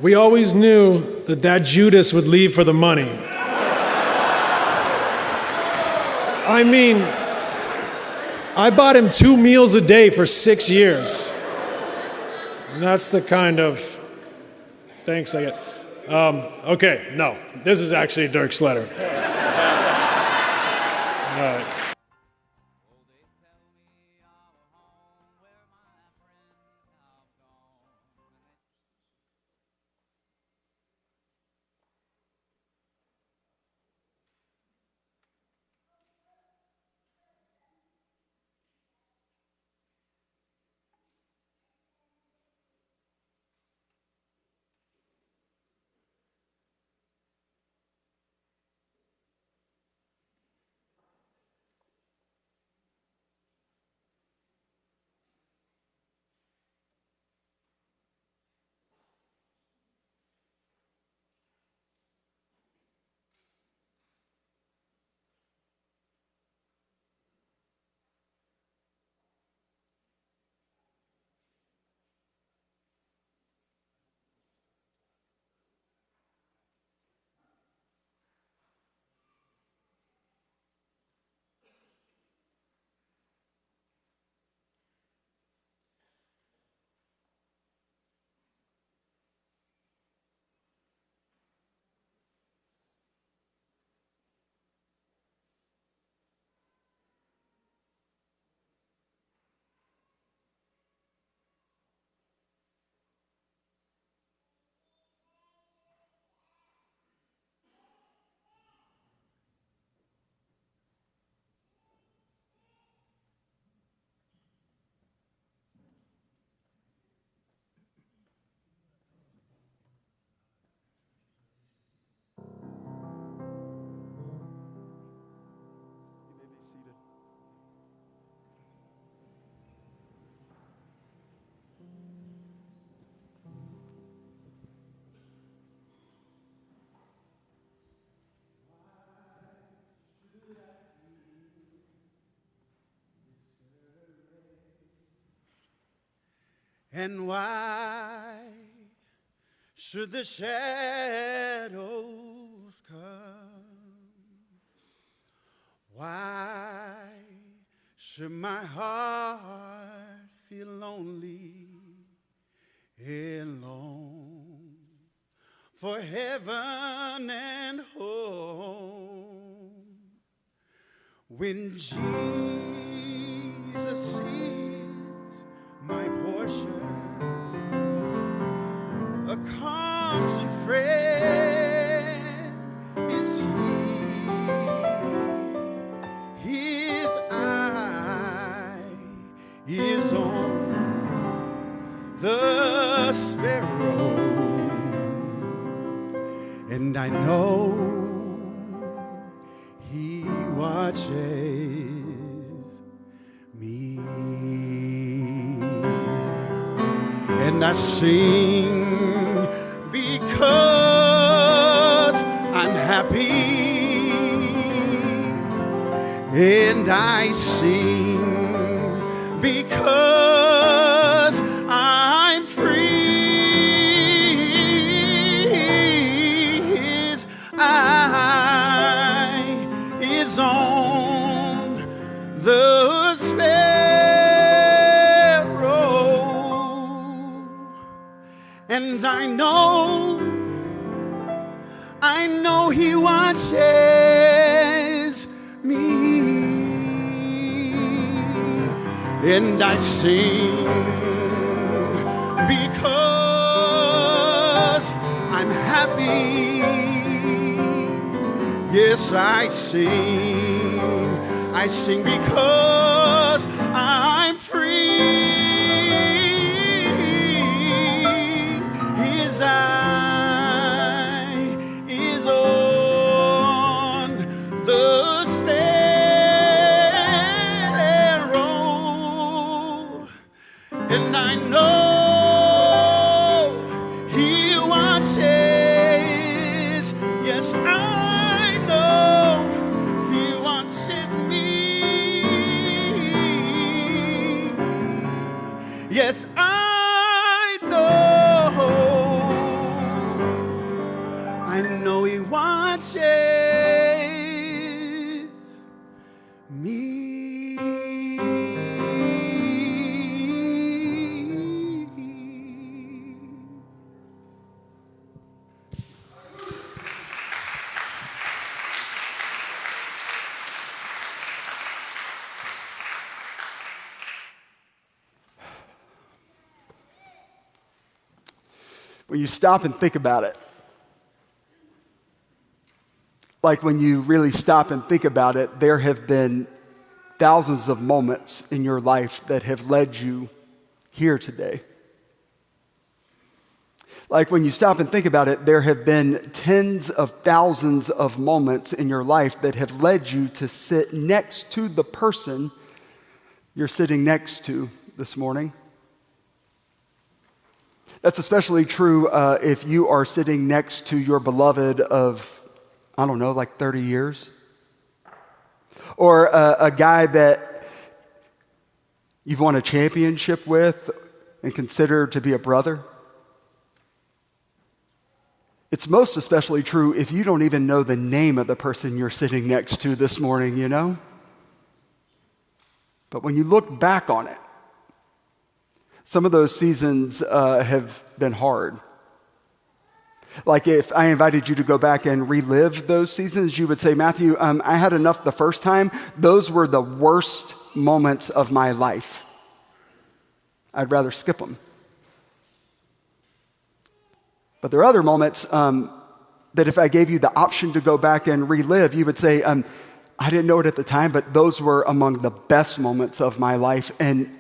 We always knew that Judas would leave for the money. I mean, I bought him 2 meals a day for 6 years. And that's the kind of thanks I get. Okay, no, this is actually Dirk's letter. All right. And why should the shadows come? Why should my heart feel lonely and long for heaven and home? When Jesus is my portion, a constant friend is He. His eye is on the sparrow, and I know He watches me. And I sing because I'm happy, and I sing because I'm free. His eye is on the sparrow, and I know He watches me. And I sing because I'm happy. Yes, I sing because I'm free. His eye is on the sparrow, and I know He watches. Yes, I know He watches me. Yes, I know watches me. When you stop and think about it, like when you really stop and think about it, there have been thousands of moments in your life that have led you here today. Like when you stop and think about it, there have been tens of thousands of moments in your life that have led you to sit next to the person you're sitting next to this morning. That's especially true if you are sitting next to your beloved of, I don't know, like 30 years. Or a guy that you've won a championship with and consider to be a brother. It's most especially true if you don't even know the name of the person you're sitting next to this morning, you know? But when you look back on it, some of those seasons have been hard. Like if I invited you to go back and relive those seasons, you would say, Matthew, I had enough the first time. Those were the worst moments of my life. I'd rather skip them. But there are other moments that if I gave you the option to go back and relive, you would say, I didn't know it at the time, but those were among the best moments of my life. And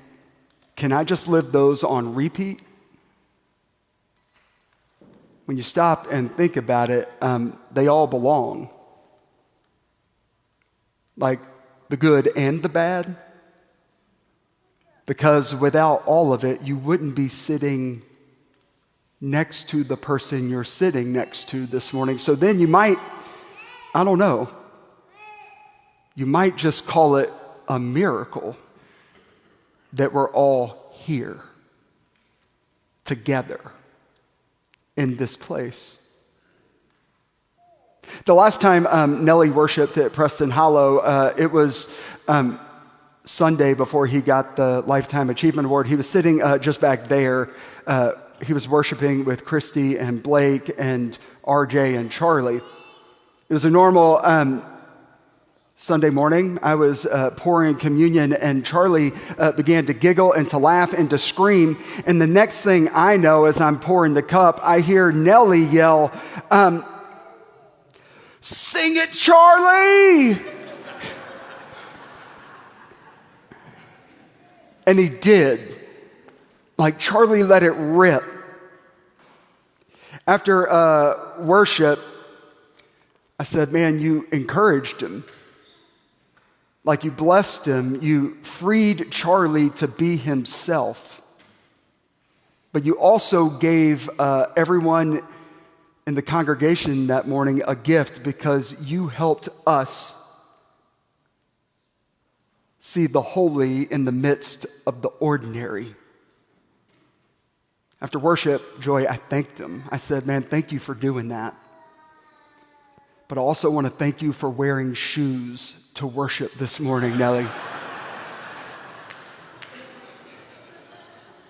can I just live those on repeat? When you stop and think about it, they all belong. Like the good and the bad. Because without all of it, you wouldn't be sitting next to the person you're sitting next to this morning. So then you might, I don't know, you might just call it a miracle that we're all here together in this place. The last time Nellie worshiped at Preston Hollow, it was Sunday before he got the Lifetime Achievement Award. He was sitting just back there. He was worshiping with Christy and Blake and RJ and Charlie. It was a normal Sunday morning. I was pouring communion, and Charlie began to giggle and to laugh and to scream. And the next thing I know, as I'm pouring the cup, I hear Nellie yell, "Sing it, Charlie!" And he did. Like Charlie let it rip. After worship, I said, man, you encouraged him. Like you blessed him, you freed Charlie to be himself. But you also gave everyone in the congregation that morning a gift because you helped us see the holy in the midst of the ordinary. After worship, Joy, I thanked him. I said, man, thank you for doing that. But I also want to thank you for wearing shoes to worship this morning, Nellie.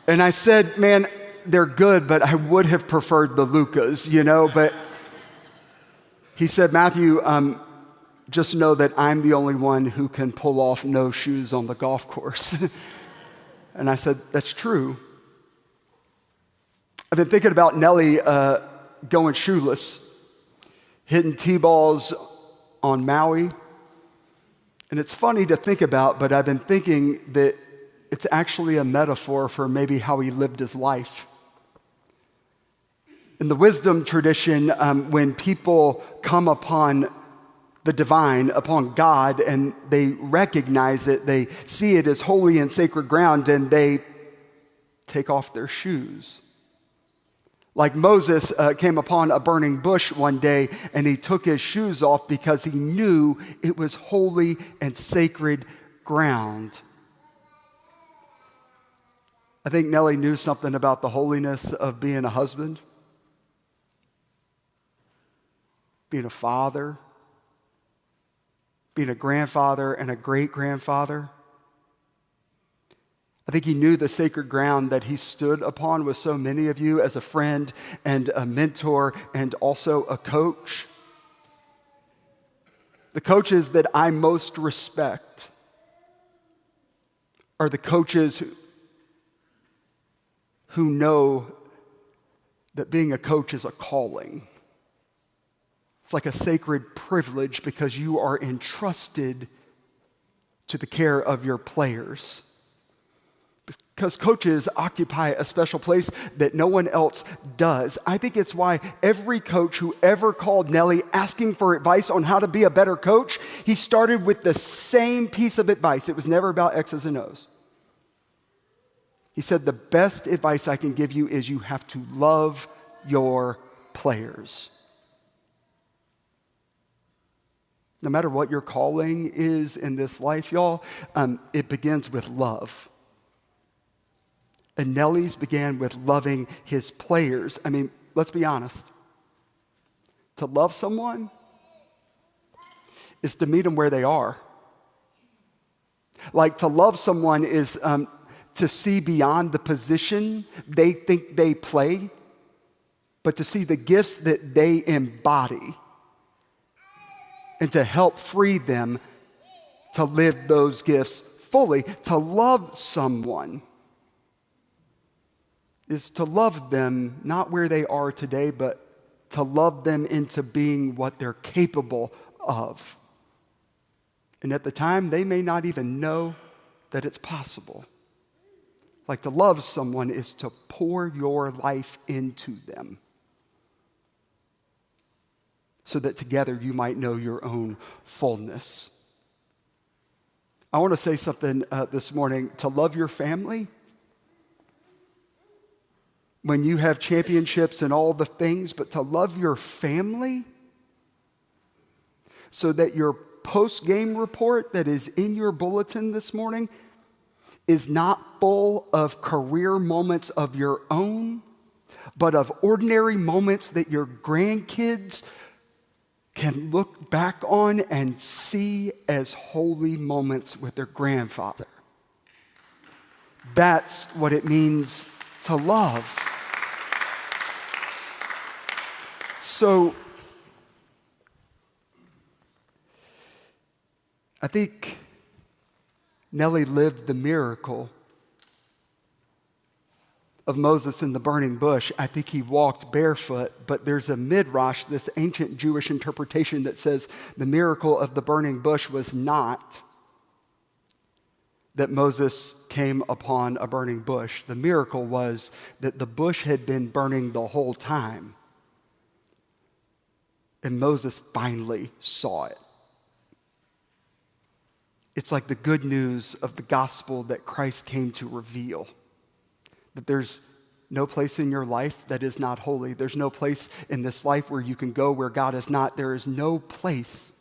And I said, man, they're good, but I would have preferred the Lucas, you know? But he said, Matthew, just know that I'm the only one who can pull off no shoes on the golf course. And I said, that's true. I've been thinking about Nellie going shoeless, hitting T-balls on Maui. And it's funny to think about, but I've been thinking that it's actually a metaphor for maybe how he lived his life. In the wisdom tradition, when people come upon the divine, upon God, and they recognize it, they see it as holy and sacred ground, and they take off their shoes. Like Moses came upon a burning bush one day, and he took his shoes off because he knew it was holy and sacred ground. I think Nellie knew something about the holiness of being a husband. being a father, being a grandfather and a great-grandfather. I think he knew the sacred ground that he stood upon with so many of you as a friend and a mentor and also a coach. The coaches that I most respect are the coaches who know that being a coach is a calling. It's like a sacred privilege because you are entrusted to the care of your players. Because coaches occupy a special place that no one else does. I think it's why every coach who ever called Nellie asking for advice on how to be a better coach, he started with the same piece of advice. It was never about X's and O's. He said, the best advice I can give you is you have to love your players. No matter what your calling is in this life, y'all, it begins with love. And Nellie's began with loving his players. I mean, let's be honest. To love someone is to meet them where they are. Like to love someone is to see beyond the position they think they play, but to see the gifts that they embody and to help free them to live those gifts fully. To love someone is to love them not where they are today, but to love them into being what they're capable of. And at the time, they may not even know that it's possible. Like to love someone is to pour your life into them so that together you might know your own fullness. I want to say something this morning. To love your family, when you have championships and all the things, but to love your family so that your post-game report that is in your bulletin this morning is not full of career moments of your own, but of ordinary moments that your grandkids can look back on and see as holy moments with their grandfather. That's what it means to love. So, I think Nellie lived the miracle of Moses in the burning bush. I think he walked barefoot, but there's a midrash, this ancient Jewish interpretation that says the miracle of the burning bush was not that Moses came upon a burning bush. The miracle was that the bush had been burning the whole time, and Moses finally saw it. It's like the good news of the gospel that Christ came to reveal. That there's no place in your life that is not holy. There's no place in this life where you can go where God is not. There is no place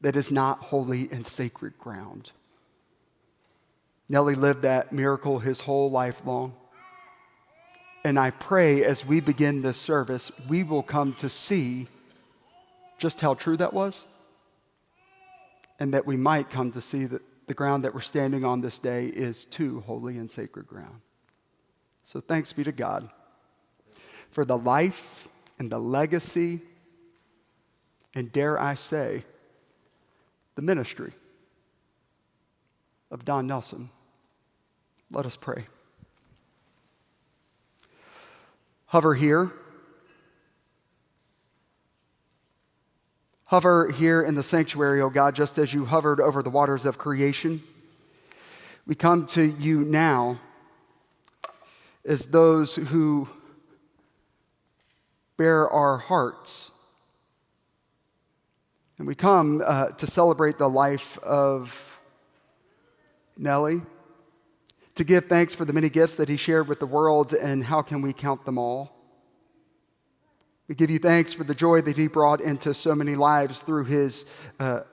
that is not holy and sacred ground. Nellie lived that miracle his whole life long. And I pray as we begin this service, we will come to see just how true that was. And that we might come to see that the ground that we're standing on this day is too holy and sacred ground. So thanks be to God for the life and the legacy, and dare I say, the ministry of Don Nelson. Let us pray. Hover here. Hover here in the sanctuary, oh God, just as you hovered over the waters of creation. We come to you now as those who bear our hearts. And we come to celebrate the life of Nellie, to give thanks for the many gifts that he shared with the world, and how can we count them all? We give you thanks for the joy that he brought into so many lives through his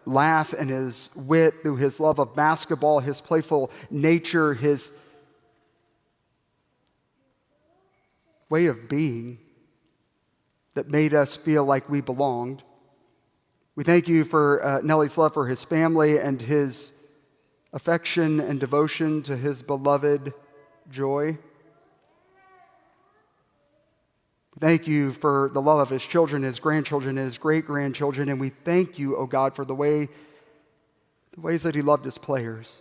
laugh and his wit, through his love of basketball, his playful nature, his way of being. that made us feel like we belonged. We thank you for Nellie's love for his family and his affection and devotion to his beloved Joy. Thank you for the love of his children, his grandchildren, and his great-grandchildren. And we thank you, oh God, for the ways that he loved his players,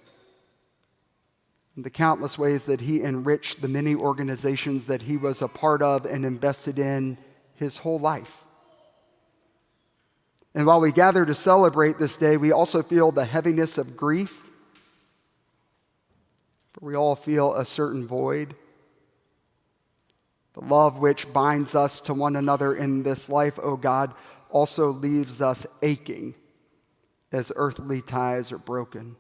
and the countless ways that he enriched the many organizations that he was a part of and invested in his whole life. And while we gather to celebrate this day, we also feel the heaviness of grief, for we all feel a certain void. The love which binds us to one another in this life, O God, also leaves us aching as earthly ties are broken.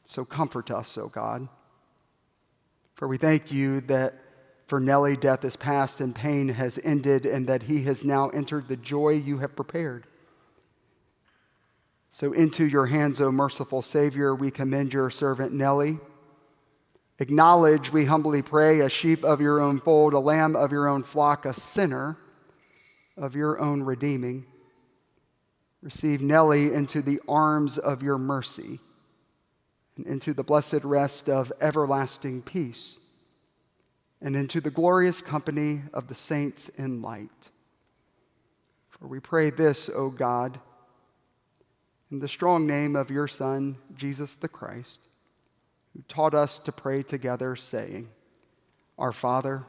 So comfort us, O God. For we thank you that for Nellie, death is past and pain has ended, and that he has now entered the joy you have prepared. So into your hands, O merciful Savior, we commend your servant Nellie. Acknowledge, we humbly pray, a sheep of your own fold, a lamb of your own flock, a sinner of your own redeeming. Receive Nellie into the arms of your mercy and into the blessed rest of everlasting peace and into the glorious company of the saints in light. For we pray this, O God, in the strong name of your Son, Jesus the Christ, who taught us to pray together, saying, Our Father,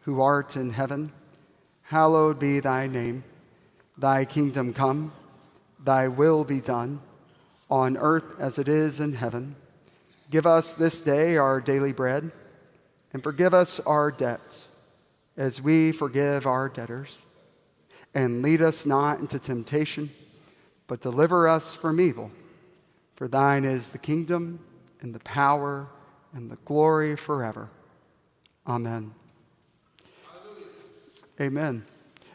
who art in heaven, hallowed be thy name. Thy kingdom come, thy will be done, on earth as it is in heaven. Give us this day our daily bread, and forgive us our debts, as we forgive our debtors. And lead us not into temptation, but deliver us from evil. For thine is the kingdom, and the power, and the glory forever. Amen. Amen.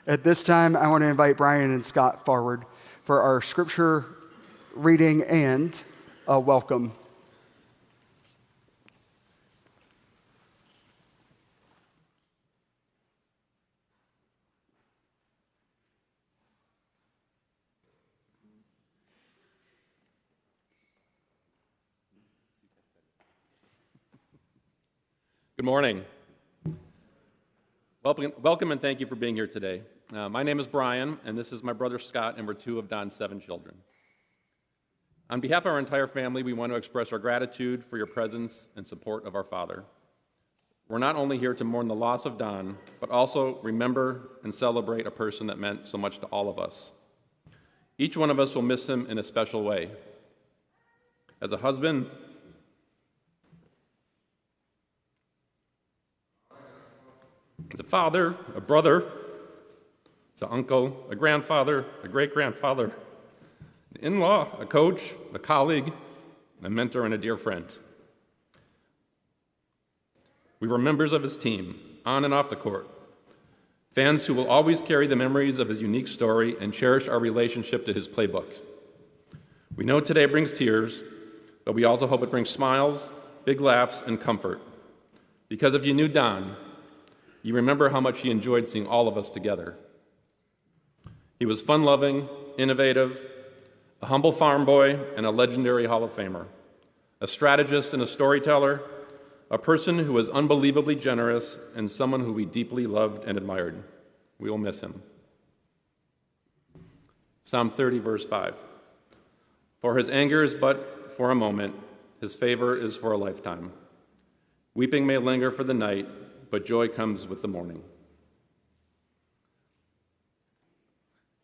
At this time, I want to invite Brian and Scott forward for our scripture reading and a welcome. Good morning. Welcome and thank you for being here today. My name is Brian, and this is my brother Scott, and we're two of Don's 7 children. On behalf of our entire family, we want to express our gratitude for your presence and support of our father. We're not only here to mourn the loss of Don, but also remember and celebrate a person that meant so much to all of us. Each one of us will miss him in a special way. As a husband, as a father, a brother, as an uncle, a grandfather, a great-grandfather, an in-law, a coach, a colleague, a mentor, and a dear friend. We were members of his team, on and off the court, fans who will always carry the memories of his unique story and cherish our relationship to his playbook. We know today brings tears, but we also hope it brings smiles, big laughs, and comfort. Because if you knew Don, you remember how much he enjoyed seeing all of us together. He was fun-loving, innovative, a humble farm boy, and a legendary Hall of Famer, a strategist and a storyteller, a person who was unbelievably generous, and someone who we deeply loved and admired. We will miss him. Psalm 30, verse 5. For his anger is but for a moment, his favor is for a lifetime. Weeping may linger for the night, but joy comes with the morning.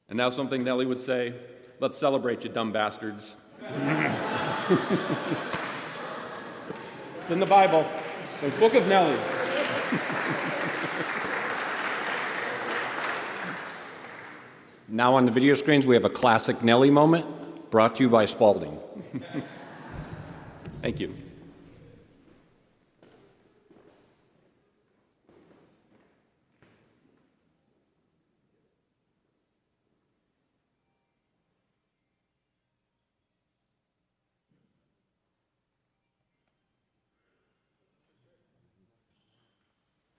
And now something Nellie would say, let's celebrate, you dumb bastards. It's in the Bible, the book of Nellie. Now on the video screens, we have a classic Nellie moment brought to you by Spalding. Thank you.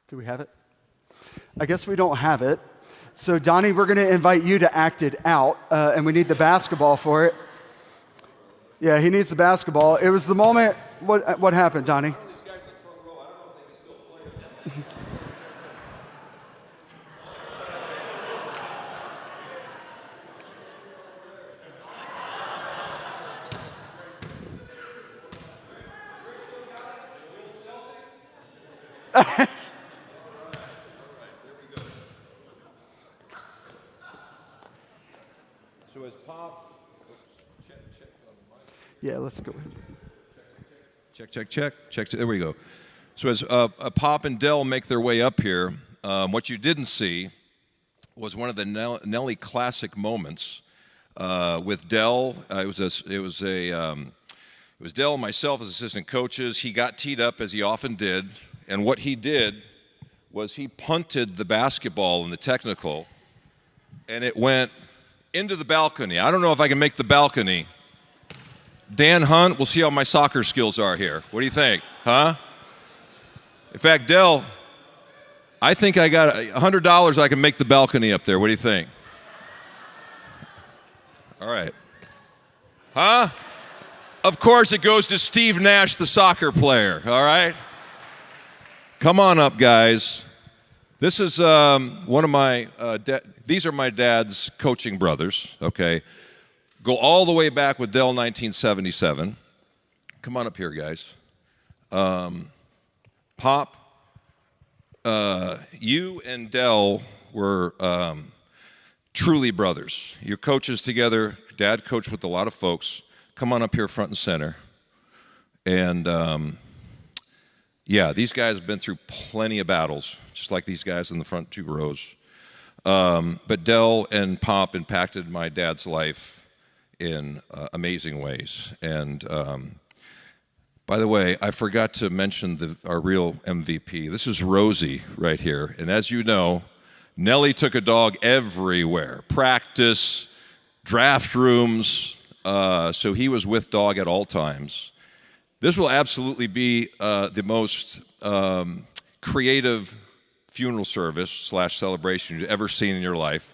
Do we have it? I guess we don't have it. So, Donnie, we're going to invite you to act it out, and we need the basketball for it. Yeah, he needs the basketball. It was the moment. What happened, Donnie? So as Pop, Yeah, let's go ahead. check. There we go. So as Pop and Dell make their way up here, what you didn't see was one of the Nellie classic moments with Dell. It was Dell and myself as assistant coaches. He got teed up as he often did, and what he did was he punted the basketball in the technical, and it went into the balcony. I don't know if I can make the balcony. Dan Hunt, we'll see how my soccer skills are here. What do you think? Huh? In fact, Dell, I think I got $100 I can make the balcony up there. What do you think? All right. Huh? Of course it goes to Steve Nash, the soccer player. All right? Come on up, guys. This is one of my, these are my dad's coaching brothers, okay? Go all the way back with Dell 1977. Come on up here, guys. Pop, you and Dell were truly brothers. You're coaches together. Dad coached with a lot of folks. Come on up here front and center. And yeah, these guys have been through plenty of battles, just like these guys in the front two rows. But Dell and Pop impacted my dad's life in amazing ways. And by the way, I forgot to mention our real MVP. This is Rosie right here. And as you know, Nellie took a dog everywhere. Practice, draft rooms, so he was with dog at all times. This will absolutely be the most creative funeral service / celebration you've ever seen in your life.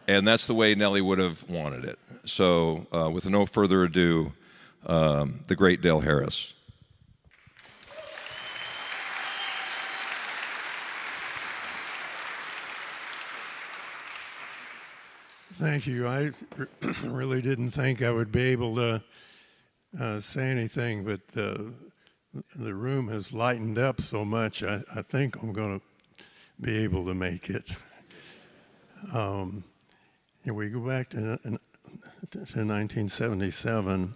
And that's the way Nellie would have wanted it. So with no further ado, the great Dale Harris. Thank you. I really didn't think I would be able to say anything, but the room has lightened up so much, I think I'm going to be able to make it. And we go back to 1977,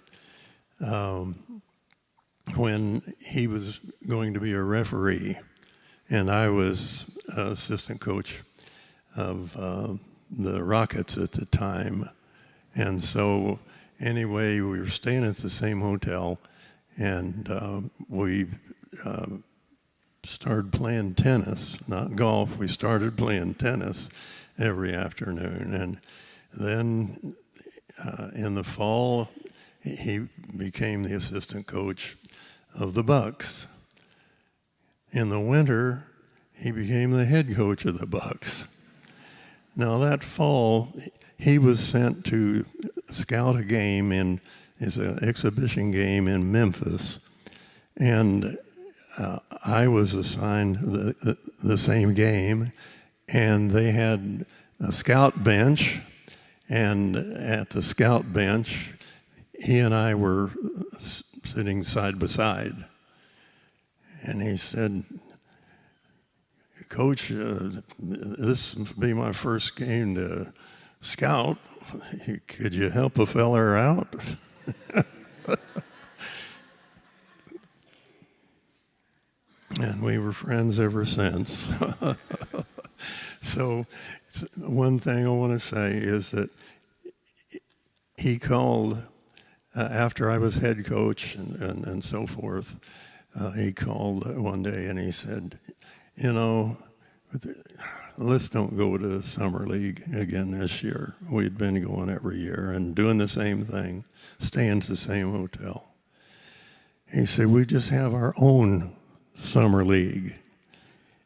when he was going to be a referee, and I was assistant coach of the Rockets at the time. And so anyway, we were staying at the same hotel, and we started playing tennis, not golf. We started playing tennis every afternoon. And then in the fall, he became the assistant coach of the Bucks. In the winter, he became the head coach of the Bucks. Now that fall, he was sent to scout a game it's an exhibition game in Memphis, and I was assigned the same game, and they had a scout bench, and at the scout bench, he and I were sitting side by side, and he said, "Coach, this will be my first game to scout. Could you help a feller out?" And we were friends ever since. So one thing I want to say is that he called, after I was head coach and so forth, he called one day and he said, "You know, let's don't go to Summer League again this year." We'd been going every year and doing the same thing, staying at the same hotel. He said, "We just have our own Summer League.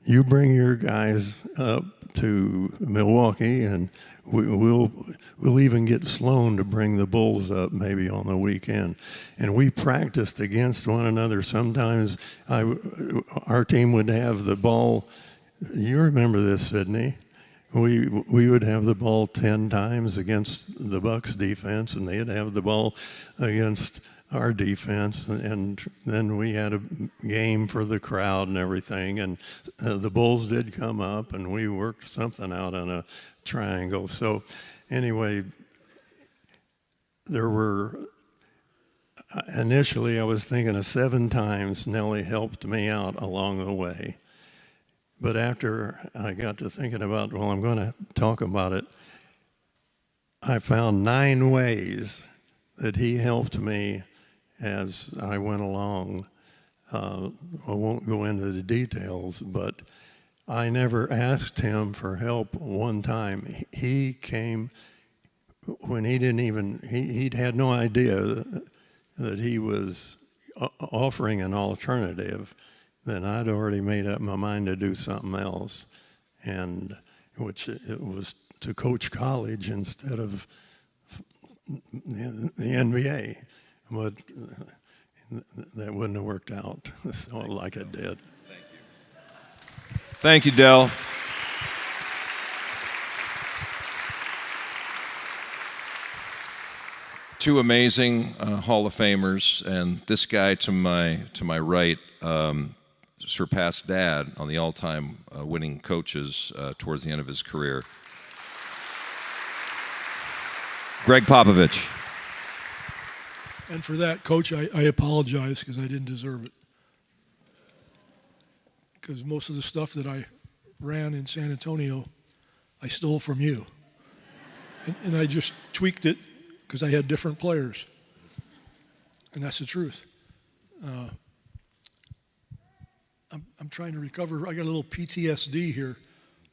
you bring your guys up to Milwaukee, and we'll even get Sloan to bring the Bulls up maybe on the weekend. And we practiced against one another. Sometimes our team would have the ball. You remember this, Sydney? We would have the ball 10 times against the Bucks defense, and they'd have the ball against our defense, and then we had a game for the crowd and everything, and the Bulls did come up, and we worked something out on a triangle. So anyway, there were, initially I was thinking of 7 times Nellie helped me out along the way. But after I got to thinking about, well, I'm going to talk about it, I found 9 ways that he helped me as I went along. I won't go into the details, but I never asked him for help one time. He came when he didn't even, he'd had no idea that he was offering an alternative. Then I'd already made up my mind to do something else, and which it was to coach college instead of the NBA. But that wouldn't have worked out so like it did. Thank you. Thank you, Del. Two amazing Hall of Famers, and this guy to my right surpassed Dad on the all-time winning coaches towards the end of his career. Greg Popovich. And for that, Coach, I apologize because I didn't deserve it. Because most of the stuff that I ran in San Antonio, I stole from you. And I just tweaked it because I had different players. And that's the truth. I'm trying to recover. I got a little PTSD here,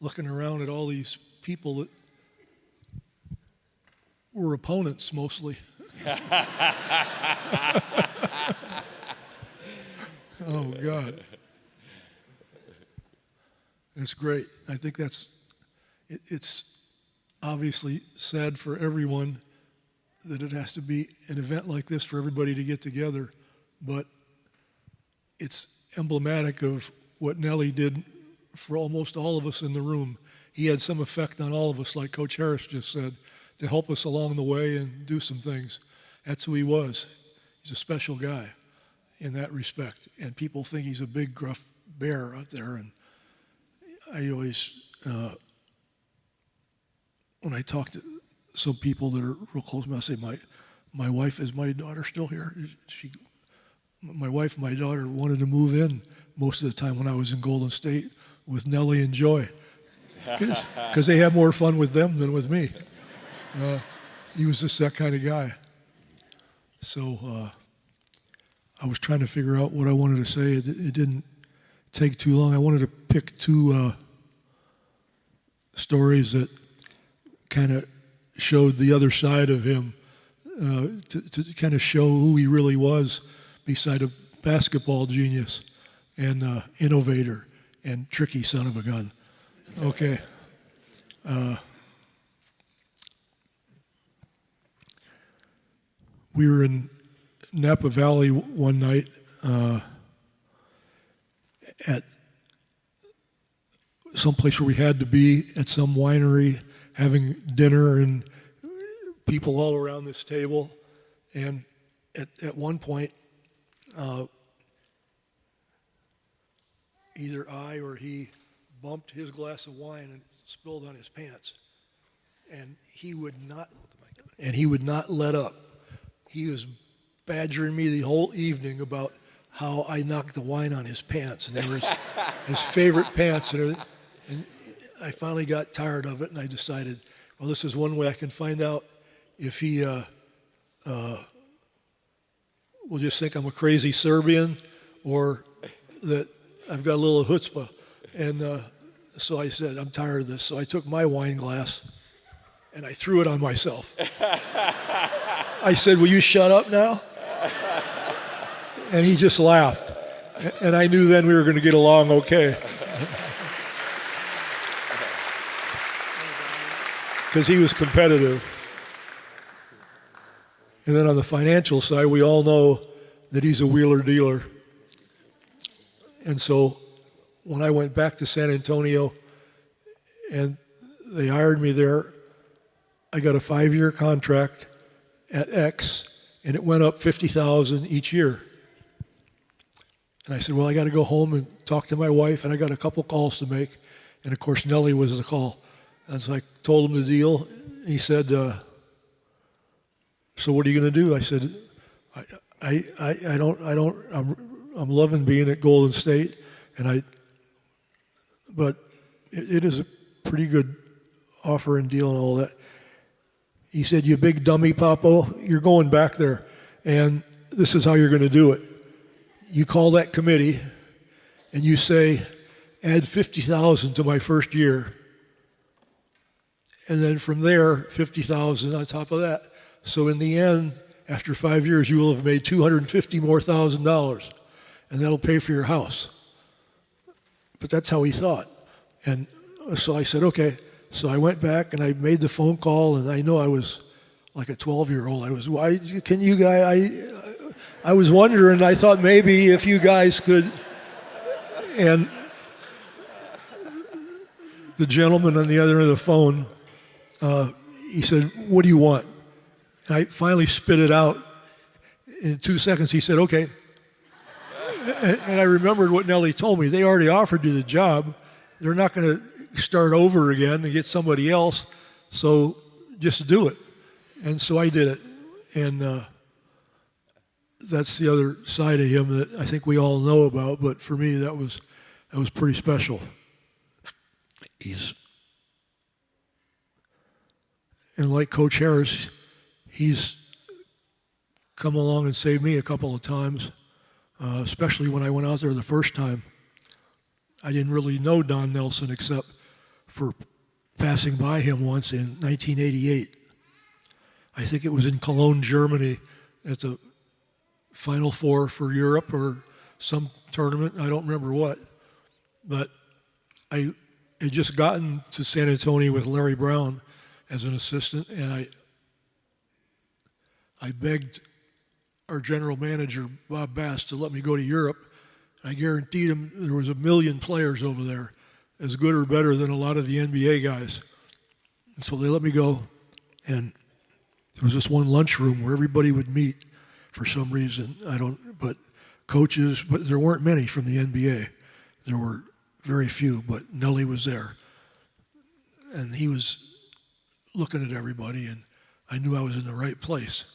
looking around at all these people that were opponents mostly. Oh, God. That's great. I think it's obviously sad for everyone that it has to be an event like this for everybody to get together, but it's emblematic of what Nellie did for almost all of us in the room. He had some effect on all of us, like Coach Harris just said, to help us along the way and do some things. That's who he was. He's a special guy in that respect. And people think he's a big, gruff bear out there. And I always, when I talk to some people that are real close to me, I say, my wife, is my daughter still here? My wife and my daughter wanted to move in most of the time when I was in Golden State with Nellie and Joy, because they had more fun with them than with me. He was just that kind of guy. So I was trying to figure out what I wanted to say. It didn't take too long. I wanted to pick 2 stories that kind of showed the other side of him, to kind of show who he really was beside a basketball genius and innovator and tricky son of a gun. Okay. We were in Napa Valley one night at some place where we had to be, at some winery, having dinner, and people all around this table. And at one point, either I or he bumped his glass of wine and spilled on his pants. And he would not let up. He was badgering me the whole evening about how I knocked the wine on his pants, and they were his favorite pants. And I finally got tired of it, and I decided, well, this is one way I can find out if he will just think I'm a crazy Serbian or that I've got a little chutzpah. And so I said, I'm tired of this. So I took my wine glass and I threw it on myself. I said, will you shut up now? And he just laughed. And I knew then we were going to get along okay. because he was competitive. And then on the financial side, we all know that he's a wheeler dealer. And so when I went back to San Antonio and they hired me there, I got a 5-year contract at X, and it went up $50,000 each year. And I said, well, I got to go home and talk to my wife, and I got a couple calls to make. And of course, Nellie was the call. And so I told him the deal. He said, so what are you going to do? I said, I'm loving being at Golden State, but it is a pretty good offer and deal and all that. He said, you big dummy, Popo, you're going back there, and this is how you're going to do it. You call that committee, and you say, add $50,000 to my first year, and then from there, $50,000 on top of that. So in the end, after 5 years, you will have made $250,000 more, and that'll pay for your house. But that's how he thought. And so I said, okay. So I went back and I made the phone call, and I know I was like a 12-year-old. I was wondering, I thought maybe if you guys could, and the gentleman on the other end of the phone, he said, what do you want? And I finally spit it out. In 2 seconds, he said, okay. And I remembered what Nellie told me. They already offered you the job. They're not going to start over again and get somebody else, so just do it. And so I did it. And that's the other side of him that I think we all know about, but for me, that was pretty special. And like Coach Harris, he's come along and saved me a couple of times, especially when I went out there the first time. I didn't really know Don Nelson except for passing by him once in 1988. I think it was in Cologne, Germany, at the Final Four for Europe or some tournament. I don't remember what. But I had just gotten to San Antonio with Larry Brown as an assistant, and I begged our general manager, Bob Bass, to let me go to Europe. I guaranteed him there was 1 million players over there, as good or better than a lot of the NBA guys. And so they let me go, and there was this one lunchroom where everybody would meet for some reason. But coaches, but there weren't many from the NBA. There were very few, but Nellie was there. And he was looking at everybody, and I knew I was in the right place.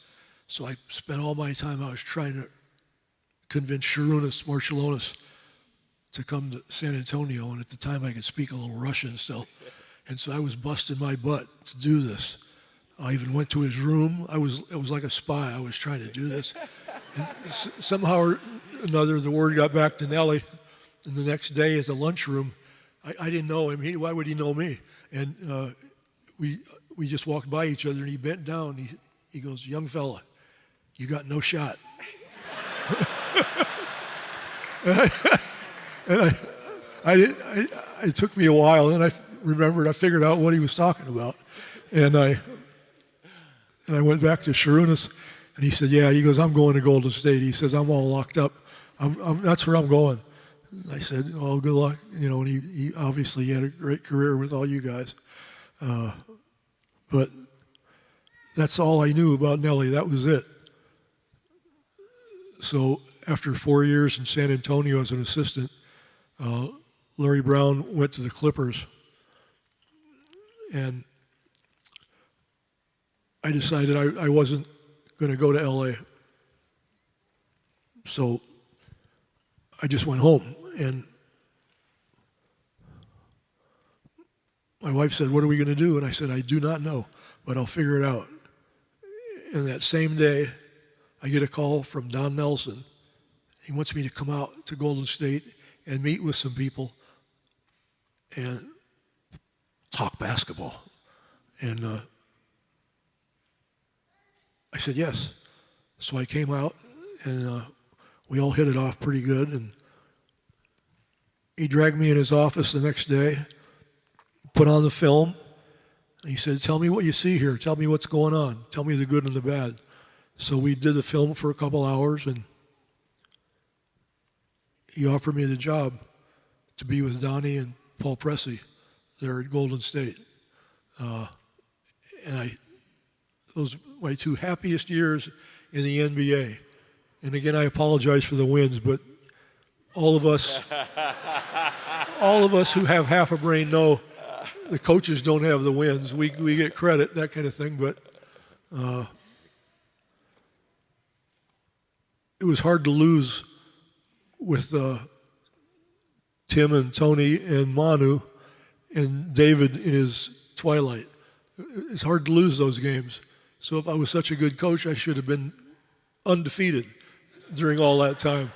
So I spent all my time, I was trying to convince Sharunas Marciulionis to come to San Antonio, and at the time I could speak a little Russian still. And so I was busting my butt to do this. I even went to his room. It was like a spy. I was trying to do this. And somehow or another, the word got back to Nellie, and the next day at the lunchroom, I didn't know him. Why would he know me? And we just walked by each other, and he bent down. He goes, young fella, you got no shot. And it took me a while, and I remembered, I figured out what he was talking about. And I went back to Sharunas, and he said, yeah, he goes, I'm going to Golden State. He says, I'm all locked up. That's where I'm going. I said, oh, good luck. You know, and he obviously had a great career with all you guys. But that's all I knew about Nellie. That was it. So after 4 years in San Antonio as an assistant, Larry Brown went to the Clippers. And I decided I wasn't going to go to LA. So I just went home. And my wife said, what are we going to do? And I said, I do not know, but I'll figure it out. And that same day, I get a call from Don Nelson. He wants me to come out to Golden State and meet with some people and talk basketball. And I said yes. So I came out, and we all hit it off pretty good. And he dragged me in his office the next day, put on the film, And he said, tell me what you see here. Tell me what's going on. Tell me the good and the bad. So we did the film for a couple hours, and he offered me the job to be with Donnie and Paul Pressey there at Golden State. Those were my 2 happiest years in the NBA. And again, I apologize for the wins, but all of us who have half a brain know the coaches don't have the wins. We get credit, that kind of thing, but it was hard to lose with Tim and Tony and Manu and David in his twilight. It's hard to lose those games. So if I was such a good coach, I should have been undefeated during all that time.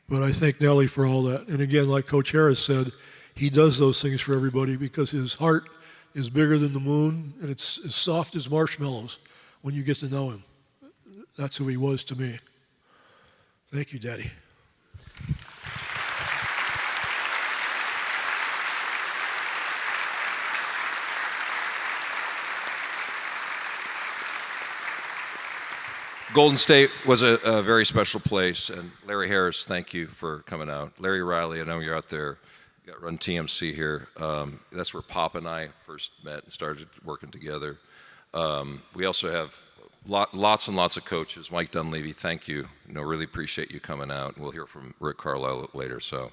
But I thank Nellie for all that. And again, like Coach Harris said, he does those things for everybody because his heart is bigger than the moon, and it's as soft as marshmallows when you get to know him. That's who he was to me. Thank you, Daddy. Golden State was a very special place, and Larry Harris, thank you for coming out. Larry Riley, I know you're out there. You got run TMC here. That's where Pop and I first met and started working together. We also have lots and lots of coaches. Mike Dunleavy, thank you. Really appreciate you coming out. And we'll hear from Rick Carlisle later. So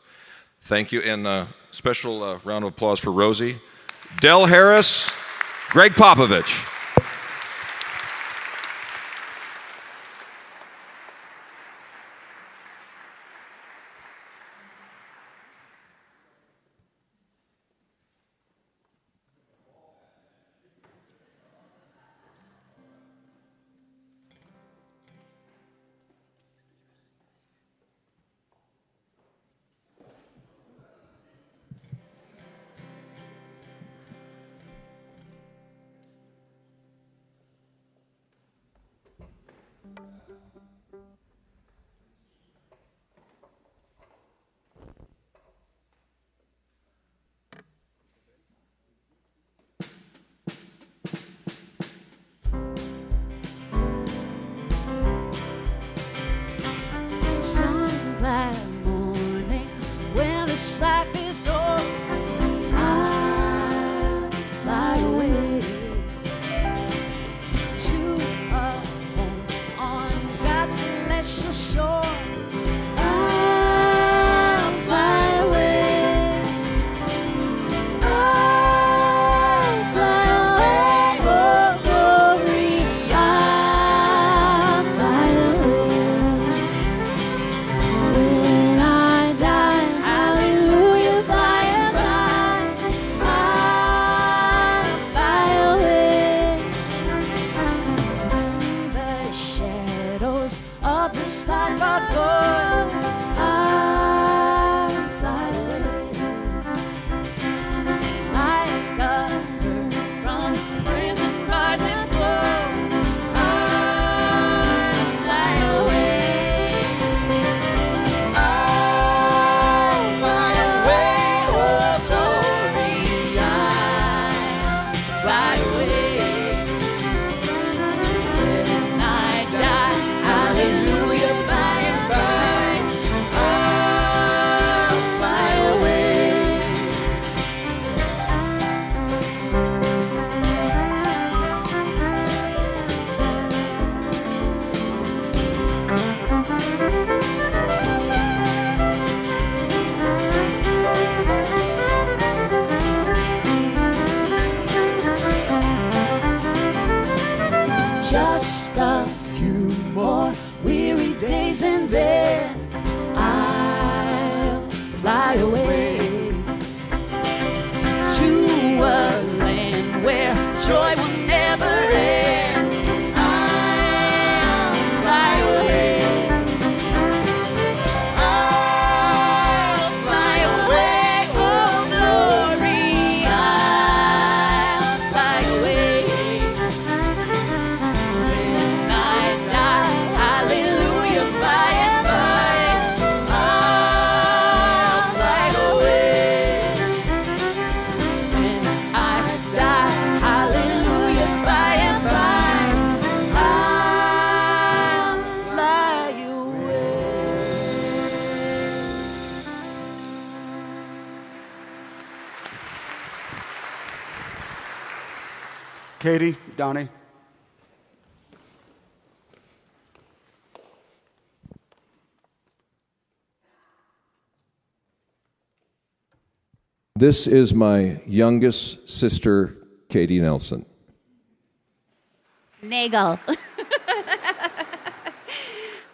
thank you, and special round of applause for Rosie, Del Harris, Greg Popovich. God's Katie, Donnie. This is my youngest sister, Katie Nelson. Nagel.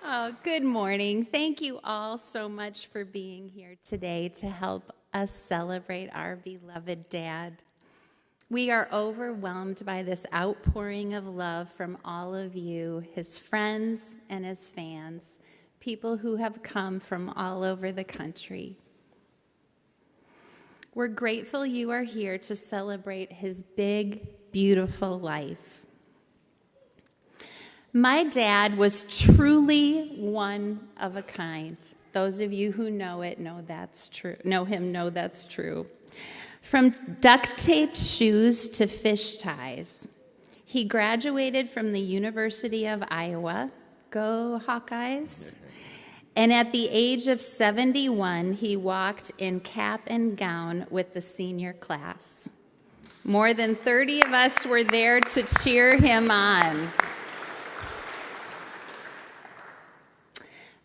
Oh, good morning. Thank you all so much for being here today to help us celebrate our beloved dad. We are overwhelmed by this outpouring of love from all of you, his friends and his fans, people who have come from all over the country. We're grateful you are here to celebrate his big, beautiful life. My dad was truly one of a kind. Those of you who know it know that's true. Know him know that's true. From duct-taped shoes to fish ties, he graduated from the University of Iowa. Go Hawkeyes! And at the age of 71, he walked in cap and gown with the senior class. More than 30 of us were there to cheer him on.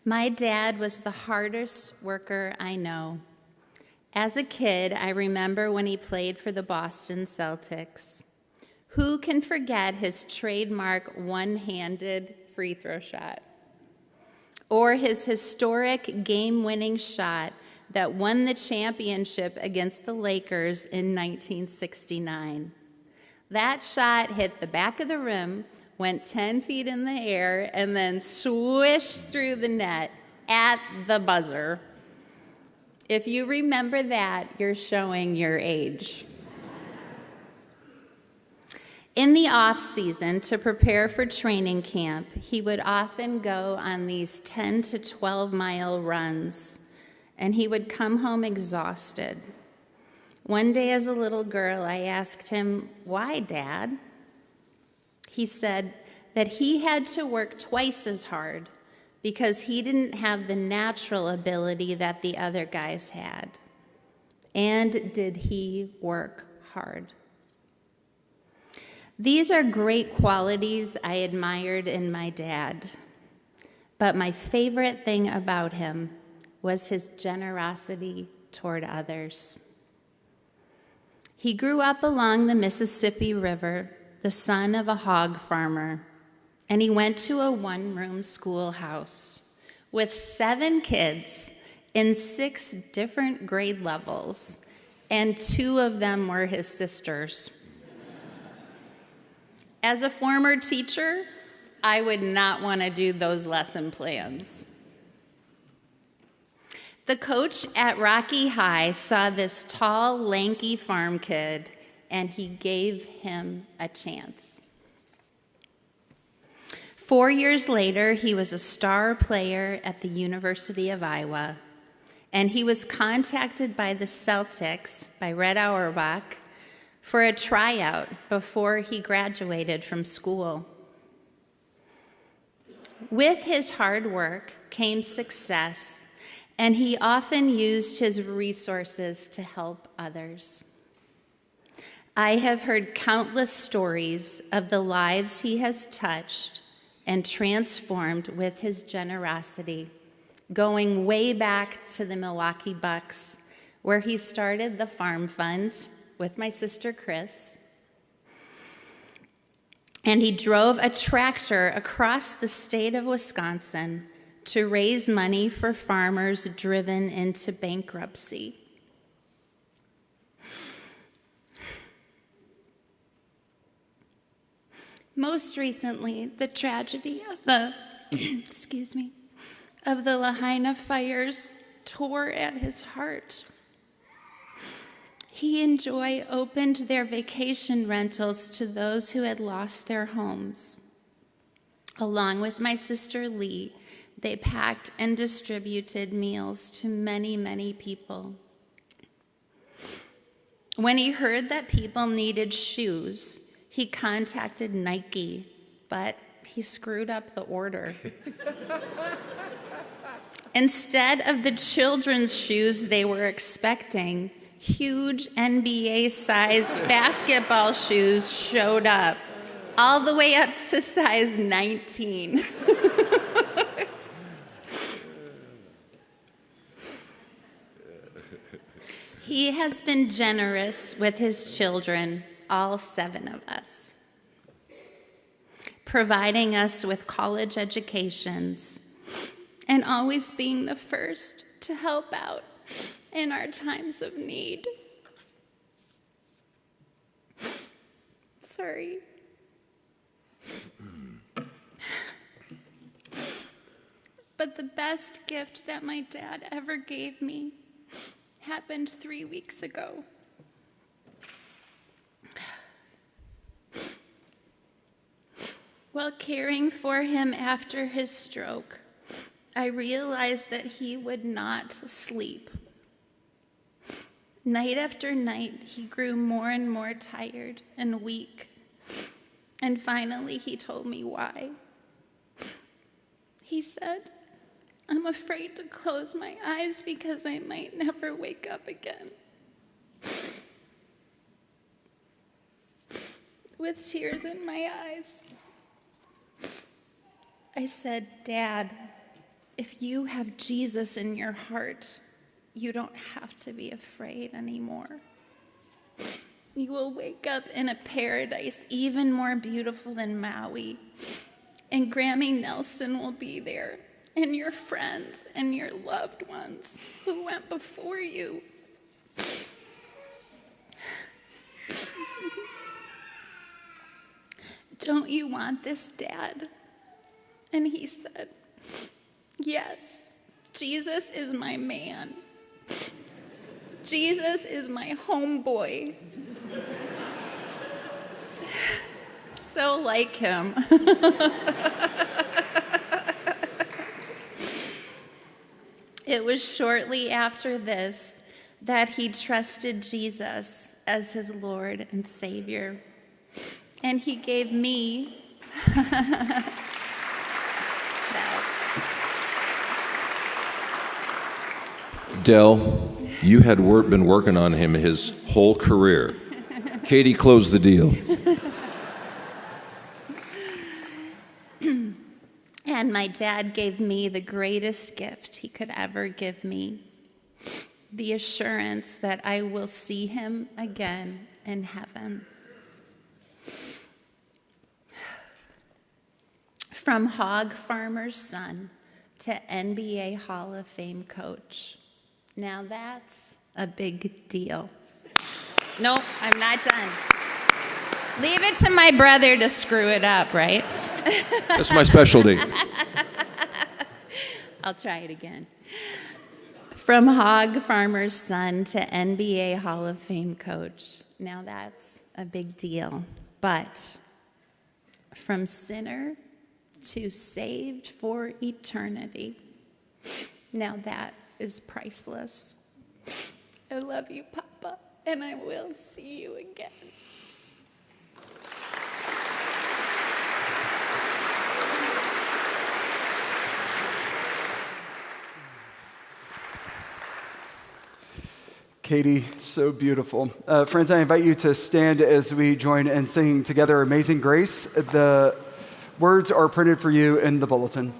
My dad was the hardest worker I know. As a kid, I remember when he played for the Boston Celtics. Who can forget his trademark one-handed free throw shot? Or his historic game-winning shot that won the championship against the Lakers in 1969. That shot hit the back of the rim, went 10 feet in the air, and then swished through the net at the buzzer. If you remember that, you're showing your age. In the off-season, to prepare for training camp, he would often go on these 10 to 12-mile runs, and he would come home exhausted. One day as a little girl, I asked him, "Why, Dad?" He said that he had to work twice as hard because he didn't have the natural ability that the other guys had. And did he work hard? These are great qualities I admired in my dad, but my favorite thing about him was his generosity toward others. He grew up along the Mississippi River, the son of a hog farmer, and he went to a one-room schoolhouse with 7 kids in 6 different grade levels, and 2 of them were his sisters. As a former teacher, I would not want to do those lesson plans. The coach at Rocky High saw this tall, lanky farm kid, and he gave him a chance. 4 years later, he was a star player at the University of Iowa, and he was contacted by the Celtics, by Red Auerbach, for a tryout before he graduated from school. With his hard work came success, and he often used his resources to help others. I have heard countless stories of the lives he has touched and transformed with his generosity, going way back to the Milwaukee Bucks, where he started the Farm Fund with my sister Chris. And he drove a tractor across the state of Wisconsin to raise money for farmers driven into bankruptcy. Most recently, the tragedy of the, of the Lahaina fires tore at his heart. He and Joy opened their vacation rentals to those who had lost their homes. Along with my sister Lee, they packed and distributed meals to many, many people. When he heard that people needed shoes, he contacted Nike, but he screwed up the order. Instead of the children's shoes they were expecting, huge NBA-sized basketball shoes showed up, all the way up to size 19. He has been generous with his children, all 7 of us, providing us with college educations and always being the first to help out in our times of need. Sorry. But the best gift that my dad ever gave me happened 3 weeks ago. While caring for him after his stroke, I realized that he would not sleep. Night after night, he grew more and more tired and weak. And finally, he told me why. He said, "I'm afraid to close my eyes because I might never wake up again." With tears in my eyes, I said, "Dad, if you have Jesus in your heart, you don't have to be afraid anymore. You will wake up in a paradise even more beautiful than Maui, and Grammy Nelson will be there, and your friends and your loved ones who went before you." "Don't you want this, Dad?" And he said, "Yes, Jesus is my man. Jesus is my homeboy." So like him. It was shortly after this that he trusted Jesus as his Lord and Savior. And he gave me Dell, you had been working on him his whole career. Katie closed the deal. And my dad gave me the greatest gift he could ever give me, the assurance that I will see him again in heaven. From hog farmer's son to NBA Hall of Fame coach. Now that's a big deal. Nope, I'm not done. Leave it to my brother to screw it up, right? That's my specialty. I'll try it again. From hog farmer's son to NBA Hall of Fame coach. Now that's a big deal. But from sinner to saved for eternity. Now that is priceless. I love you, Papa, and I will see you again. Katie, so beautiful. Friends, I invite you to stand as we join in singing together Amazing Grace. The words are printed for you in the bulletin.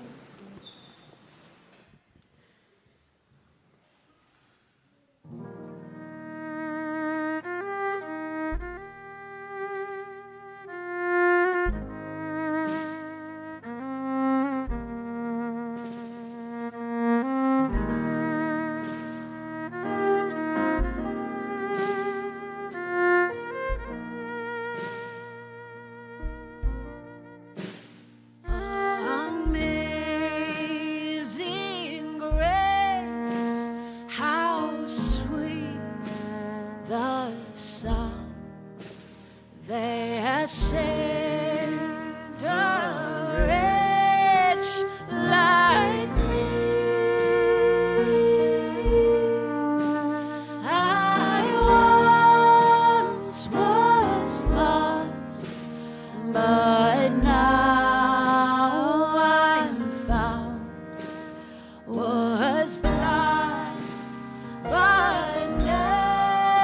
Was blind, but now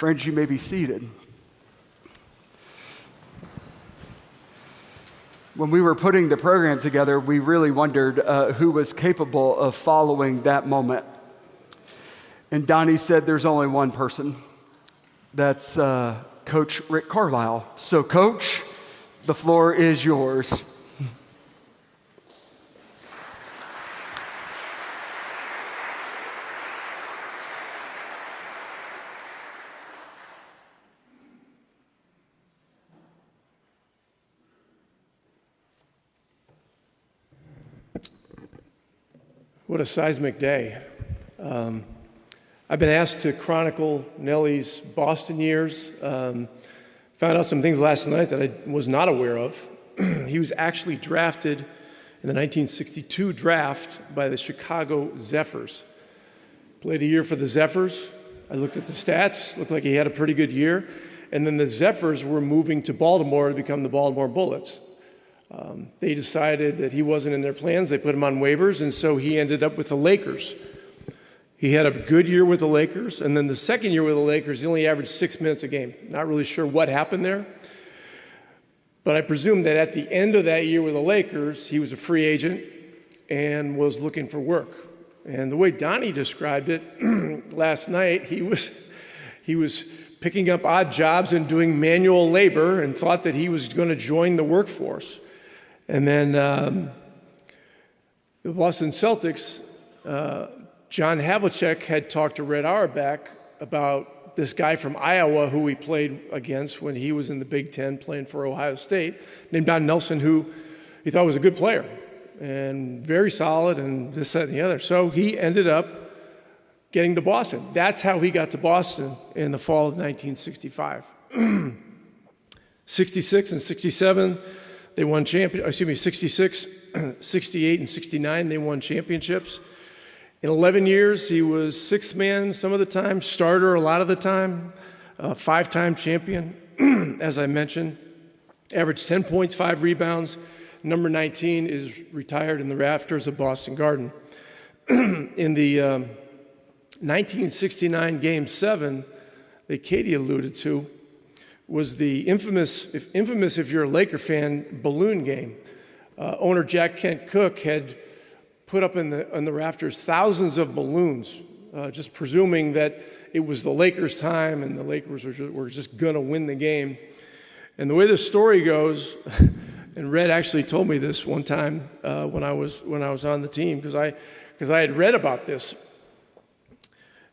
Friends, you may be seated. When we were putting the program together, we really wondered who was capable of following that moment. And Donnie said there's only one person. That's Coach Rick Carlisle. So, Coach, the floor is yours. What a seismic day. I've been asked to chronicle Nellie's Boston years. Found out some things last night that I was not aware of. He was actually drafted in the 1962 draft by the Chicago Zephyrs. Played a year for the Zephyrs. I looked at the stats, looked like he had a pretty good year. And then the Zephyrs were moving to Baltimore to become the Baltimore Bullets. They decided that he wasn't in their plans. They put him on waivers, and so he ended up with the Lakers. He had a good year with the Lakers, and then the second year with the Lakers, he only averaged 6 minutes a game. Not really sure what happened there. But I presume that at the end of that year with the Lakers, he was a free agent and was looking for work. And the way Donnie described it last night, he was picking up odd jobs and doing manual labor and thought that he was going to join the workforce. And then the Boston Celtics, John Havlicek had talked to Red Auerbach about this guy from Iowa who he played against when he was in the Big Ten playing for Ohio State, named Don Nelson, who he thought was a good player and very solid and this, that, and the other. So he ended up getting to Boston. That's how he got to Boston in the fall of 1965. 66 and 67, they won 66, 68, and 69, they won championships. In 11 years, he was sixth man some of the time, starter a lot of the time, five-time champion, as I mentioned. Averaged 10 points, 5 rebounds. Number 19 is retired in the rafters of Boston Garden. In the 1969 Game 7 that Katie alluded to was the infamous if you're a Laker fan, balloon game. Owner Jack Kent Cook had put up on the rafters thousands of balloons, just presuming that it was the Lakers' time and the Lakers were just going to win the game. And the way the story goes, and Red actually told me this one time when I was on the team, because I had read about this.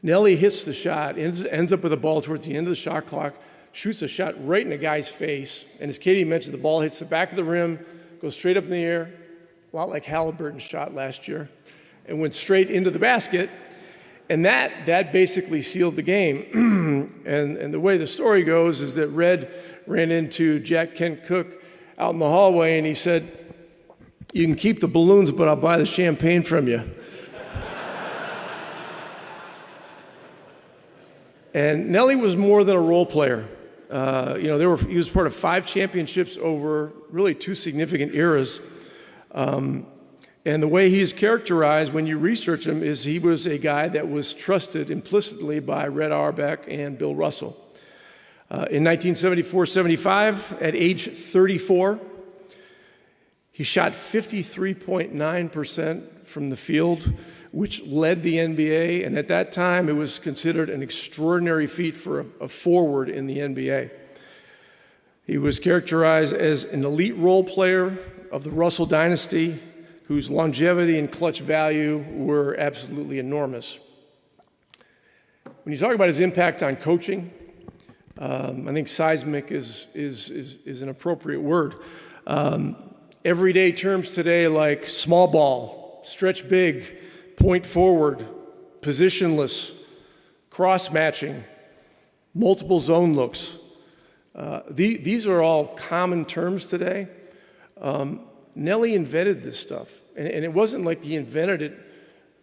Nellie hits the shot, ends up with the ball towards the end of the shot clock, shoots a shot right in the guy's face, and as Katie mentioned, the ball hits the back of the rim, goes straight up in the air, a lot like Halliburton's shot last year, and went straight into the basket, and that basically sealed the game. and the way the story goes is that Red ran into Jack Kent Cook out in the hallway, and he said, "You can keep the balloons, but I'll buy the champagne from you." And Nellie was more than a role player. He was part of 5 championships over really 2 significant eras. And the way he's characterized when you research him is he was a guy that was trusted implicitly by Red Auerbach and Bill Russell. In 1974-75, at age 34, he shot 53.9% from the field, which led the NBA, and at that time it was considered an extraordinary feat for a forward in the NBA. He was characterized as an elite role player of the Russell dynasty, whose longevity and clutch value were absolutely enormous. When you talk about his impact on coaching, I think seismic is an appropriate word. Everyday terms today like small ball, stretch big, point forward, positionless, cross-matching, multiple zone looks. These are all common terms today. Nellie invented this stuff, and it wasn't like he invented it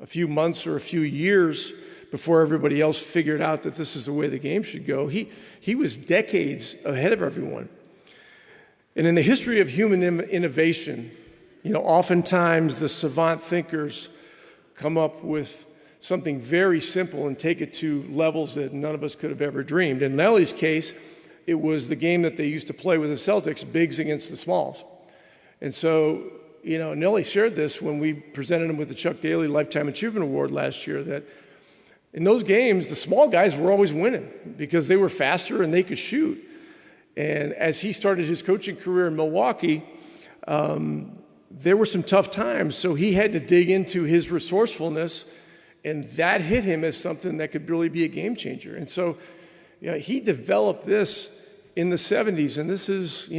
a few months or a few years before everybody else figured out that this is the way the game should go. He was decades ahead of everyone. And in the history of human innovation, oftentimes the savant thinkers come up with something very simple and take it to levels that none of us could have ever dreamed. In Nellie's case, it was the game that they used to play with the Celtics, bigs against the smalls. And so, Nellie shared this when we presented him with the Chuck Daly Lifetime Achievement Award last year, that in those games, the small guys were always winning because they were faster and they could shoot. And as he started his coaching career in Milwaukee, there were some tough times, so he had to dig into his resourcefulness, and that hit him as something that could really be a game changer. And so he developed this in the 70s, and this is,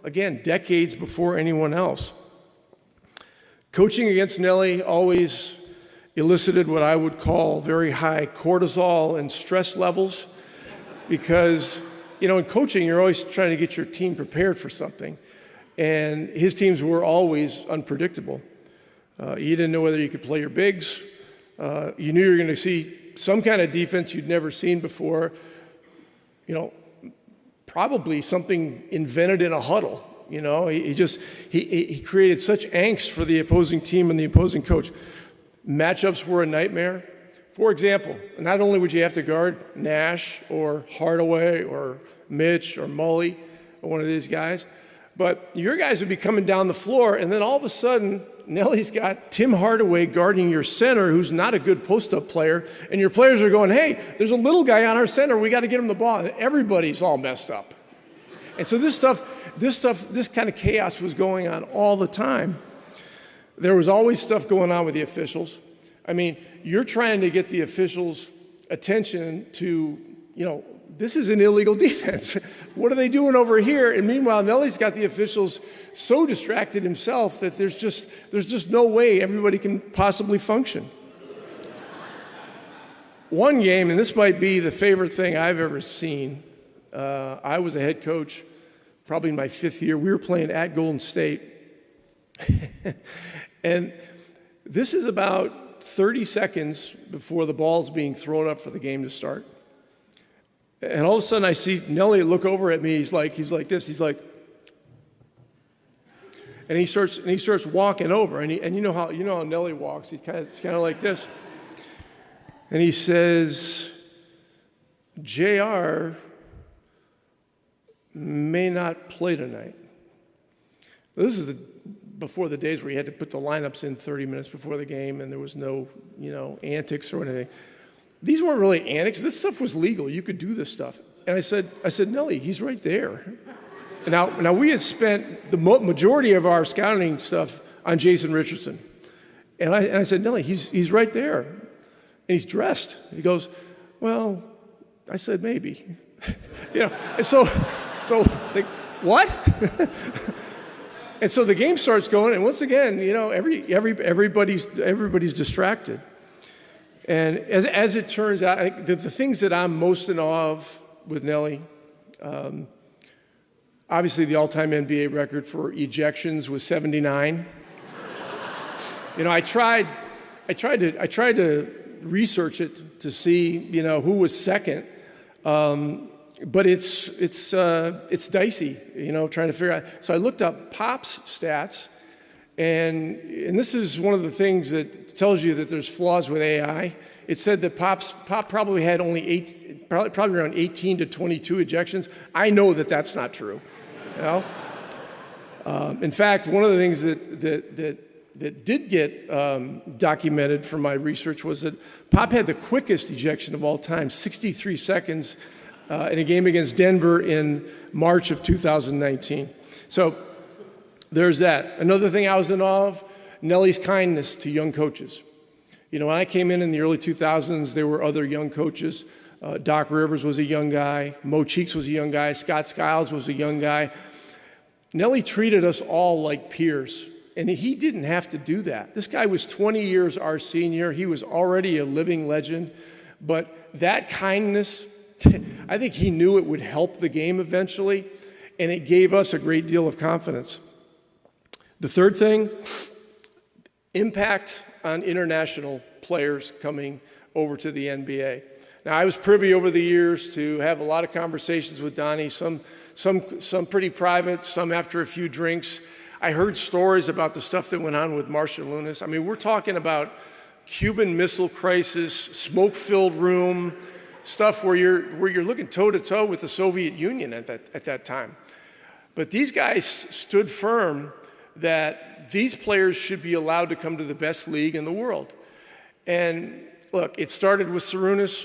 again, decades before anyone else. Coaching against Nellie always elicited what I would call very high cortisol and stress levels because, in coaching, you're always trying to get your team prepared for something. And his teams were always unpredictable. You didn't know whether you could play your bigs. You knew you were going to see some kind of defense you'd never seen before. Probably something invented in a huddle. He created such angst for the opposing team and the opposing coach. Matchups were a nightmare. For example, not only would you have to guard Nash or Hardaway or Mitch or Mullin or one of these guys, but your guys would be coming down the floor, and then all of a sudden, Nellie's got Tim Hardaway guarding your center, who's not a good post-up player, and your players are going, hey, there's a little guy on our center, we got to get him the ball. And everybody's all messed up. And so this kind of chaos was going on all the time. There was always stuff going on with the officials. I mean, you're trying to get the officials' attention to, this is an illegal defense. What are they doing over here? And meanwhile, Nellie's got the officials so distracted himself that there's just no way everybody can possibly function. One game, and this might be the favorite thing I've ever seen. I was a head coach, probably in my 5th year. We were playing at Golden State. And this is about 30 seconds before the ball's being thrown up for the game to start. And all of a sudden I see Nellie look over at me. He's like this. He's like, and he starts walking over. And you know how Nellie walks. It's kind of like this. And he says, JR may not play tonight. This is before the days where you had to put the lineups in 30 minutes before the game, and there was no, antics or anything. These weren't really antics. This stuff was legal. You could do this stuff. And I said, Nellie, he's right there. And now we had spent the majority of our scouting stuff on Jason Richardson. And I said, Nellie, he's right there. And he's dressed. He goes, well, I said maybe. And so like, what? And so the game starts going, and once again, everybody's distracted. And as it turns out, the things that I'm most in awe of with Nellie, obviously the all-time NBA record for ejections was 79. I tried to research it to see, who was second. But it's dicey, trying to figure out. So I looked up Pop's stats, and this is one of the things that tells you that there's flaws with AI. It said that Pop probably had only probably around 18 to 22 ejections. I know that that's not true. In fact, one of the things that did get documented from my research was that Pop had the quickest ejection of all time, 63 seconds. In a game against Denver in March of 2019. So there's that. Another thing I was in awe of, Nellie's kindness to young coaches. When I came in the early 2000s, there were other young coaches. Doc Rivers was a young guy. Mo Cheeks was a young guy. Scott Skiles was a young guy. Nellie treated us all like peers, and he didn't have to do that. This guy was 20 years our senior. He was already a living legend, but that kindness, I think he knew it would help the game eventually, and it gave us a great deal of confidence. The third thing, impact on international players coming over to the NBA. Now, I was privy over the years to have a lot of conversations with Donnie, some pretty private, some after a few drinks. I heard stories about the stuff that went on with Marcia Lunas. I mean, we're talking about Cuban Missile Crisis, smoke-filled room, stuff where you're looking toe-to-toe with the Soviet Union at that time. But these guys stood firm that these players should be allowed to come to the best league in the world. And look, it started with Sarunas,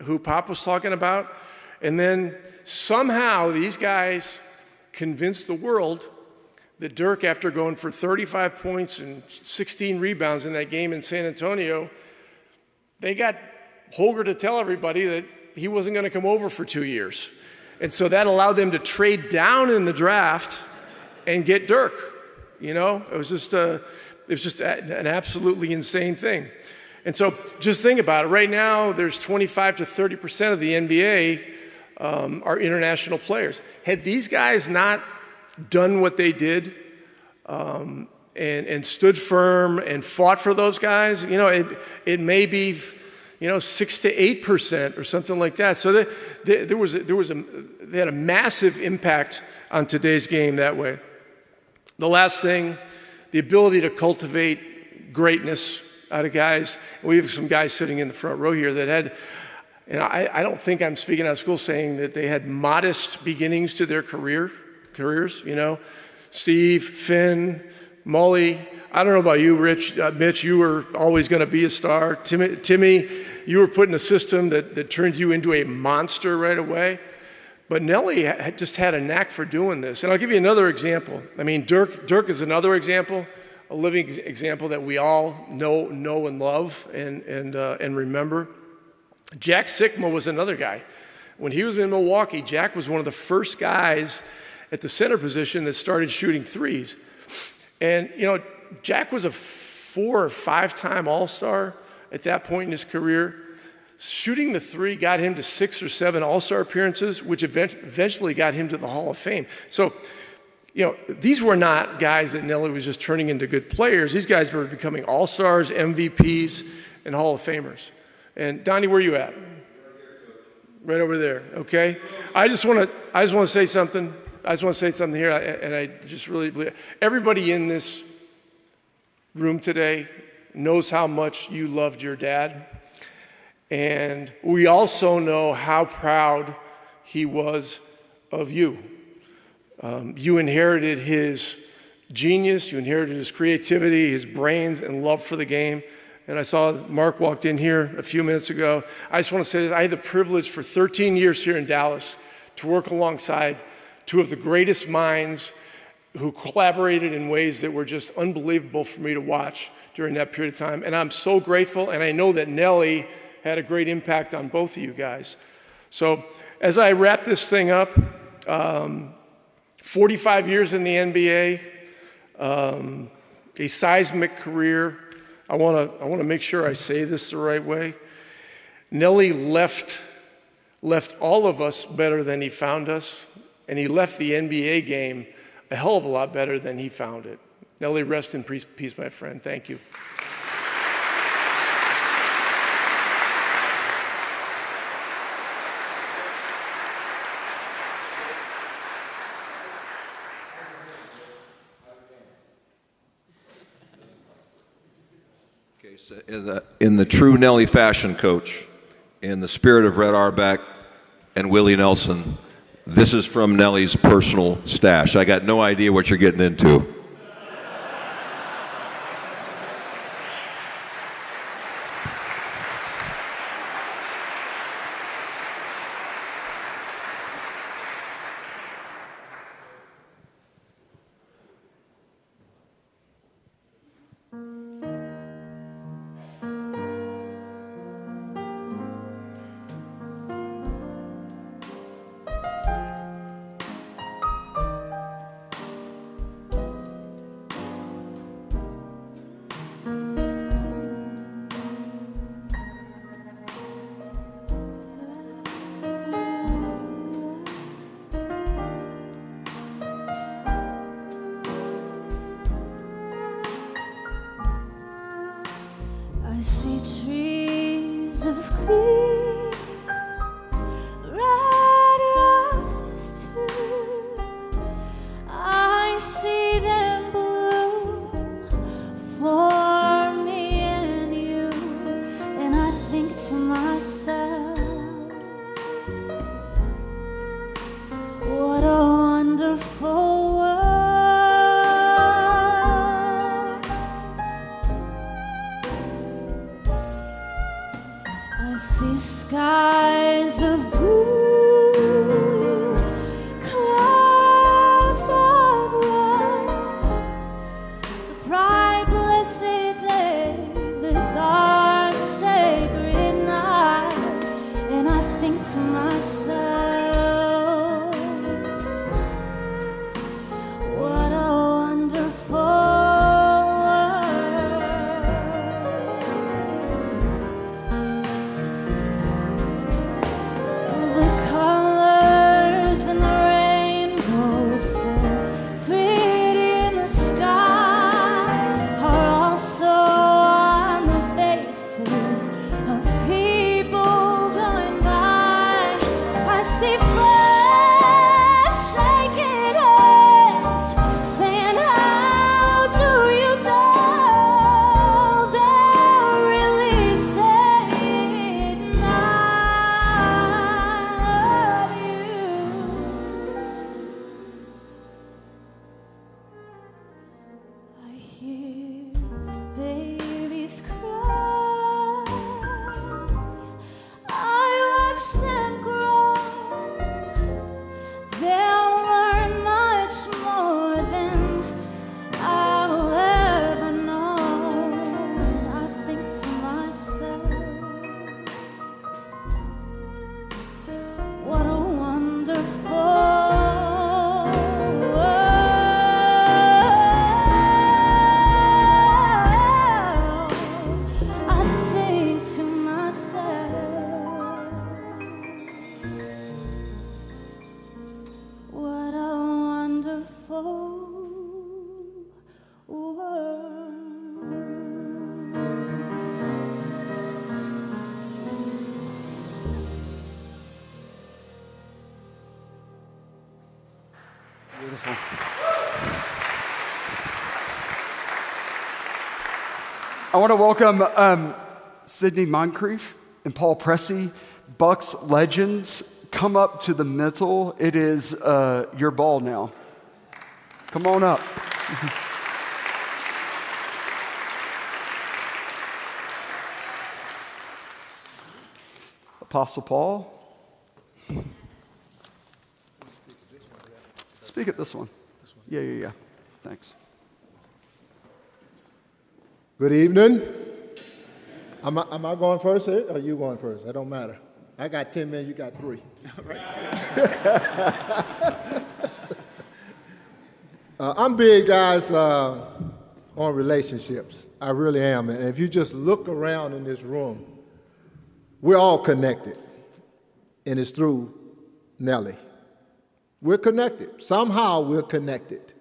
who Pop was talking about. And then somehow these guys convinced the world that Dirk, after going for 35 points and 16 rebounds in that game in San Antonio, they got Holger to tell everybody that he wasn't going to come over for 2 years. And so that allowed them to trade down in the draft and get Dirk. You know, it was just an absolutely insane thing. And so just think about it. Right now, there's 25 to 30% of the NBA are international players. Had these guys not done what they did and stood firm and fought for those guys, you know, it may be, 6 to 8% or something like that. So they had a massive impact on today's game that way. The last thing, the ability to cultivate greatness out of guys. We have some guys sitting in the front row here that had, and I don't think I'm speaking out of school saying that they had modest beginnings to their careers, Steve, Finn, Mully. I don't know about you, Mitch, you were always going to be a star. Timmy, you were put in a system that turned you into a monster right away. But Nellie just had a knack for doing this. And I'll give you another example. I mean, Dirk is another example, a living example that we all know and love and remember. Jack Sikma was another guy. When he was in Milwaukee, Jack was one of the first guys at the center position that started shooting threes. And, Jack was a 4 or 5-time All-Star at that point in his career. Shooting the three got him to 6 or 7 All-Star appearances, which eventually got him to the Hall of Fame. So, these were not guys that Nellie was just turning into good players. These guys were becoming All-Stars, MVPs, and Hall of Famers. And Donnie, where are you at? Right over there, okay? I just want to say something. I just want to say something here, and I just really believe everybody in this room today knows how much you loved your dad. And we also know how proud he was of you. You inherited his genius, you inherited his creativity, his brains, and love for the game. And I saw Mark walked in here a few minutes ago. I just want to say that I had the privilege for 13 years here in Dallas to work alongside two of the greatest minds who collaborated in ways that were just unbelievable for me to watch during that period of time. And I'm so grateful, and I know that Nellie had a great impact on both of you guys. So as I wrap this thing up, 45 years in the NBA, a seismic career. I want to make sure I say this the right way. Nellie left all of us better than he found us, and he left the NBA game a hell of a lot better than he found it. Nellie, rest in peace, my friend. Thank you. Okay, so in the true Nellie fashion, Coach, in the spirit of Red Auerbach and Willie Nelson, this is from Nellie's personal stash. I got no idea what you're getting into. think to myself, what a wonderful world. The colors and the rainbow so pretty in the sky are also on the faces of people going by. I see friends shaking hands, saying, how do you do? They're really saying, I love you. I hear babies cry. I watch them grow. They'll learn much more than I'll ever know. And I think to myself, what a wonderful world. I think to myself, what a wonderful world. Beautiful. I want to welcome Sydney Moncrief and Paul Pressey, Bucks legends. Come up to the middle. It is your ball now. Come on up. Apostle Paul. Speak at this one. Yeah. Thanks. Good evening. Am I going first or are you going first? That don't matter. I got 10 minutes, you got 3. I'm big, guys, on relationships. I really am. And if you just look around in this room, we're all connected. And it's through Nellie. We're connected. Somehow we're connected.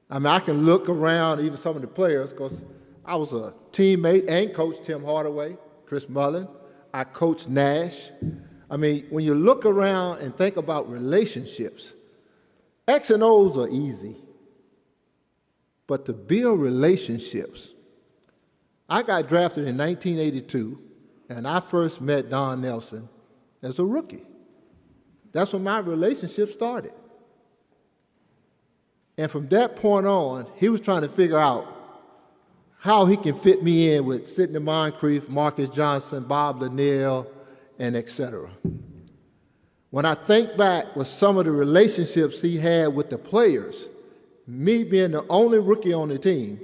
I mean, I can look around, even some of the players, because I was a teammate and coached Tim Hardaway, Chris Mullin. I coached Nash. I mean, when you look around and think about relationships, X and O's are easy. But to build relationships, I got drafted in 1982, and I first met Don Nelson as a rookie. That's when my relationship started. And from that point on, he was trying to figure out how he can fit me in with Sidney Moncrief, Marcus Johnson, Bob Lanier, and et cetera. When I think back with some of the relationships he had with the players, me being the only rookie on the team,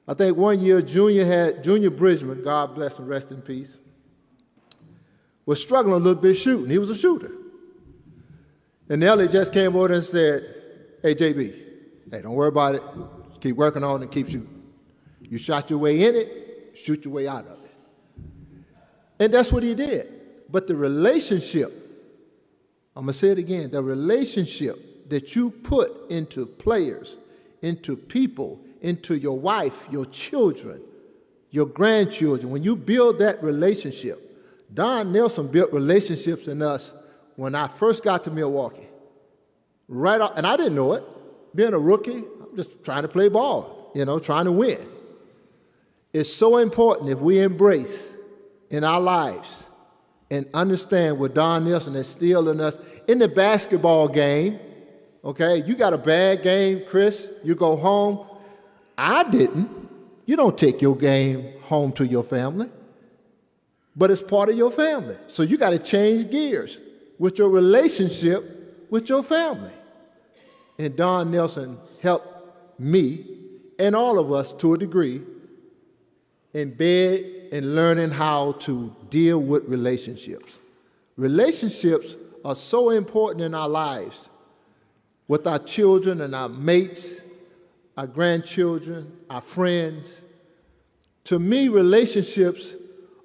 I think one year Junior Bridgman, God bless him, rest in peace, was struggling a little bit shooting. He was a shooter. And Nellie just came over and said, hey, JB, hey, don't worry about it. Just keep working on it and keep shooting. You shot your way in it, shoot your way out of it. And that's what he did. But the relationship, I'm going to say it again, the relationship that you put into players, into people, into your wife, your children, your grandchildren, when you build that relationship, Don Nelson built relationships in us when I first got to Milwaukee. Right off, and I didn't know it. Being a rookie, I'm just trying to play ball, trying to win. It's so important if we embrace in our lives and understand what Don Nelson is still in us. In the basketball game, okay, you got a bad game, Chris, you go home. I didn't. You don't take your game home to your family, but it's part of your family. So you got to change gears with your relationship with your family. And Don Nelson helped me and all of us to a degree in bed and learning how to deal with relationships. Relationships are so important in our lives with our children and our mates, our grandchildren, our friends. To me, relationships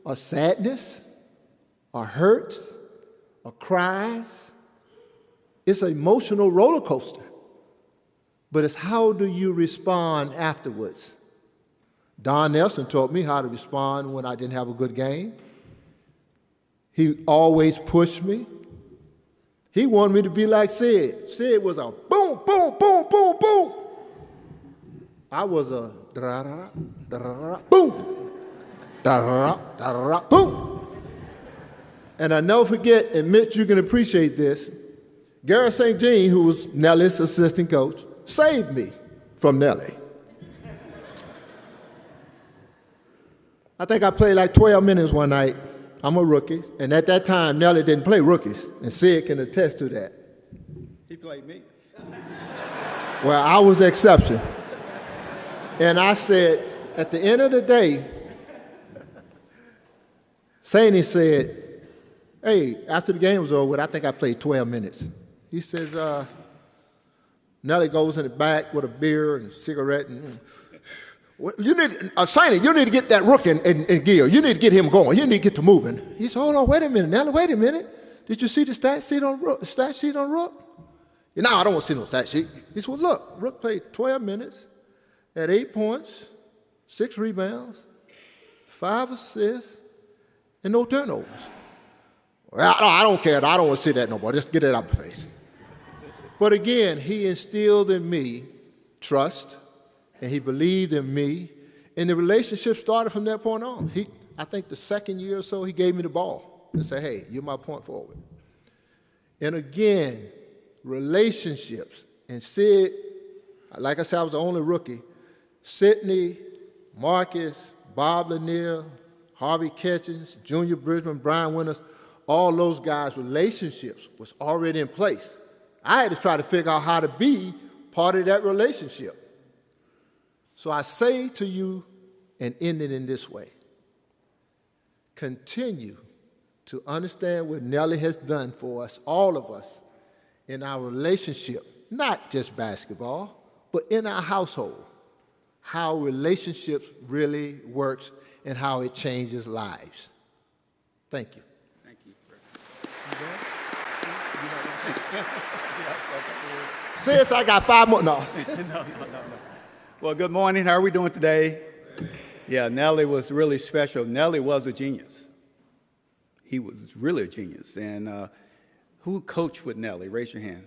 are sadness, are hurts, are cries. It's an emotional roller coaster. But it's how do you respond afterwards? Don Nelson taught me how to respond when I didn't have a good game. He always pushed me. He wanted me to be like Sid. Sid was a boom, boom, boom, boom, boom. I was a da-da-da, da-da-da, boom, da-da-da, da-da-da, boom. And I never forget, and Mitch, you can appreciate this, Garrett St. Jean, who was Nellie's assistant coach, saved me from Nellie. I think I played like 12 minutes one night. I'm a rookie, and at that time, Nellie didn't play rookies, and Sid can attest to that. He played me. Well, I was the exception. And I said, at the end of the day, Saney said, hey, after the game was over, I think I played 12 minutes. He says, Nellie goes in the back with a beer and a cigarette. And, you need, Saney, you need to get that rookie in gear. You need to get him going. You need to get to moving. He said, hold on, wait a minute, Nellie, wait a minute. Did you see the stat sheet on Rook? No, I don't want to see no stat sheet. He said, well, look, Rook played 12 minutes. Had 8 points, 6 rebounds, 5 assists, and no turnovers. Well, I don't care. I don't want to see that no more. Just get it out my face. But again, he instilled in me trust, and he believed in me, and the relationship started from that point on. I think the second year or so, he gave me the ball and said, hey, you're my point forward. And again, relationships. And Sid, like I said, I was the only rookie. Sidney, Marcus, Bob Lanier, Harvey Catchings, Junior Bridgman, Brian Winters, all those guys' relationships was already in place. I had to try to figure out how to be part of that relationship. So I say to you, and end it in this way, continue to understand what Nellie has done for us, all of us, in our relationship, not just basketball, but in our household. How relationships really works and how it changes lives. Thank you. Thank you. Sis, I got 5 more. No. No. Well, good morning. How are we doing today? Yeah, Nellie was really special. Nellie was a genius. He was really a genius. And who coached with Nellie? Raise your hand.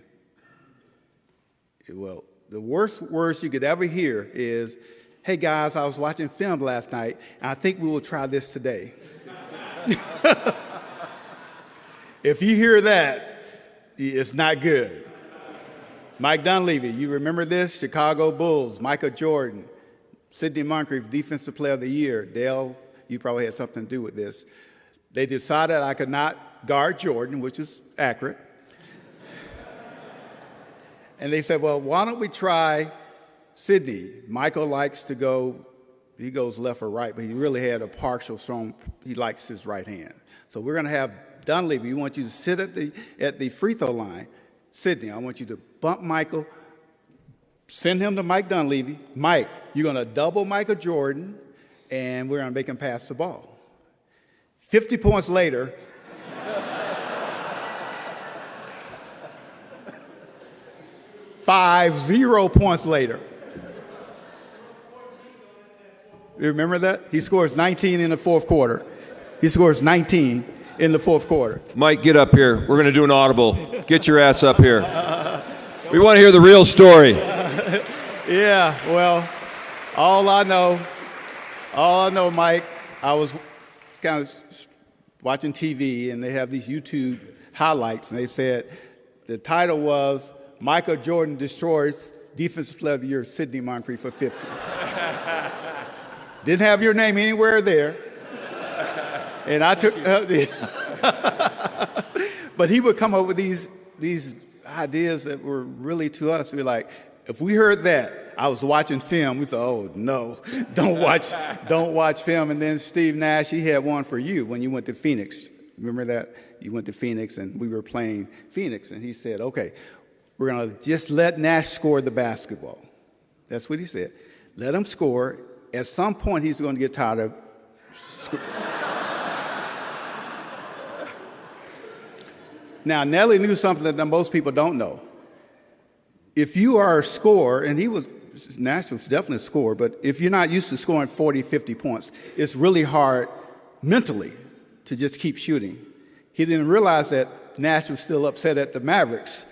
Well, the worst words you could ever hear is, hey guys, I was watching film last night, and I think we will try this today. If you hear that, it's not good. Mike Dunleavy, you remember this? Chicago Bulls, Michael Jordan, Sidney Moncrief, Defensive Player of the Year. Dale, you probably had something to do with this. They decided I could not guard Jordan, which is accurate. And they said, well, why don't we try Sidney? Michael likes to go, he goes left or right, but he really had a partial strong, he likes his right hand. So we're going to have Dunleavy. We want you to sit at the free throw line. Sidney, I want you to bump Michael, send him to Mike Dunleavy. Mike, you're going to double Michael Jordan, and we're going to make him pass the ball. 50 points later, 0 points later. You remember that? He scores 19 in the fourth quarter. He scores 19 in the fourth quarter. Mike, get up here. We're going to do an audible. Get your ass up here. We want to hear the real story. Yeah, well, all I know, Mike, I was kind of watching TV, and they have these YouTube highlights, and they said the title was Michael Jordan destroys Defensive Player of the Year, Sidney Moncrief for 50. Didn't have your name anywhere there. And I took, but he would come up with these ideas that were really to us. We were like, if we heard that, I was watching film. We said, oh no, don't watch film. And then Steve Nash, he had one for you when you went to Phoenix. Remember that? You went to Phoenix, and we were playing Phoenix, and he said, okay, we're going to just let Nash score the basketball. That's what he said. Let him score. At some point, he's going to get tired of Now, Nellie knew something that most people don't know. If you are a scorer, and Nash was definitely a scorer, but if you're not used to scoring 40, 50 points, it's really hard mentally to just keep shooting. He didn't realize that Nash was still upset at the Mavericks.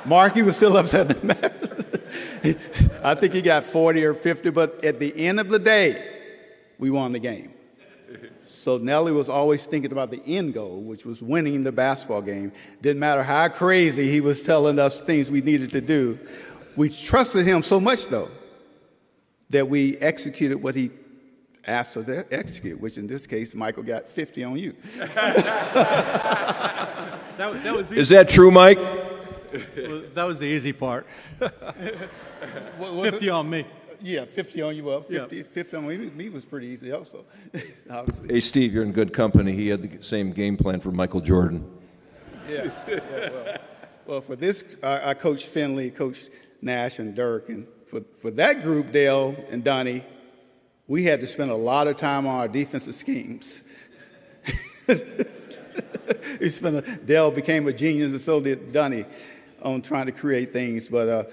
Marky was still upset at the Mavericks. I think he got 40 or 50, but at the end of the day, we won the game. So Nellie was always thinking about the end goal, which was winning the basketball game. Didn't matter how crazy he was telling us things we needed to do. We trusted him so much, though, that we executed what he asked us to execute, which in this case, Michael got 50 on you. Is that true, Mike? Well, that was the easy part. 50 on me. Yeah, 50 on you. Well, 50 on me was pretty easy also, obviously. Hey, Steve, you're in good company. He had the same game plan for Michael Jordan. Yeah, well, for this, I coached Finley, coached Nash and Dirk, and for that group, Dale and Donnie, we had to spend a lot of time on our defensive schemes. Dale became a genius, and so did Donnie, on trying to create things. But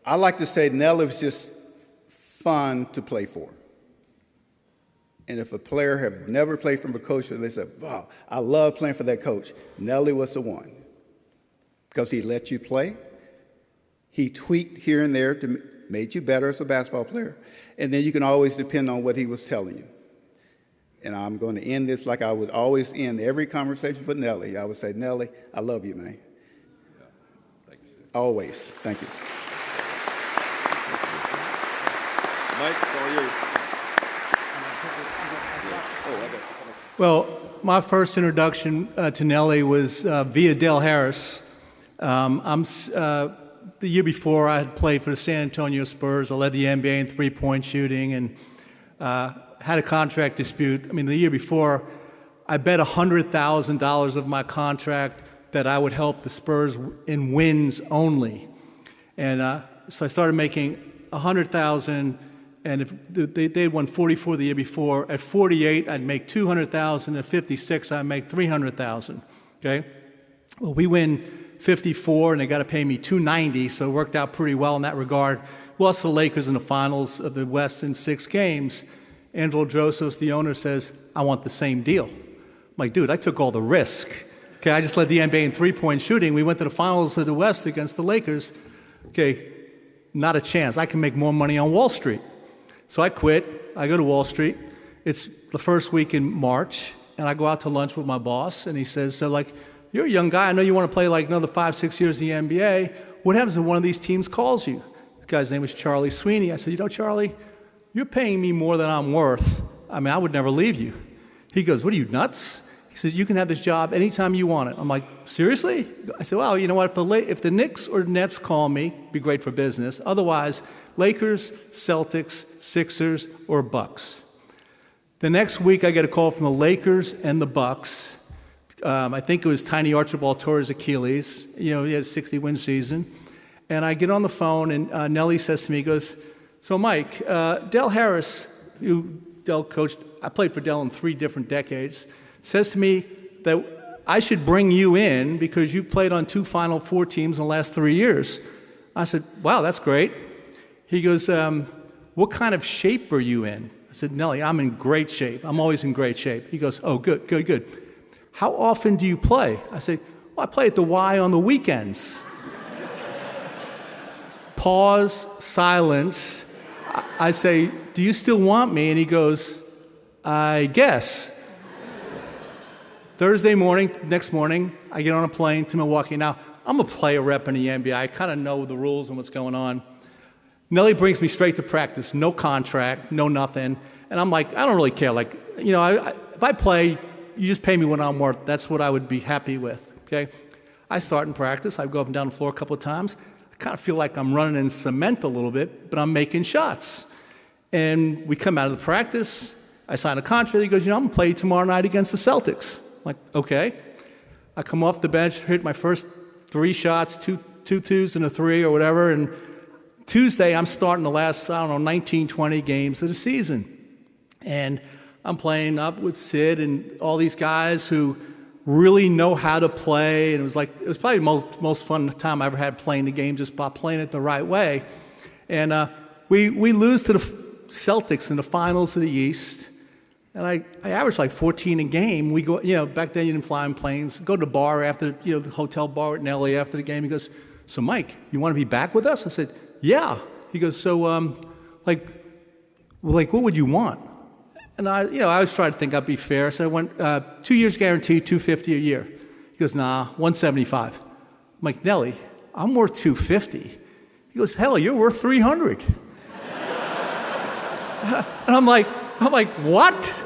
I like to say Nellie was just fun to play for. And if a player have never played from a coach, they say, wow, I love playing for that coach. Nellie was the one. Because he let you play. He tweaked here and there to make you better as a basketball player. And then you can always depend on what he was telling you. And I'm going to end this like I would always end every conversation with Nellie. I would say, Nellie, I love you, man. Always. Thank you. Mike, how are you? Well, my first introduction to Nellie was via Dale Harris. The year before, I had played for the San Antonio Spurs. I led the NBA in three-point shooting and had a contract dispute. I mean, the year before, I bet $100,000 of my contract that I would help the Spurs in wins only. And so I started making $100,000, and if they won 44 the year before, at 48, I'd make $200,000. At 56, I'd make $300,000. Okay? Well, we win 54, and they got to pay me $290, so it worked out pretty well in that regard. Lost to the Lakers in the finals of the West in 6 games. Angelo Drosos, the owner, says, I want the same deal. I'm like, dude, I took all the risk. Okay, I just led the NBA in three-point shooting. We went to the finals of the West against the Lakers. Okay, not a chance. I can make more money on Wall Street. So I quit. I go to Wall Street. It's the first week in March, and I go out to lunch with my boss, and he says, so like, you're a young guy. I know you want to play like another 5-6 years in the NBA. What happens if one of these teams calls you? The guy's name was Charlie Sweeney. I said, you know, Charlie, you're paying me more than I'm worth. I mean, I would never leave you. He goes, what are you, nuts? He said, you can have this job anytime you want it. I'm like, seriously? I said, well, you know what? If the Knicks or Nets call me, it'd be great for business. Otherwise, Lakers, Celtics, Sixers, or Bucks. The next week, I get a call from the Lakers and the Bucks. I think it was Tiny Archibald Torres' Achilles. You know, he had a 60-win season. And I get on the phone, and Nellie says to me, he goes, so Mike, Del Harris, who Del coached, I played for Del in 3 different decades, says to me that I should bring you in because you played on 2 Final Four teams in the last 3 years. I said, wow, that's great. He goes, what kind of shape are you in? I said, Nellie, I'm in great shape. I'm always in great shape. He goes, oh, good, good, good. How often do you play? I say, well, I play at the Y on the weekends. Pause, silence. I say, do you still want me? And he goes, I guess. Thursday morning, next morning, I get on a plane to Milwaukee. Now, I'm a player rep in the NBA. I kind of know the rules and what's going on. Nellie brings me straight to practice, no contract, no nothing. And I'm like, I don't really care. Like, you know, if I play, you just pay me what I'm worth. That's what I would be happy with, okay? I start in practice. I go up and down the floor a couple of times. I kind of feel like I'm running in cement a little bit, but I'm making shots. And we come out of the practice. I signed a contract. He goes, I'm going to play tomorrow night against the Celtics. I'm like, okay. I come off the bench, hit my first 3 shots, two twos and a 3 or whatever, and Tuesday I'm starting the last, 19, 20 games of the season. And I'm playing up with Sid and all these guys who really know how to play, and it was probably the most fun time I ever had playing the game, just by playing it the right way. And we lose to the Celtics in the finals of the East, and I averaged like 14 a game. We go, back then you didn't fly in planes. Go to the bar after, the hotel bar at Nellie after the game. He goes, so Mike, you want to be back with us? I said, yeah. He goes, so what would you want? And I always try to think I'd be fair. So I went 2 years guaranteed, $250 a year. He goes, nah, $175. I'm like, Nellie, I'm worth $250. He goes, hell, you're worth $300. And I'm like, what?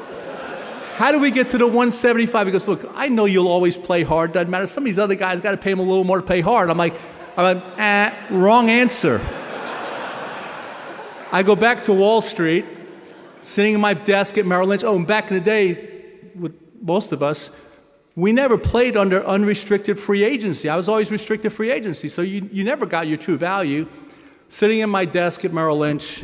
How do we get to the $175? He goes, look, I know you'll always play hard. Doesn't matter. Some of these other guys got to pay them a little more to play hard. I'm like, wrong answer. I go back to Wall Street, sitting at my desk at Merrill Lynch. Oh, and back in the days, with most of us, we never played under unrestricted free agency. I was always restricted free agency, so you never got your true value. Sitting at my desk at Merrill Lynch,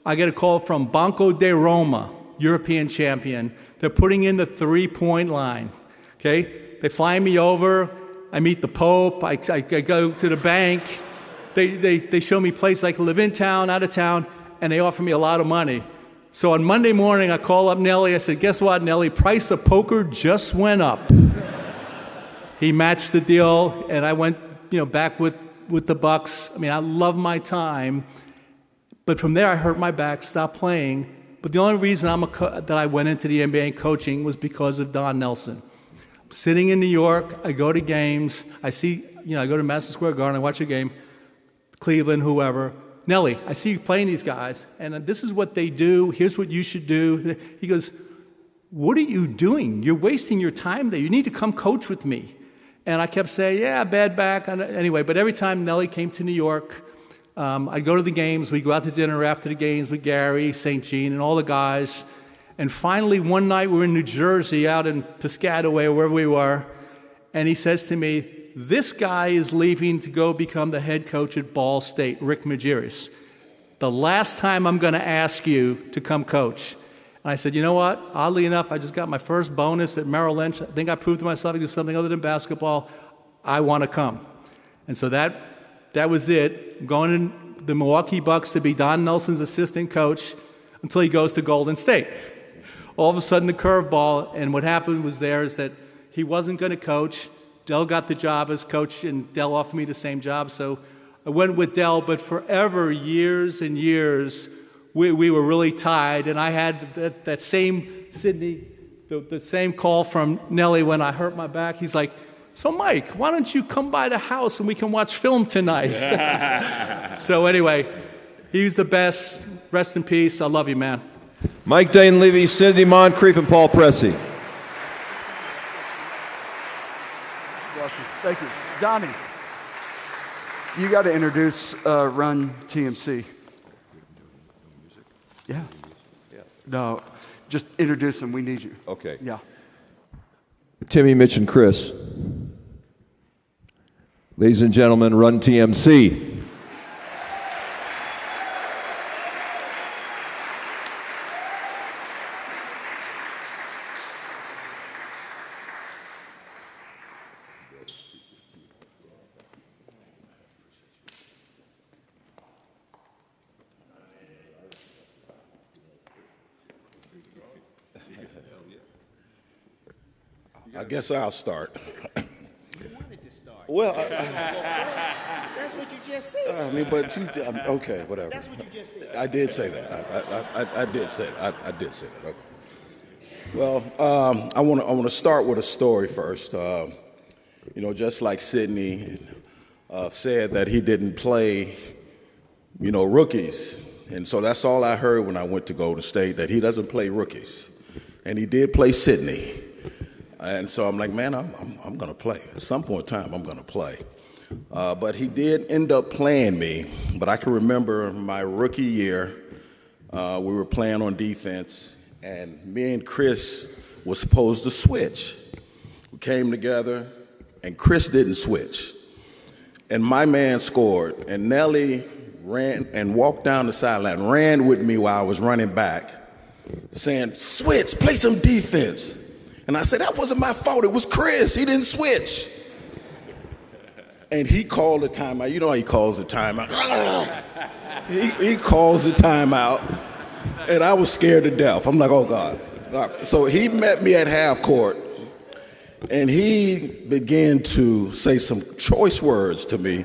I get a call from Banco de Roma, European champion. They're putting in the 3-point line, okay? They fly me over. I meet the Pope. I go to the bank. They show me places I can live in town, out of town, and they offer me a lot of money. So on Monday morning, I call up Nellie. I said, guess what, Nellie? Price of poker just went up. He matched the deal, and I went, back with the Bucks. I mean, I love my time. But from there, I hurt my back, stopped playing. But the only reason that I went into the NBA coaching was because of Don Nelson. I'm sitting in New York, I go to games, I see, I go to Madison Square Garden, I watch a game, Cleveland, whoever. Nellie, I see you playing these guys, and this is what they do. Here's what you should do. He goes, what are you doing? You're wasting your time there. You need to come coach with me. And I kept saying, yeah, bad back. Anyway, but every time Nellie came to New York, I'd go to the games. We'd go out to dinner after the games with Gary, St. Jean, and all the guys. And finally, one night, we were in New Jersey, out in Piscataway, or wherever we were, and he says to me, this guy is leaving to go become the head coach at Ball State, Rick Majerus. The last time I'm going to ask you to come coach. And I said, you know what? Oddly enough, I just got my first bonus at Merrill Lynch. I think I proved to myself I could do something other than basketball. I want to come. And so that was it. I'm going to the Milwaukee Bucks to be Don Nelson's assistant coach until he goes to Golden State. All of a sudden, the curveball, and what happened was is that he wasn't going to coach. Dell got the job as coach, and Dell offered me the same job, so I went with Dell. But forever, years and years, we were really tied, and I had that same, Sydney, the same call from Nellie when I hurt my back. He's like, so Mike, why don't you come by the house and we can watch film tonight? So anyway, he's the best. Rest in peace. I love you, man. Mike Dane-Levy, Cindy Moncrief, and Paul Pressey. Thank you. Donnie, you got to introduce Run TMC. Yeah. No, just introduce them. We need you. Okay. Yeah. Timmy, Mitch, and Chris. Ladies and gentlemen, Run TMC. I guess I'll start. You wanted to start. Well, that's what you just said. I mean, but you, okay, whatever. That's what you just said. I did say that. I did say that. I did say that. Okay. Well, I want to start with a story first. Just like Sidney said that he didn't play, rookies, and so that's all I heard when I went to Golden State, that he doesn't play rookies, and he did play Sidney. And so I'm like, man, I'm going to play. At some point in time, I'm going to play. But he did end up playing me. But I can remember my rookie year, we were playing on defense, and me and Chris was supposed to switch. We came together, and Chris didn't switch. And my man scored, and Nellie ran and walked down the sideline, ran with me while I was running back, saying, switch, play some defense. And I said, that wasn't my fault, it was Chris, he didn't switch. And he called the timeout. You know how he calls the timeout. He calls the timeout, and I was scared to death. I'm like, oh God. So he met me at half court, and he began to say some choice words to me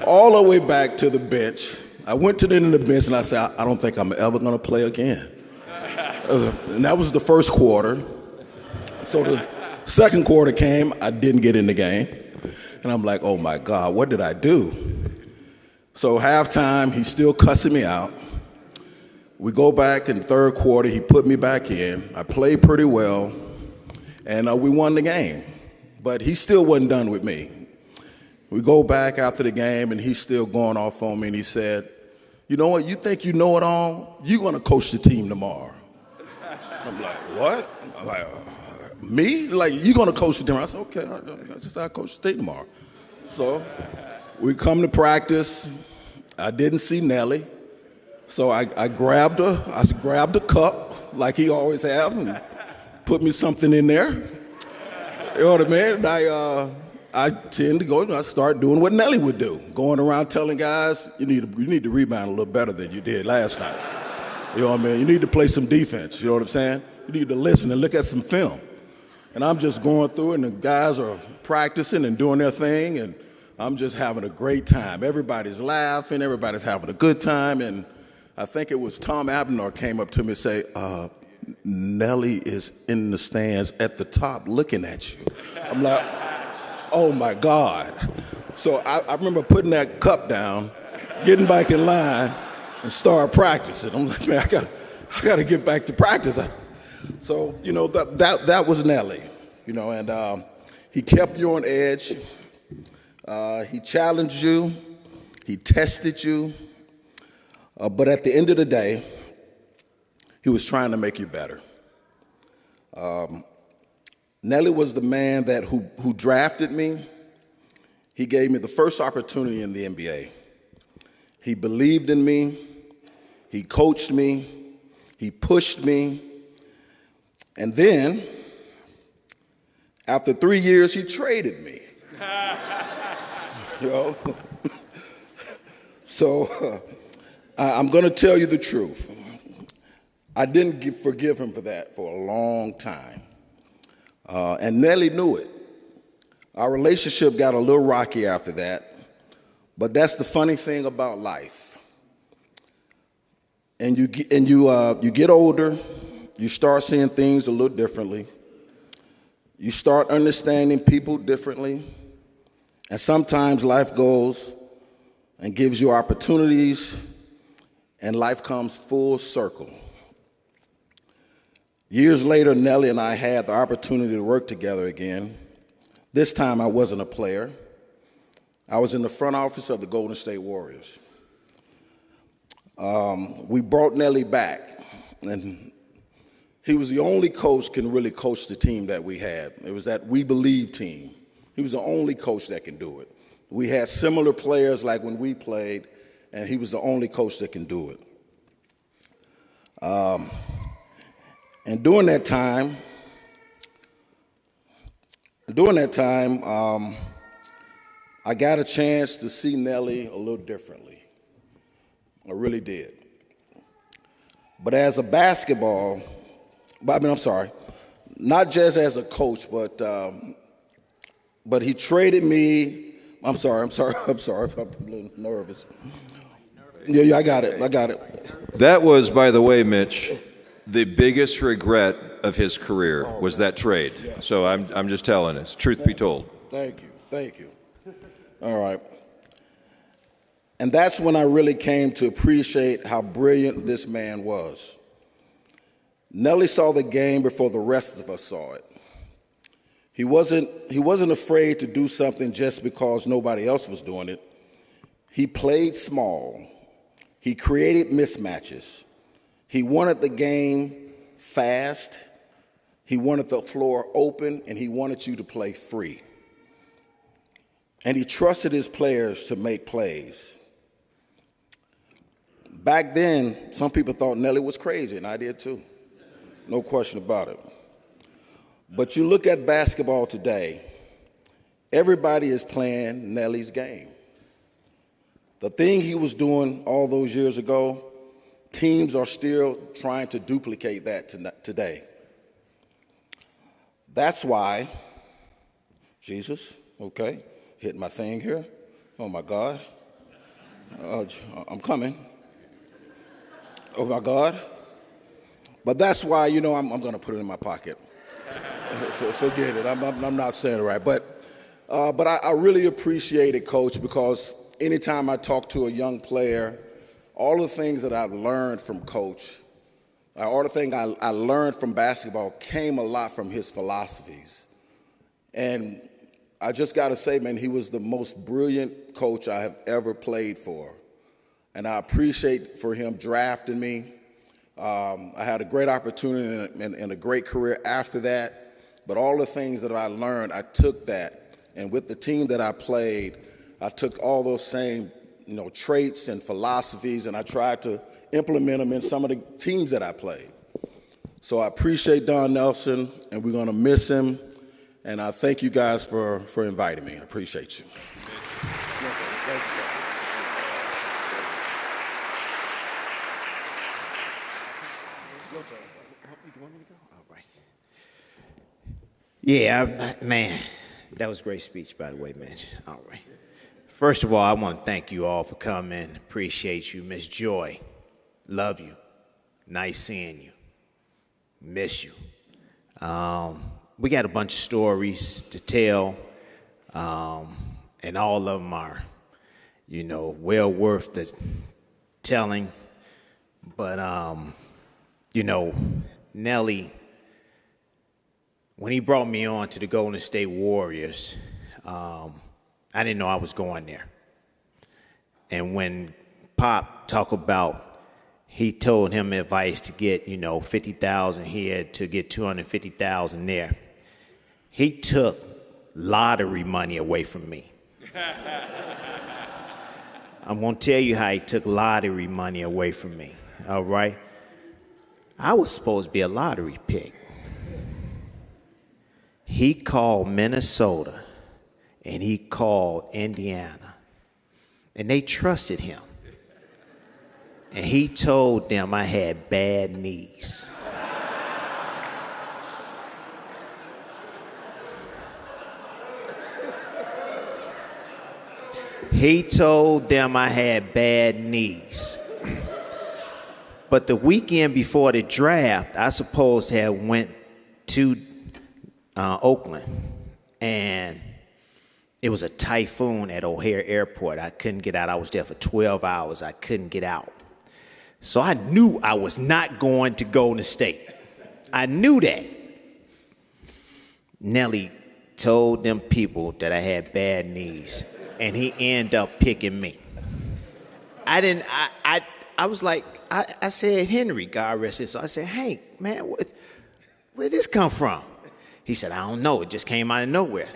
all the way back to the bench. I went to the end of the bench, and I said, I don't think I'm ever going to play again. And that was the first quarter. So the second quarter came, I didn't get in the game. And I'm like, oh my God, what did I do? So halftime, he's still cussing me out. We go back in the third quarter, he put me back in. I played pretty well, and we won the game. But he still wasn't done with me. We go back after the game, and he's still going off on me, and he said, you know what, you think you know it all? You're gonna coach the team tomorrow. I'm like, what? I'm like, me? Like, you gonna coach the team? I said, okay, I'll coach the team tomorrow. So we come to practice. I didn't see Nellie. So I grabbed a cup like he always have and put me something in there. You know what I mean? And I tend to go and I start doing what Nellie would do, going around telling guys, you need to rebound a little better than you did last night. You know what I mean? You need to play some defense, you know what I'm saying? You need to listen and look at some film. And I'm just going through, and the guys are practicing and doing their thing, and I'm just having a great time. Everybody's laughing, everybody's having a good time, and I think it was Tom Abner came up to me and say, Nellie is in the stands at the top looking at you. I'm like, oh my God. So I remember putting that cup down, getting back in line, and start practicing. I'm like, man, I gotta get back to practice. So, you know, that was Nellie, you know, and he kept you on edge. He challenged you. He tested you. But at the end of the day, he was trying to make you better. Nellie was the man who drafted me. He gave me the first opportunity in the NBA. He believed in me. He coached me. He pushed me. And then, after 3 years, he traded me. You know? So I'm going to tell you the truth. I didn't forgive him for that for a long time. And Nellie knew it. Our relationship got a little rocky after that, but that's the funny thing about life. And you get older, you start seeing things a little differently. You start understanding people differently. And sometimes life goes and gives you opportunities, and life comes full circle. Years later, Nellie and I had the opportunity to work together again. This time I wasn't a player. I was in the front office of the Golden State Warriors. We brought Nellie back, and he was the only coach can really coach the team that we had. It was that We Believe team. He was the only coach that can do it. We had similar players like when we played, and he was the only coach that can do it. And during that time, I got a chance to see Nellie a little differently. I really did. But as a basketball, not just as a coach, but he traded me. I'm sorry, I'm a little nervous. Yeah, I got it. That was, by the way, Mitch, the biggest regret of his career was that trade. Yes. So I'm just telling us, truth be told. Thank you. All right. And that's when I really came to appreciate how brilliant this man was. Nellie saw the game before the rest of us saw it. He wasn't afraid to do something just because nobody else was doing it. He played small. He created mismatches. He wanted the game fast. He wanted the floor open, and he wanted you to play free. And he trusted his players to make plays. Back then, some people thought Nellie was crazy, and I did too. No question about it. But you look at basketball today, everybody is playing Nellie's game. The thing he was doing all those years ago, teams are still trying to duplicate that today. That's why, Jesus, okay, hit my thing here. Oh my God. I'm coming. Oh my God. But that's why, I'm going to put it in my pocket. Forget it. I'm not saying it right. But I really appreciate it, Coach, because anytime I talk to a young player, all the things that I've learned from Coach, all the things I learned from basketball came a lot from his philosophies. And I just got to say, man, he was the most brilliant coach I have ever played for. And I appreciate for him drafting me. I had a great opportunity and a great career after that. But all the things that I learned, I took that. And with the team that I played, I took all those same traits and philosophies, and I tried to implement them in some of the teams that I played. So I appreciate Don Nelson, and we're going to miss him. And I thank you guys for inviting me. I appreciate you. Yeah, man, that was a great speech, by the way, Mitch. All right. First of all, I want to thank you all for coming. Appreciate you. Miss Joy, love you. Nice seeing you. Miss you. We got a bunch of stories to tell, and all of them are, well worth the telling. But, Nellie, when he brought me on to the Golden State Warriors, I didn't know I was going there. And when Pop talked about, he told him advice to get, 50,000 here to get 250,000 there. He took lottery money away from me. I'm going to tell you how he took lottery money away from me, all right? I was supposed to be a lottery pick. He called Minnesota and he called Indiana, and they trusted him. And he told them I had bad knees. He told them I had bad knees. But the weekend before the draft, I supposed to have went to Oakland, and it was a typhoon at O'Hare Airport. I couldn't get out. I was there for 12 hours. I couldn't get out. So I knew I was not going to Golden State. I knew that. Nellie told them people that I had bad knees, and he ended up picking me. I was like, I said, Henry, God rest his soul. I said, Hank, man, where'd this come from? He said, I don't know. It just came out of nowhere.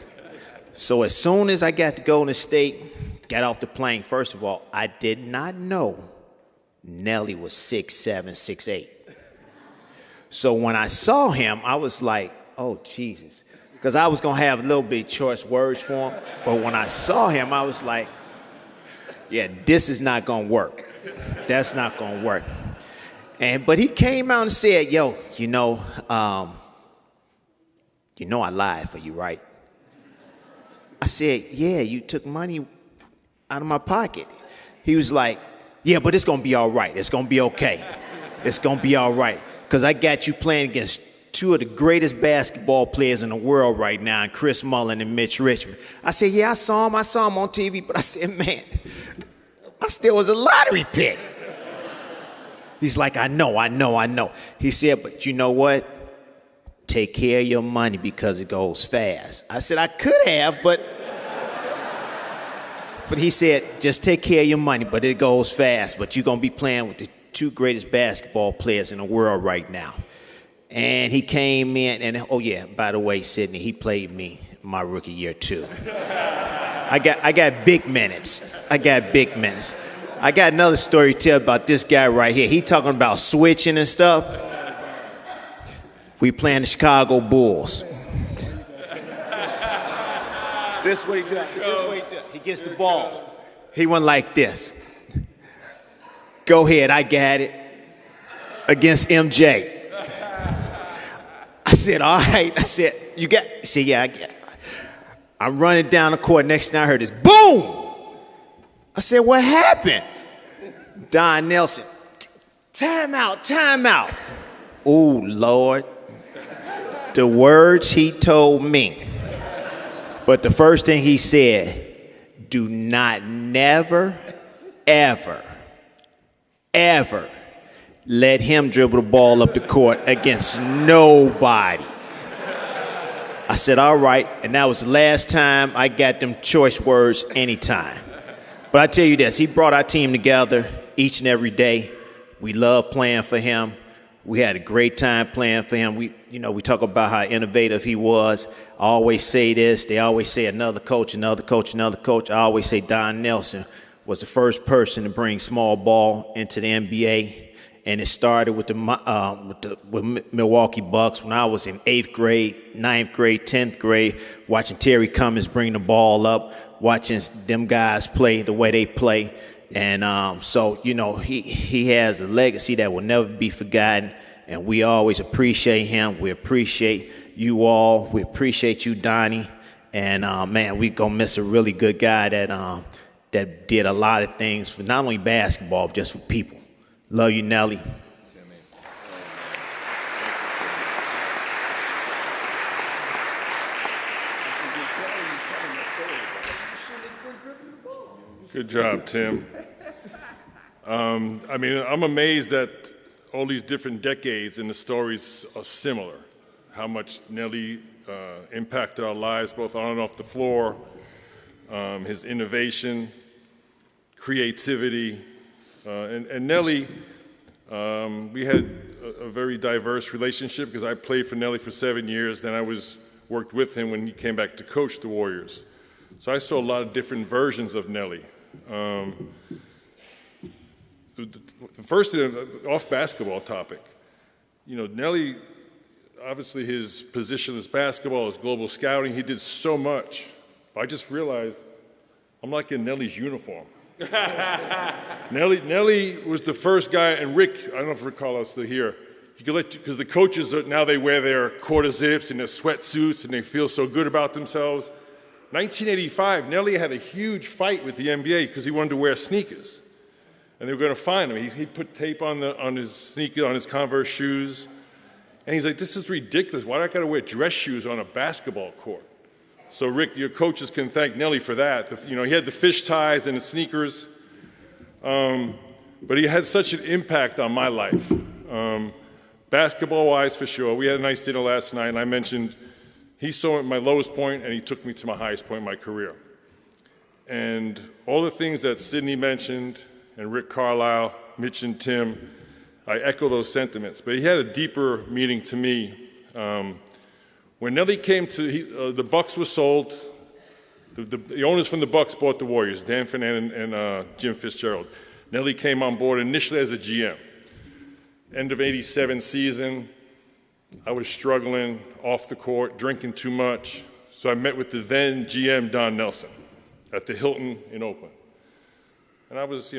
So as soon as I got to Golden State, got off the plane, first of all, I did not know Nellie was 6'7", 6'8". So when I saw him, I was like, oh, Jesus. Because I was going to have a little bit of choice words for him. But when I saw him, I was like, yeah, this is not going to work. That's not going to work. But he came out and said, yo, I lied for you, right? I said, yeah, you took money out of my pocket. He was like, yeah, but it's going to be all right. It's going to be okay. It's going to be all right. Because I got you playing against two of the greatest basketball players in the world right now, and Chris Mullin and Mitch Richmond. I said, yeah, I saw him on TV, but I said, man, I still was a lottery pick. He's like, I know. He said, but you know what? Take care of your money because it goes fast. I said, I could have, but he said, just take care of your money, but it goes fast. But you're going to be playing with the two greatest basketball players in the world right now. And he came in, and oh yeah, by the way, Sidney, he played me my rookie year too. I got big minutes. I got big minutes. I got another story to tell about this guy right here. He talking about switching and stuff. We playing the Chicago Bulls. This what he does. This what he does. He gets the ball. He went like this. Go ahead, I got it. Against MJ. I said, all right. I said, you got, he said, yeah, I get it. I'm running down the court. Next thing I heard is boom. I said, what happened? Don Nelson, time out, time out. Oh, Lord. The words he told me. But the first thing he said, do not never, ever, ever let him dribble the ball up the court against nobody. I said, all right, and that was the last time I got them choice words anytime. But I tell you this, he brought our team together each and every day. We loved playing for him. We had a great time playing for him. We talk about how innovative he was. I always say this. They always say another coach, another coach, another coach. I always say Don Nelson was the first person to bring small ball into the NBA. And it started with with Milwaukee Bucks when I was in 8th grade, 9th grade, 10th grade, watching Terry Cummings bring the ball up, watching them guys play the way they play. And so, he has a legacy that will never be forgotten. And we always appreciate him. We appreciate you all. We appreciate you, Donnie. And, man, we're going to miss a really good guy that did a lot of things for not only basketball, but just for people. Love you, Nellie. Good job, Tim. I'm amazed that all these different decades and the stories are similar. How much Nellie impacted our lives, both on and off the floor. His innovation, creativity. And Nellie, we had a very diverse relationship because I played for Nellie for 7 years. Then I worked with him when he came back to coach the Warriors. So I saw a lot of different versions of Nellie. The first off basketball topic, Nellie, obviously his position as basketball, his global scouting, he did so much. But I just realized I'm like in Nellie's uniform. Nellie was the first guy, and Rick, I don't know if Rick Carlisle is still here, because the coaches, now they wear their quarter zips and their sweatsuits and they feel so good about themselves. 1985, Nellie had a huge fight with the NBA because he wanted to wear sneakers. And they were going to fine him. He put tape on his sneakers, on his Converse shoes. And he's like, this is ridiculous. Why do I got to wear dress shoes on a basketball court? So Rick, your coaches can thank Nellie for that. He had the fish ties and the sneakers. But he had such an impact on my life. Basketball-wise, for sure. We had a nice dinner last night, and I mentioned he saw at my lowest point, and he took me to my highest point in my career. And all the things that Sidney mentioned, and Rick Carlisle, Mitch and Tim, I echo those sentiments. But he had a deeper meaning to me. When Nellie came to, the Bucks were sold. The owners from the Bucks bought the Warriors, Dan Fernand and Jim Fitzgerald. Nellie came on board initially as a GM. End of '87 season, I was struggling off the court, drinking too much. So I met with the then GM, Don Nelson, at the Hilton in Oakland. And I was,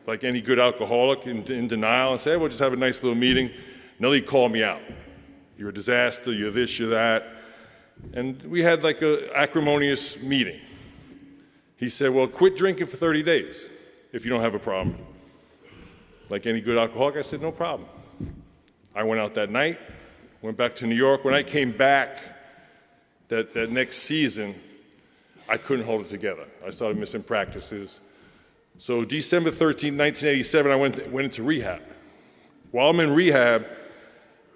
like any good alcoholic, in denial, and said, hey, we'll just have a nice little meeting. Nellie called me out. You're a disaster, you're this, you're that. And we had like an acrimonious meeting. He said, well, quit drinking for 30 days if you don't have a problem. Like any good alcoholic, I said, no problem. I went out that night, went back to New York. When I came back that next season, I couldn't hold it together. I started missing practices. So December 13, 1987, I went into rehab. While I'm in rehab,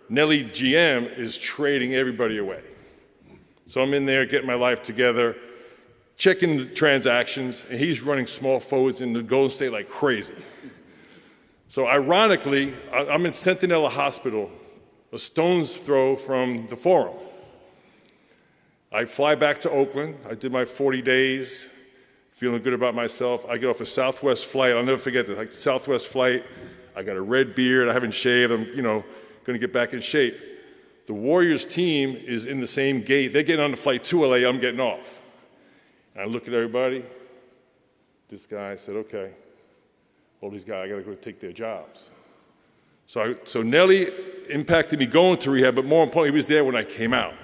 Nellie GM is trading everybody away. So I'm in there getting my life together, checking the transactions, and he's running small forwards in the Golden State like crazy. So ironically, I'm in Centinela Hospital, a stone's throw from the Forum. I fly back to Oakland. I did my 40 days, feeling good about myself. I get off a Southwest flight. I'll never forget this. Like Southwest flight. I got a red beard. I haven't shaved. I'm, going to get back in shape. The Warriors team is in the same gate. They're getting on the flight to LA. I'm getting off. And I look at everybody. This guy said, okay, all these guys, I got to go take their jobs. So Nellie impacted me going to rehab, but more importantly, he was there when I came out.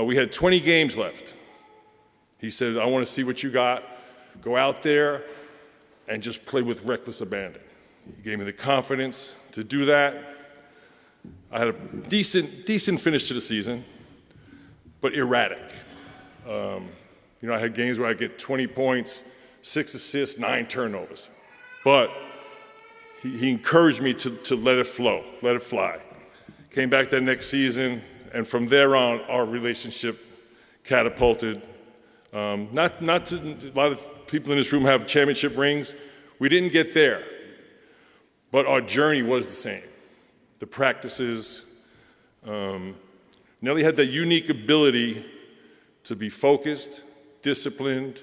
We had 20 games left. He said, I want to see what you got. Go out there and just play with reckless abandon. He gave me the confidence to do that. I had a decent finish to the season, but erratic. I had games where I get 20 points, 6 assists, 9 turnovers. But he encouraged me to let it flow, let it fly. Came back that next season, and from there on, our relationship catapulted. A lot of people in this room have championship rings. We didn't get there, but our journey was the same. The practices. Nellie had that unique ability to be focused, disciplined.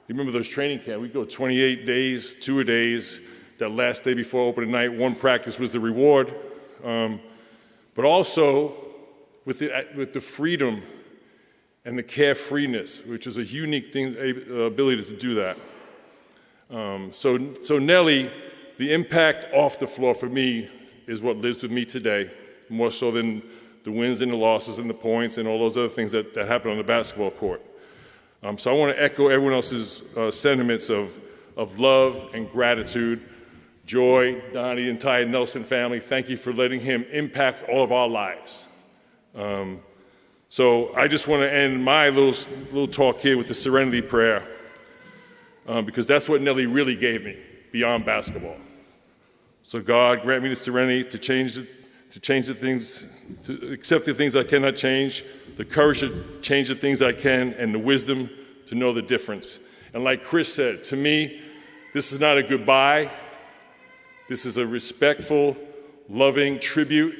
You remember those training camps? We'd go 28 days, 2-a-days. That last day before opening night, one practice was the reward. But also with the freedom and the carefreeness, which is a unique ability to do that. So Nellie, the impact off the floor for me is what lives with me today, more so than the wins and the losses and the points and all those other things that happen on the basketball court. So I want to echo everyone else's sentiments of love and gratitude. Joy, Donnie, the entire Nelson family, thank you for letting him impact all of our lives. So I just want to end my little talk here with the serenity prayer, because that's what Nellie really gave me beyond basketball. So God, grant me the serenity to change the things, to accept the things I cannot change, the courage to change the things I can, and the wisdom to know the difference. And like Chris said, to me, this is not a goodbye. This is a respectful, loving tribute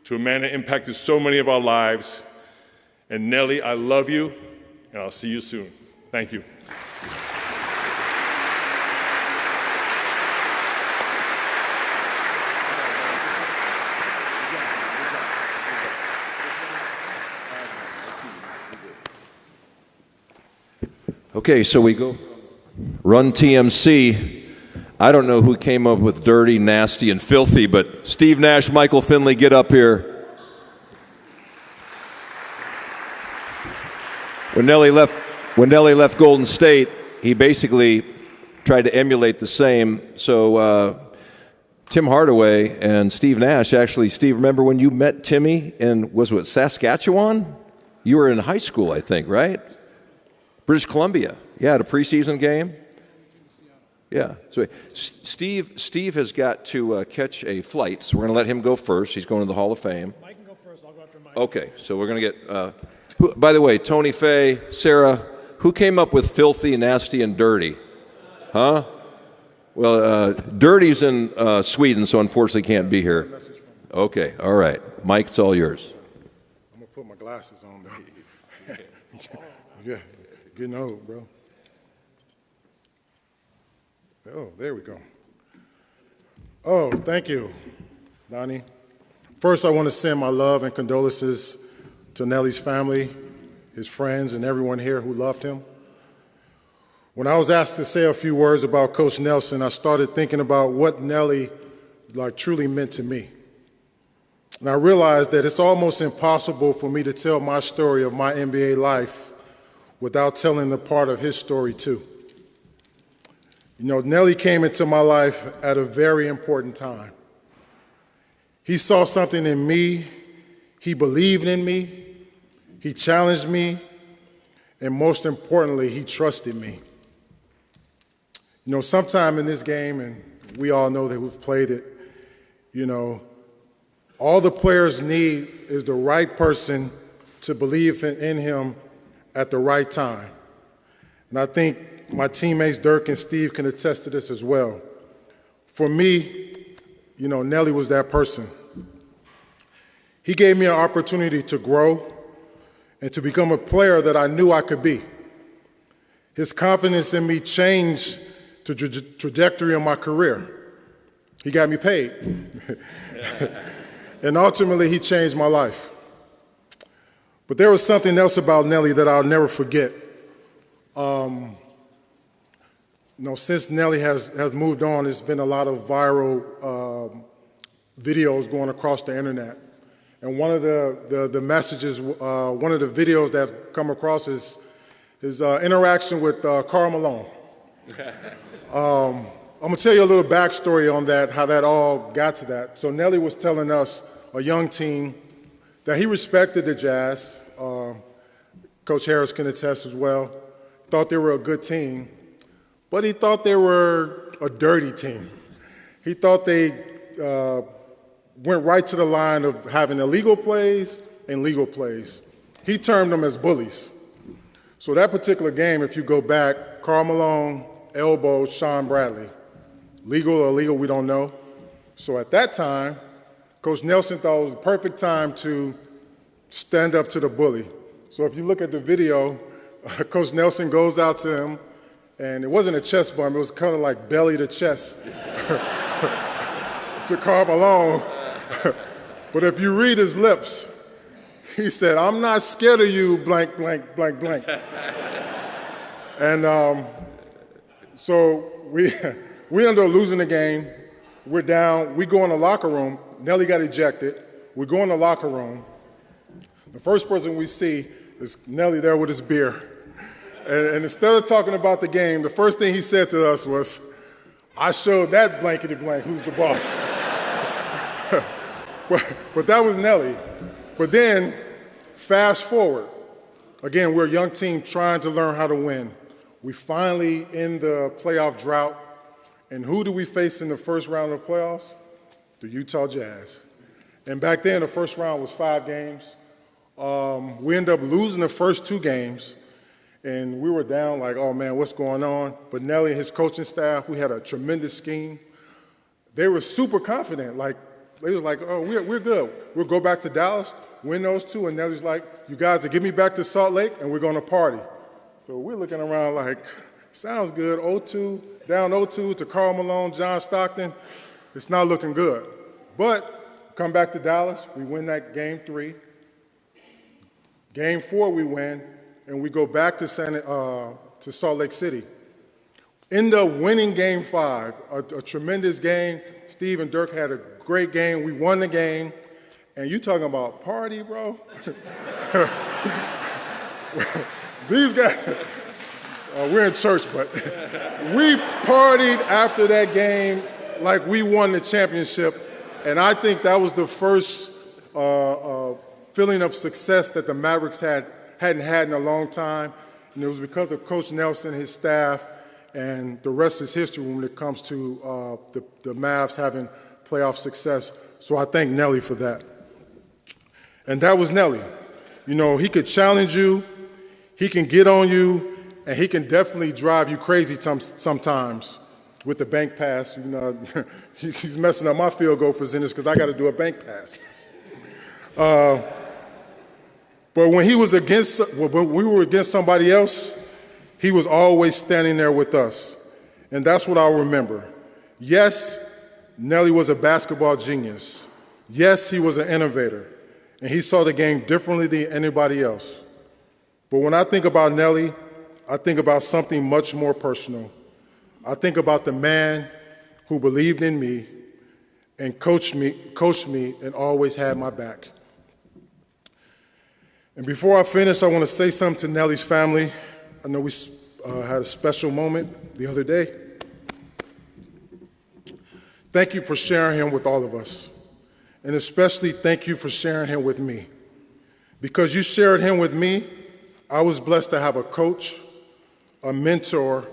to a man that impacted so many of our lives. And Nellie, I love you, and I'll see you soon. Thank you. Okay, so we go Run TMC. I don't know who came up with dirty, nasty, and filthy, but Steve Nash, Michael Finley, get up here. When Nellie left Golden State, he basically tried to emulate the same. So Tim Hardaway and Steve Nash, actually, Steve, remember when you met Timmy in, Saskatchewan? You were in high school, I think, right? British Columbia. Yeah, at a preseason game. Yeah. So Steve has got to catch a flight, so we're going to let him go first. He's going to the Hall of Fame. Mike can go first. I'll go after Mike. Okay, so we're going to get, by the way, Tony, Faye, Sarah, who came up with filthy, nasty, and dirty? Huh? Well, dirty's in Sweden, so unfortunately can't be here. Okay, all right. Mike, it's all yours. I'm going to put my glasses on, though. Yeah, getting old, bro. Oh, there we go. Oh, thank you, Donnie. First, I want to send my love and condolences to Nellie's family, his friends, and everyone here who loved him. When I was asked to say a few words about Coach Nelson, I started thinking about what Nellie truly meant to me. And I realized that it's almost impossible for me to tell my story of my NBA life without telling the part of his story too. You know, Nellie came into my life at a very important time. He saw something in me, he believed in me, he challenged me, and most importantly, he trusted me. You know, sometime in this game, and we all know that we've played it, you know, all the players need is the right person to believe in him at the right time. And I think my teammates Dirk and Steve can attest to this as well. For me, you know, Nellie was that person. He gave me an opportunity to grow and to become a player that I knew I could be. His confidence in me changed the trajectory of my career. He got me paid. And ultimately, he changed my life. But there was something else about Nellie that I'll never forget. Since Nellie has moved on, there's been a lot of viral videos going across the internet. And one of the messages, one of the videos that come across is his interaction with Karl Malone. I'm gonna tell you a little backstory on that, how that all got to that. So Nellie was telling us, a young team, that he respected the Jazz. Coach Harris can attest as well. Thought they were a good team, but he thought they were a dirty team. He thought they went right to the line of having illegal plays and legal plays. He termed them as bullies. So that particular game, if you go back, Karl Malone elbowed Sean Bradley. Legal or illegal, we don't know. So at that time, Coach Nelson thought it was the perfect time to stand up to the bully. So if you look at the video, Coach Nelson goes out to him, and it wasn't a chest bump, it was kind of like belly to chest to Karl Malone. But if you read his lips, he said, "I'm not scared of you, blank, blank, blank, blank." And so we ended up losing the game. We're down. We go in the locker room. Nellie got ejected. We go in the locker room. The first person we see is Nellie there with his beer. And instead of talking about the game, the first thing he said to us was, "I showed that blankety blank who's the boss." But that was Nellie. But then, fast forward. Again, we're a young team trying to learn how to win. We finally end the playoff drought. And who do we face in the first round of the playoffs? The Utah Jazz. And back then, the first round was 5 games. We ended up losing the first 2 games. And we were down like, oh man, what's going on? But Nellie and his coaching staff, we had a tremendous scheme. They were super confident. Like, they was like, oh, we're good. We'll go back to Dallas, win those 2. And Nellie's like, you guys will get me back to Salt Lake and we're going to party. So we're looking around like, sounds good. 0-2, down 0-2 to Karl Malone, John Stockton. It's not looking good. But come back to Dallas, we win that game 3. Game 4 we win, and we go back to Salt Lake City. End up winning game 5, a tremendous game. Steve and Dirk had a great game. We won the game. And you talking about party, bro? These guys, we're in church, but we partied after that game like we won the championship. And I think that was the first feeling of success that the Mavericks hadn't had in a long time. And it was because of Coach Nelson, his staff, and the rest is history when it comes to the Mavs having playoff success. So I thank Nellie for that. And that was Nellie. You know, he could challenge you, he can get on you, and he can definitely drive you crazy sometimes with the bank pass. You know, he's messing up my field goal percentage because I got to do a bank pass. But when we were against somebody else, he was always standing there with us. And that's what I'll remember. Yes, Nellie was a basketball genius. Yes, he was an innovator. And he saw the game differently than anybody else. But when I think about Nellie, I think about something much more personal. I think about the man who believed in me and coached me and always had my back. And before I finish, I want to say something to Nellie's family. I know we had a special moment the other day. Thank you for sharing him with all of us. And especially thank you for sharing him with me. Because you shared him with me, I was blessed to have a coach, a mentor,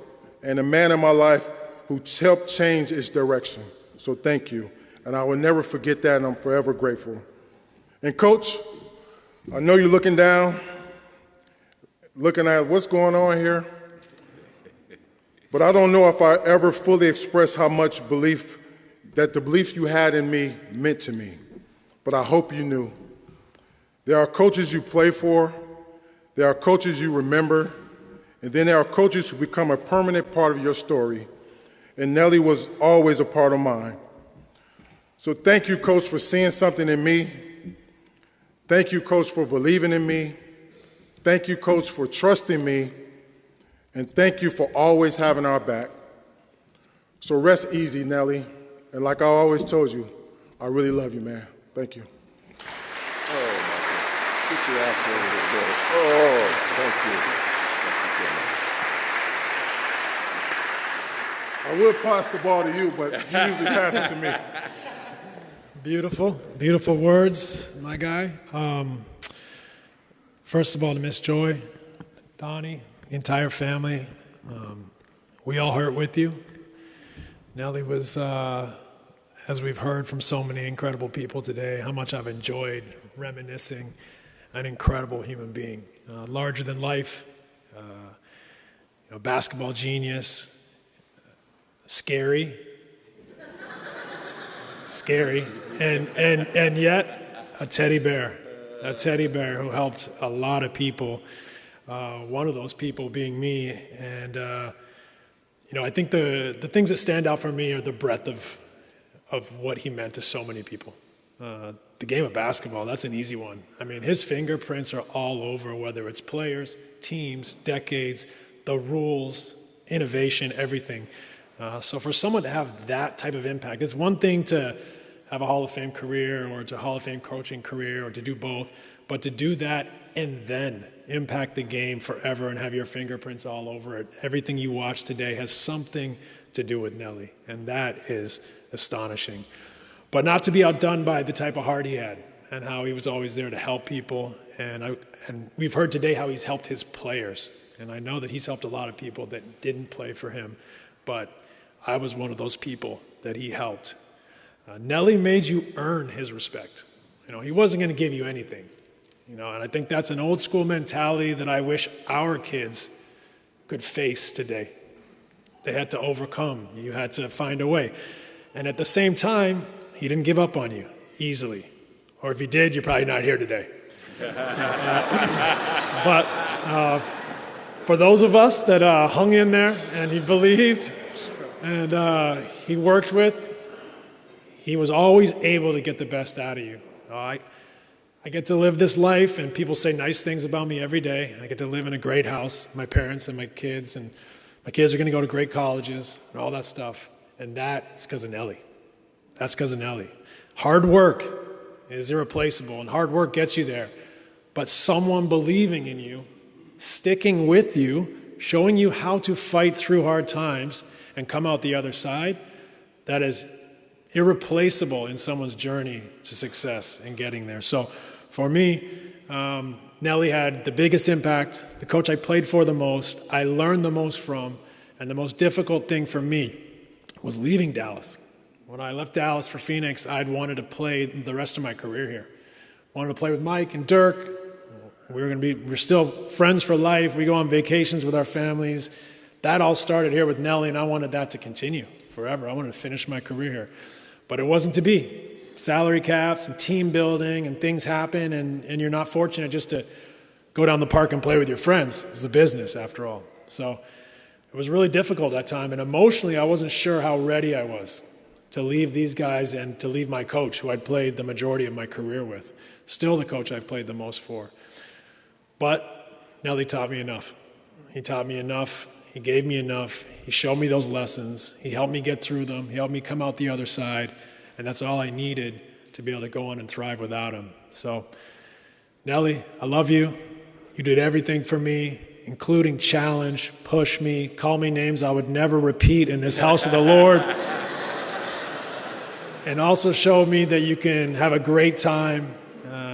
and a man in my life who helped change its direction. So thank you. And I will never forget that, and I'm forever grateful. And Coach, I know you're looking down, looking at what's going on here, but I don't know if I ever fully expressed how much the belief you had in me meant to me. But I hope you knew. There are coaches you play for, there are coaches you remember, and then there are coaches who become a permanent part of your story. And Nellie was always a part of mine. So thank you, Coach, for seeing something in me. Thank you, Coach, for believing in me. Thank you, Coach, for trusting me. And thank you for always having our back. So rest easy, Nellie. And like I always told you, I really love you, man. Thank you. Get your ass over here, Bill. Oh, thank you. I would pass the ball to you, but he usually passes it to me. Beautiful, beautiful words, my guy. First of all, to Miss Joy, Donnie, the entire family, we all hurt with you. Nellie was, as we've heard from so many incredible people today, how much I've enjoyed reminiscing. An incredible human being, larger than life, basketball genius, scary, and yet a teddy bear who helped a lot of people. One of those people being me, and I think the things that stand out for me are the breadth of what he meant to so many people. The game of basketball, that's an easy one. I mean, his fingerprints are all over, whether it's players, teams, decades, the rules, innovation, everything. So for someone to have that type of impact, it's one thing to have a Hall of Fame career or to Hall of Fame coaching career or to do both, but to do that and then impact the game forever and have your fingerprints all over it. Everything you watch today has something to do with Nellie, and that is astonishing. But not to be outdone by the type of heart he had and how he was always there to help people. And we've heard today how he's helped his players. And I know that he's helped a lot of people that didn't play for him. But I was one of those people that he helped. Nellie made you earn his respect. He wasn't going to give you anything. And I think that's an old school mentality that I wish our kids could face today. They had to overcome. You had to find a way. And at the same time, he didn't give up on you easily. Or if he did, you're probably not here today. But for those of us that hung in there and he believed and he worked with, he was always able to get the best out of you. I get to live this life, and people say nice things about me every day. I get to live in a great house, my parents and my kids are going to go to great colleges and all that stuff. And that is because of Nellie. That's because of Nellie. Hard work is irreplaceable, and hard work gets you there. But someone believing in you, sticking with you, showing you how to fight through hard times and come out the other side, that is irreplaceable in someone's journey to success and getting there. So for me, Nellie had the biggest impact, the coach I played for the most, I learned the most from, and the most difficult thing for me was leaving Dallas. When I left Dallas for Phoenix, I'd wanted to play the rest of my career here. Wanted to play with Mike and Dirk. We're still friends for life. We go on vacations with our families. That all started here with Nellie, and I wanted that to continue forever. I wanted to finish my career here. But it wasn't to be. Salary caps and team building and things happen, and you're not fortunate just to go down the park and play with your friends. It's a business, after all. So it was really difficult at that time, and emotionally, I wasn't sure how ready I was to leave these guys and to leave my coach, who I'd played the majority of my career with. Still the coach I've played the most for. But Nellie taught me enough. He taught me enough. He gave me enough. He showed me those lessons. He helped me get through them. He helped me come out the other side. And that's all I needed to be able to go on and thrive without him. So, Nellie, I love you. You did everything for me, including challenge, push me, call me names I would never repeat in this house of the Lord. And also show me that you can have a great time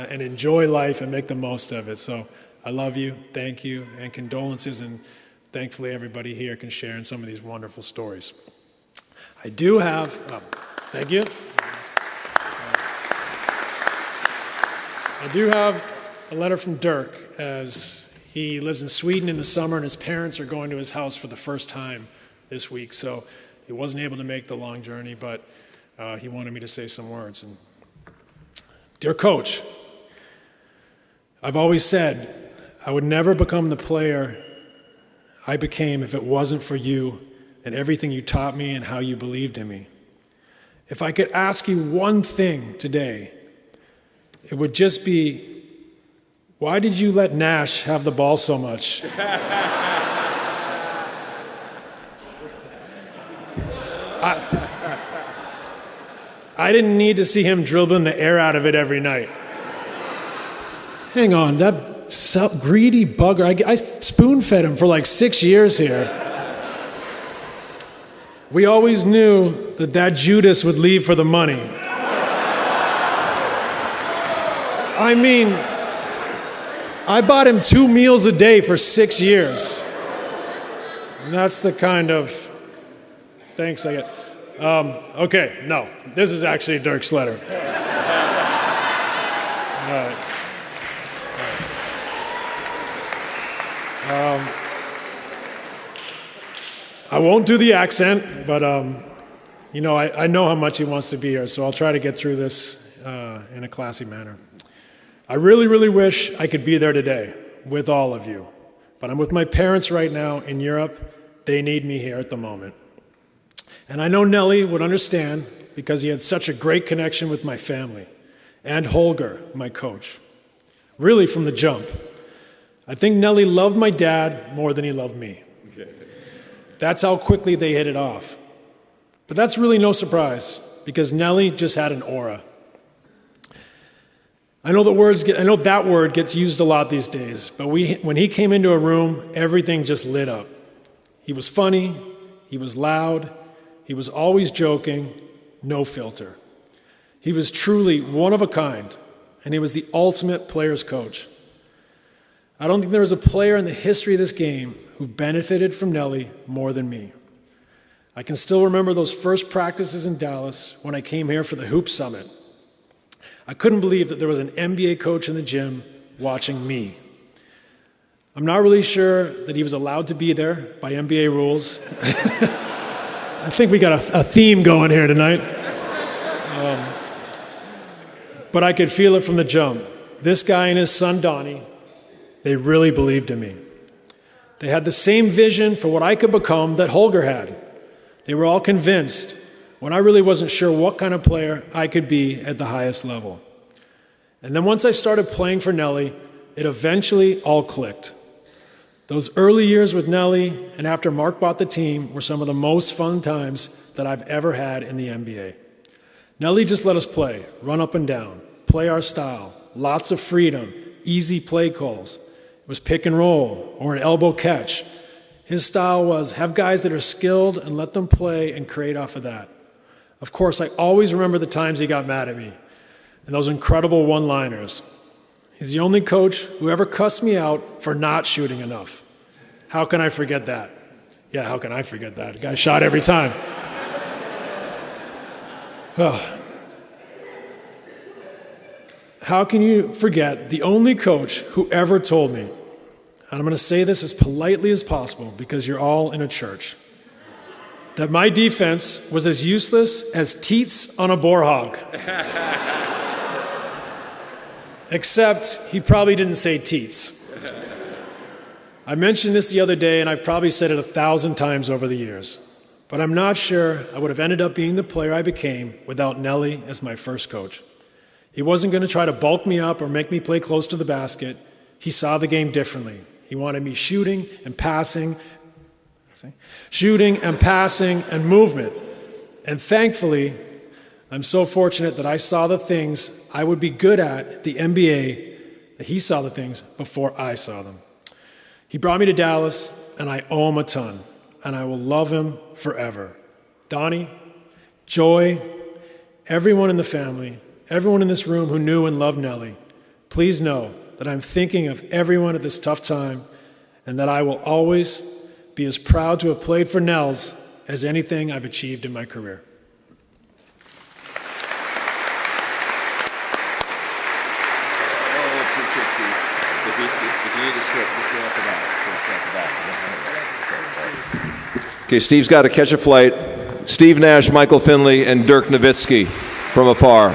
and enjoy life and make the most of it. So I love you, thank you, and condolences, and thankfully everybody here can share in some of these wonderful stories. I do have, thank you. I do have a letter from Dirk, as he lives in Sweden in the summer and his parents are going to his house for the first time this week. So he wasn't able to make the long journey, but he wanted me to say some words. And dear Coach, I've always said I would never become the player I became if it wasn't for you and everything you taught me and how you believed in me. If I could ask you one thing today, it would just be, why did you let Nash have the ball so much? I didn't need to see him dribbling the air out of it every night. Hang on, that greedy bugger. I spoon-fed him for like 6 years here. We always knew that Judas would leave for the money. I mean, I bought him 2 meals a day for 6 years. And that's the kind of thanks I get. Okay, no, this is actually Dirk's letter. All right. I won't do the accent, but you know, I know how much he wants to be here, so I'll try to get through this in a classy manner. I really, really wish I could be there today with all of you, but I'm with my parents right now in Europe. They need me here at the moment. And I know Nellie would understand because he had such a great connection with my family and Holger, my coach, really from the jump. I think Nellie loved my dad more than he loved me. That's how quickly they hit it off. But that's really no surprise because Nellie just had an aura. I know that word gets used a lot these days, but when he came into a room, everything just lit up. He was funny, he was loud, he was always joking, no filter. He was truly one of a kind, and he was the ultimate player's coach. I don't think there was a player in the history of this game who benefited from Nellie more than me. I can still remember those first practices in Dallas when I came here for the Hoop Summit. I couldn't believe that there was an NBA coach in the gym watching me. I'm not really sure that he was allowed to be there by NBA rules. I think we got a theme going here tonight. But I could feel it from the jump. This guy and his son, Donnie, they really believed in me. They had the same vision for what I could become that Holger had. They were all convinced when I really wasn't sure what kind of player I could be at the highest level. And then once I started playing for Nellie, it eventually all clicked. Those early years with Nellie and after Mark bought the team were some of the most fun times that I've ever had in the NBA. Nellie just let us play, run up and down, play our style, lots of freedom, easy play calls. It was pick and roll or an elbow catch. His style was have guys that are skilled and let them play and create off of that. Of course, I always remember the times he got mad at me and those incredible one-liners. He's the only coach who ever cussed me out for not shooting enough. How can I forget that? Yeah, how can I forget that? The guy shot every time. Oh. How can you forget the only coach who ever told me, and I'm going to say this as politely as possible because you're all in a church, that my defense was as useless as teats on a boar hog. Except he probably didn't say teats. I mentioned this the other day, and I've probably said it 1,000 times over the years, but I'm not sure I would have ended up being the player I became without Nellie as my first coach. He wasn't going to try to bulk me up or make me play close to the basket. He saw the game differently. He wanted me shooting and passing and movement. And thankfully, I'm so fortunate that I saw the things I would be good at the NBA, that he saw the things before I saw them. He brought me to Dallas, and I owe him a ton, and I will love him forever. Donnie, Joy, everyone in the family, everyone in this room who knew and loved Nellie, please know that I'm thinking of everyone at this tough time, and that I will always be as proud to have played for Nels as anything I've achieved in my career. Okay, Steve's got to catch a flight. Steve Nash, Michael Finley, and Dirk Nowitzki from afar.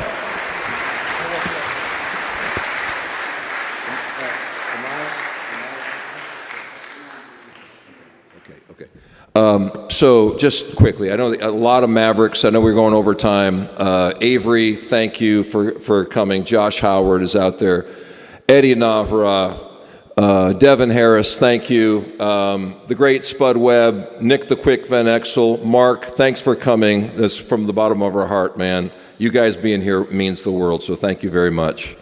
So just quickly, I know a lot of Mavericks. I know we're going over time. Avery, thank you for coming. Josh Howard is out there. Eddie Nahara, Devin Harris, thank you. The great Spud Webb, Nick the Quick Van Exel, Mark, thanks for coming. That's from the bottom of our heart, man. You guys being here means the world, so thank you very much.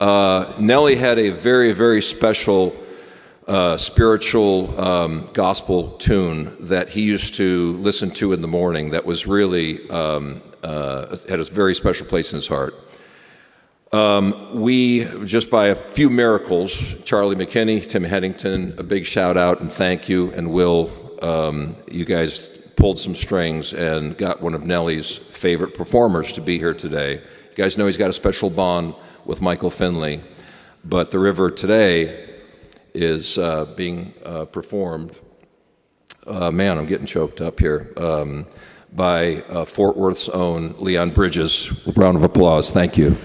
Nellie had a very, very special spiritual gospel tune that he used to listen to in the morning that was really, had a very special place in his heart. We, just by a few miracles, Charlie McKinney, Tim Headington, a big shout out and thank you, and Will, you guys pulled some strings and got one of Nellie's favorite performers to be here today. You guys know he's got a special bond with Michael Finley, but the river today is being performed, man, I'm getting choked up here, by Fort Worth's own Leon Bridges. A round of applause, thank you.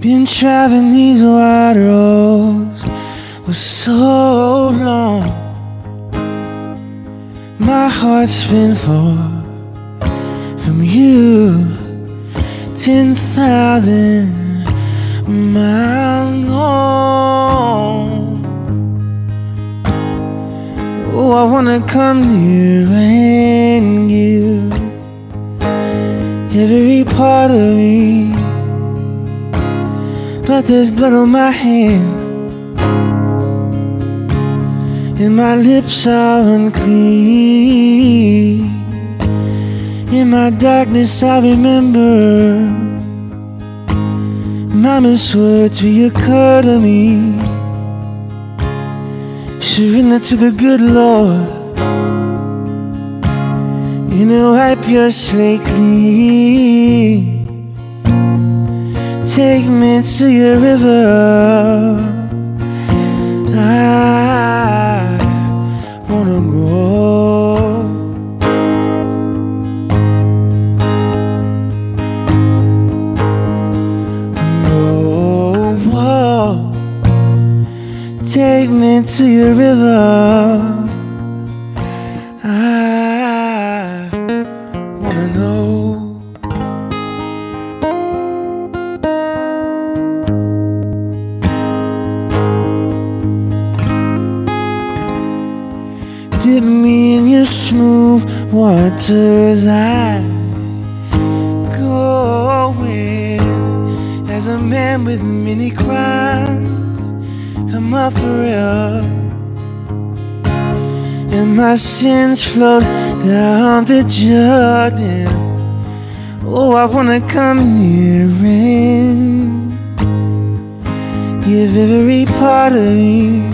Been traveling these wide roads for so long. My heart's been far from you, 10,000 miles gone. Oh, I wanna come near and give every part of me, but there's blood on my hand and my lips are unclean. In my darkness I remember Mama's words reoccur to me. Surrender to the good Lord, you know, wipe your slate clean. Take me to your river, I wanna go. Oh, take me to your river, I wanna know. Dip me in your smooth waters, I go in as a man with many crimes. Come up for real, and my sins float down the Jordan. Oh, I wanna come near and give every part of me,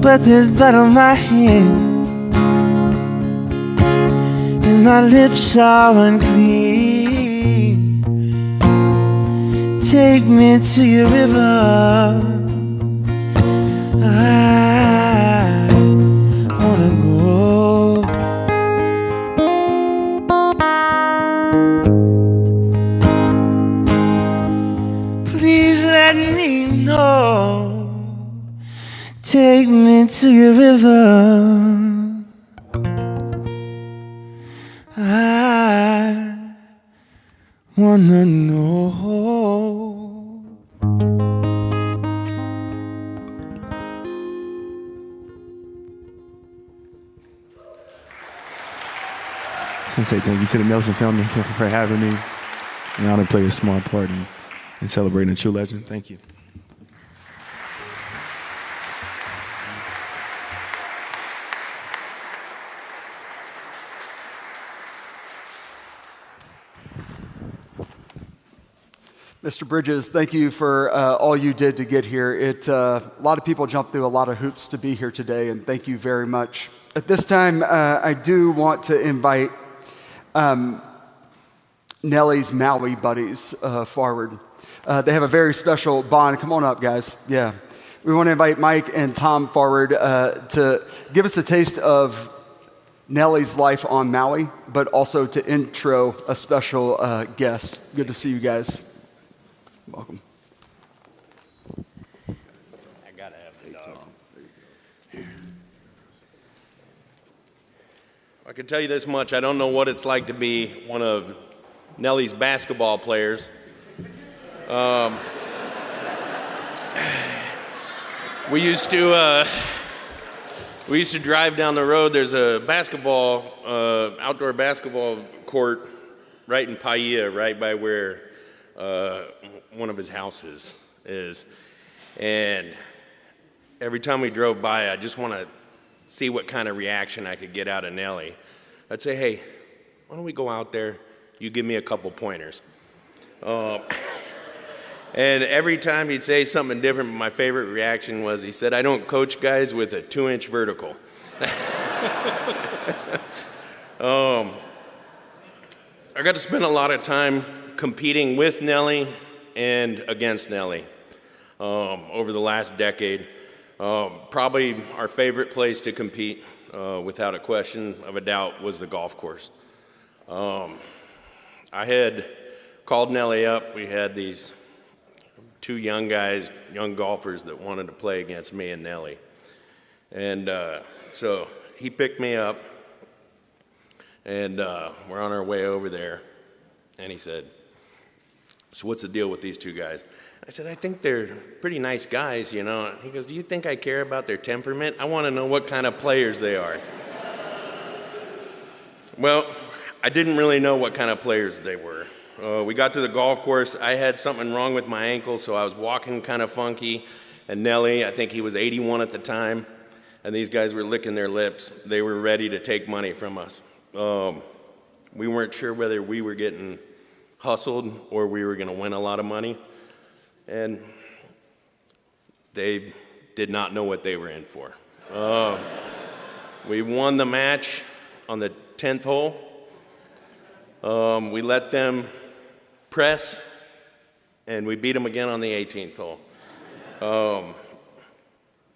but there's blood on my hand and my lips are unclean. Take me to your river, I wanna go. Please let me know. Take me to your river, I wanna know. I just want to say thank you to the Nelson family for having me. An honor to play a small part in celebrating a true legend. Thank you. Mr. Bridges, thank you for all you did to get here. A lot of people jumped through a lot of hoops to be here today, and thank you very much. At this time, I do want to invite Nellie's Maui buddies forward. They have a very special bond. Come on up, guys. Yeah. We want to invite Mike and Tom forward to give us a taste of Nellie's life on Maui, but also to intro a special guest. Good to see you guys. Welcome. I gotta have the dog. I can tell you this much, I don't know what it's like to be one of Nellie's basketball players. We used to drive down the road. There's a outdoor basketball court right in Paia, right by where one of his houses is. And every time we drove by, I just want to see what kind of reaction I could get out of Nellie. I'd say, hey, why don't we go out there? You give me a couple pointers. And every time he'd say something different, my favorite reaction was he said, I don't coach guys with a 2-inch vertical. I got to spend a lot of time competing with Nellie and against Nellie over the last decade. Probably our favorite place to compete, without a question of a doubt, was the golf course. I had called Nellie up. We had these two young guys, young golfers that wanted to play against me and Nellie. And so he picked me up, and we're on our way over there. And he said, so what's the deal with these two guys? I said, I think they're pretty nice guys, you know. He goes, do you think I care about their temperament? I want to know what kind of players they are. Well, I didn't really know what kind of players they were. We got to the golf course. I had something wrong with my ankle, so I was walking kind of funky. And Nellie, I think he was 81 at the time, and these guys were licking their lips. They were ready to take money from us. We weren't sure whether we were getting hustled or we were going to win a lot of money. And they did not know what they were in for. We won the match on the 10th hole. We let them press, and we beat them again on the 18th hole.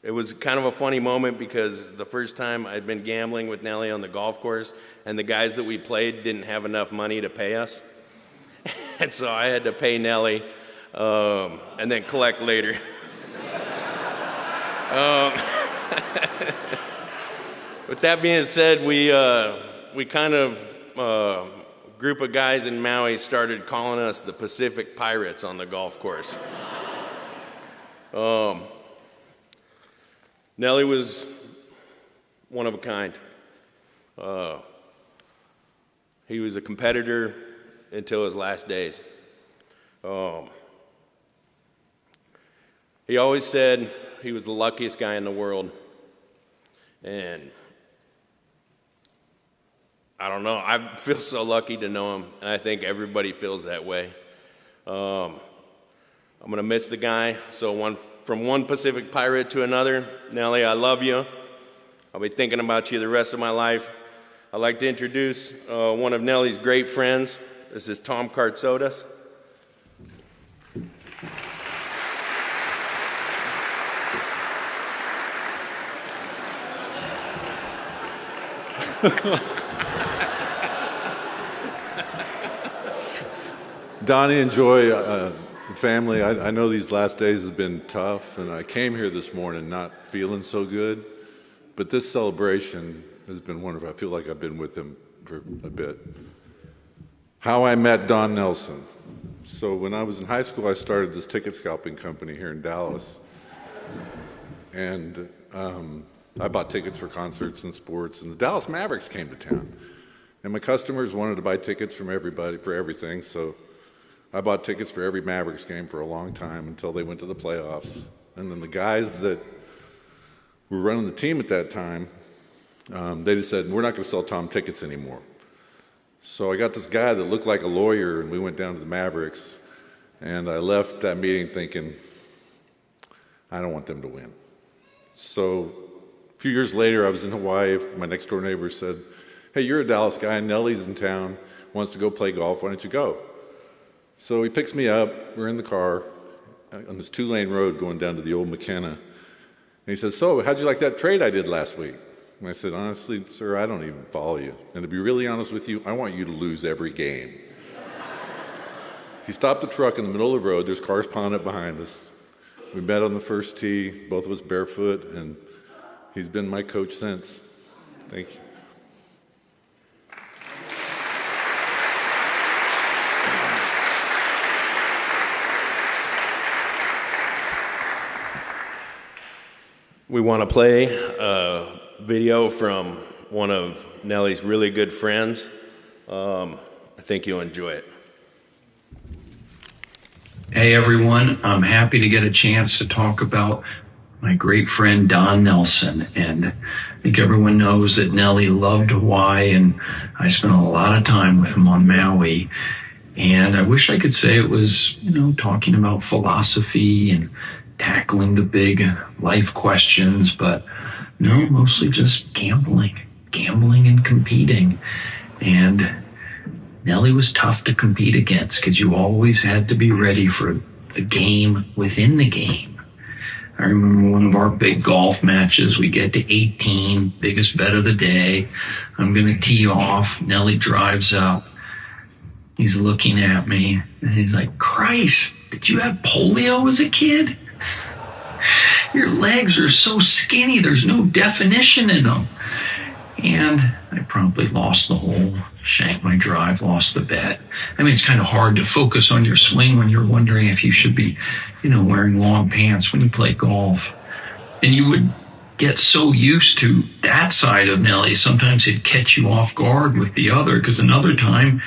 It was kind of a funny moment because the first time I'd been gambling with Nellie on the golf course, and the guys that we played didn't have enough money to pay us. And so I had to pay Nellie and then collect later. With that being said, we kind of, group of guys in Maui started calling us the Pacific Pirates on the golf course. Nellie was one of a kind. He was a competitor until his last days. He always said he was the luckiest guy in the world. And I don't know, I feel so lucky to know him, and I think everybody feels that way. I'm gonna miss the guy, so from one Pacific Pirate to another, Nellie, I love you. I'll be thinking about you the rest of my life. I'd like to introduce one of Nellie's great friends. This is Tom Kartsotis. Donnie and Joy, family, I know these last days have been tough, and I came here this morning not feeling so good, but this celebration has been wonderful. I feel like I've been with them for a bit. How I met Don Nelson. So when I was in high school, I started this ticket scalping company here in Dallas. And I bought tickets for concerts and sports, and the Dallas Mavericks came to town. And my customers wanted to buy tickets from everybody for everything, so I bought tickets for every Mavericks game for a long time until they went to the playoffs. And then the guys that were running the team at that time, they just said, we're not going to sell Tom tickets anymore. So I got this guy that looked like a lawyer, and we went down to the Mavericks, and I left that meeting thinking, I don't want them to win. So a few years later, I was in Hawaii. My next door neighbor said, hey, you're a Dallas guy, Nellie's in town, wants to go play golf, why don't you go? So he picks me up, we're in the car on this 2-lane road going down to the old McKenna. And he says, so how'd you like that trade I did last week? And I said, honestly, sir, I don't even follow you. And to be really honest with you, I want you to lose every game. He stopped the truck in the middle of the road, there's cars piling up behind us. We met on the first tee, both of us barefoot, and he's been my coach since. Thank you. We want to play a video from one of Nellie's really good friends. I think you'll enjoy it. Hey everyone, I'm happy to get a chance to talk about my great friend Don Nelson. And I think everyone knows that Nellie loved Hawaii, and I spent a lot of time with him on Maui. And I wish I could say it was, talking about philosophy and tackling the big life questions, but no, mostly just gambling and competing. And Nellie was tough to compete against because you always had to be ready for the game within the game. I remember one of our big golf matches, we get to 18, biggest bet of the day. I'm going to tee off. Nellie drives up. He's looking at me and he's like, Christ, did you have polio as a kid? Your legs are so skinny, there's no definition in them. And I promptly lost the hole, shanked my drive, lost the bet. I mean, it's kind of hard to focus on your swing when you're wondering if you should be, wearing long pants when you play golf. And you would get so used to that side of Nellie, sometimes it'd catch you off guard with the other, because another time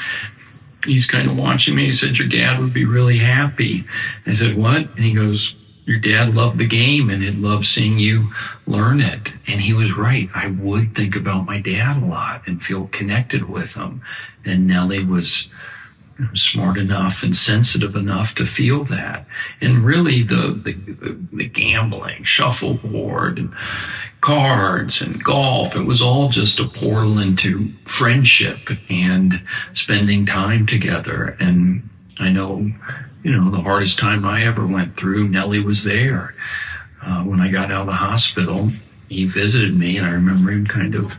he's kind of watching me. He said, your dad would be really happy. I said, what? And he goes, your dad loved the game and he'd love seeing you learn it. And he was right. I would think about my dad a lot and feel connected with him. And Nellie was smart enough and sensitive enough to feel that. And really the gambling, shuffleboard and cards and golf, it was all just a portal into friendship and spending time together. And I know, the hardest time I ever went through, Nellie was there. When I got out of the hospital, he visited me, and I remember him kind of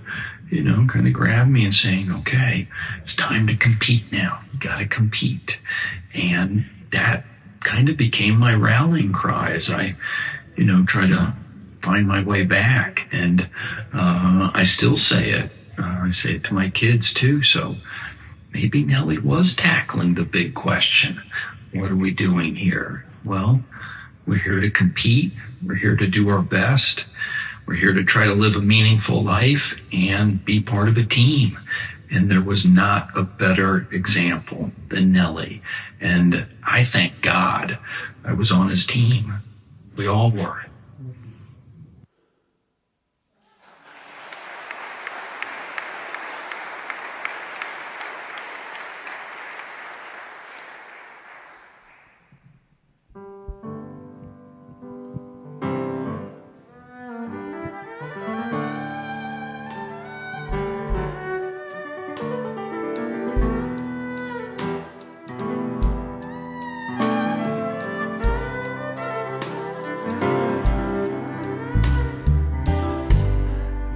grabbed me and saying, okay, it's time to compete now. You got to compete. And that kind of became my rallying cry as I, try to find my way back. And I still say it. I say it to my kids too. So maybe Nellie was tackling the big question. What are we doing here? Well, we're here to compete. We're here to do our best. We're here to try to live a meaningful life and be part of a team. And there was not a better example than Nellie. And I thank God I was on his team. We all were.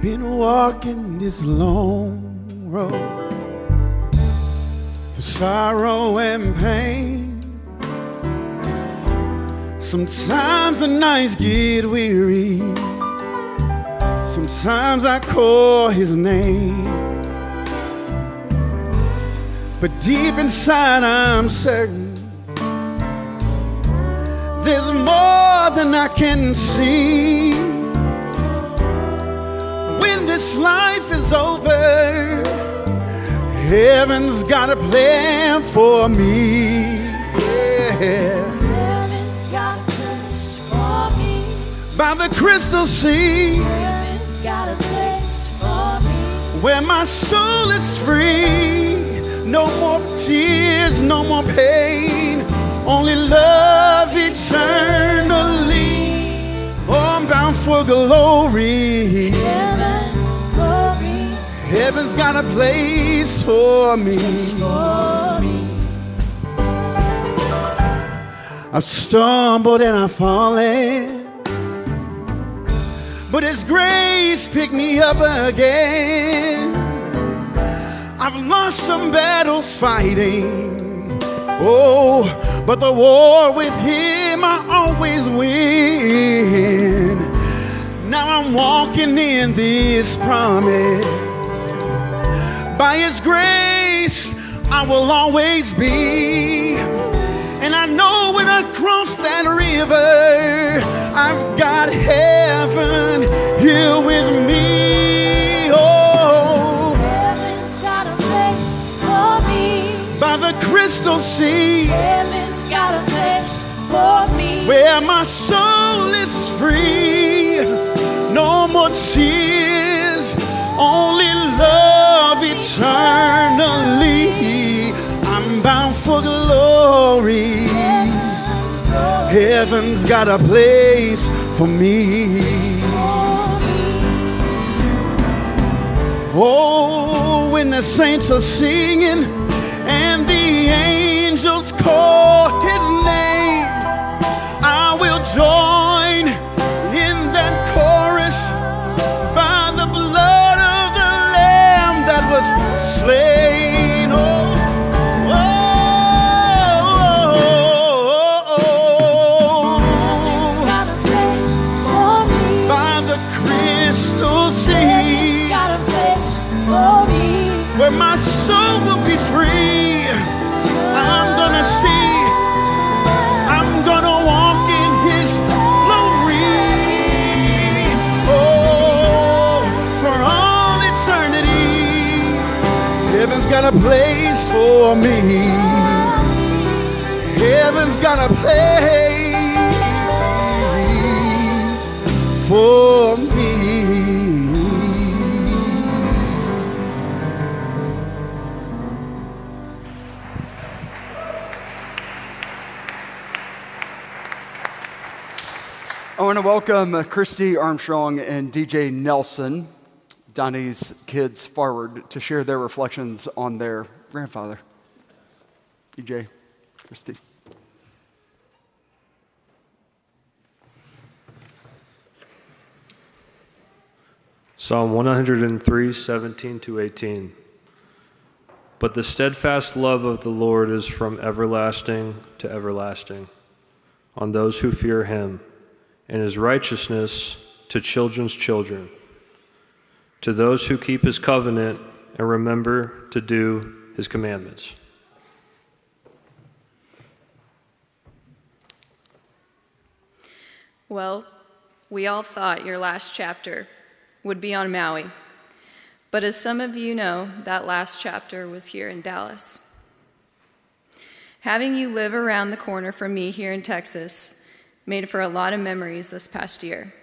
Been walking this long road through sorrow and pain. Sometimes the nights get weary. Sometimes I call his name. but deep inside I'm certain there's more than I can see. When this life is over, heaven's got a plan for me. Yeah. Heaven's got a place for me. By the crystal sea, Heaven's got a place for me. where my soul is free. No more tears, no more pain, only love eternally. Oh, I'm bound for glory. Heaven, glory. Heaven's got a place for me. I've stumbled and I've fallen, but His grace picked me up again. I've lost some battles fighting, oh, but the war with Him I always win. Now I'm walking in this promise. By His grace I will always be. And I know when I cross that river, I've got heaven here with me. Oh, Heaven's got a place for me. by the crystal sea, Heaven's got a place for me. where my soul is free. No more tears, only love eternally. I'm bound for glory. Heaven's got a place for me. Oh, when the saints are singing and the angels call His name, I will join in that chorus. By the blood of the Lamb that was slain. Oh, Heaven's got a place for me. by the crystal sea, Heaven's got a place for me. where my soul will be free. I'm gonna see, I'm gonna walk in His glory. Oh, for all eternity, heaven's got a place for me. Heaven's got a place for me. I want to welcome Christy Armstrong and DJ Nelson, Donnie's kids, forward to share their reflections on their grandfather. DJ, Christy. Psalm 103, 17 to 18. But the steadfast love of the Lord is from everlasting to everlasting on those who fear Him, and His righteousness to children's children, to those who keep His covenant and remember to do His commandments. Well, we all thought your last chapter would be on Maui. But as some of you know, that last chapter was here in Dallas. Having you live around the corner from me here in Texas made for a lot of memories this past year.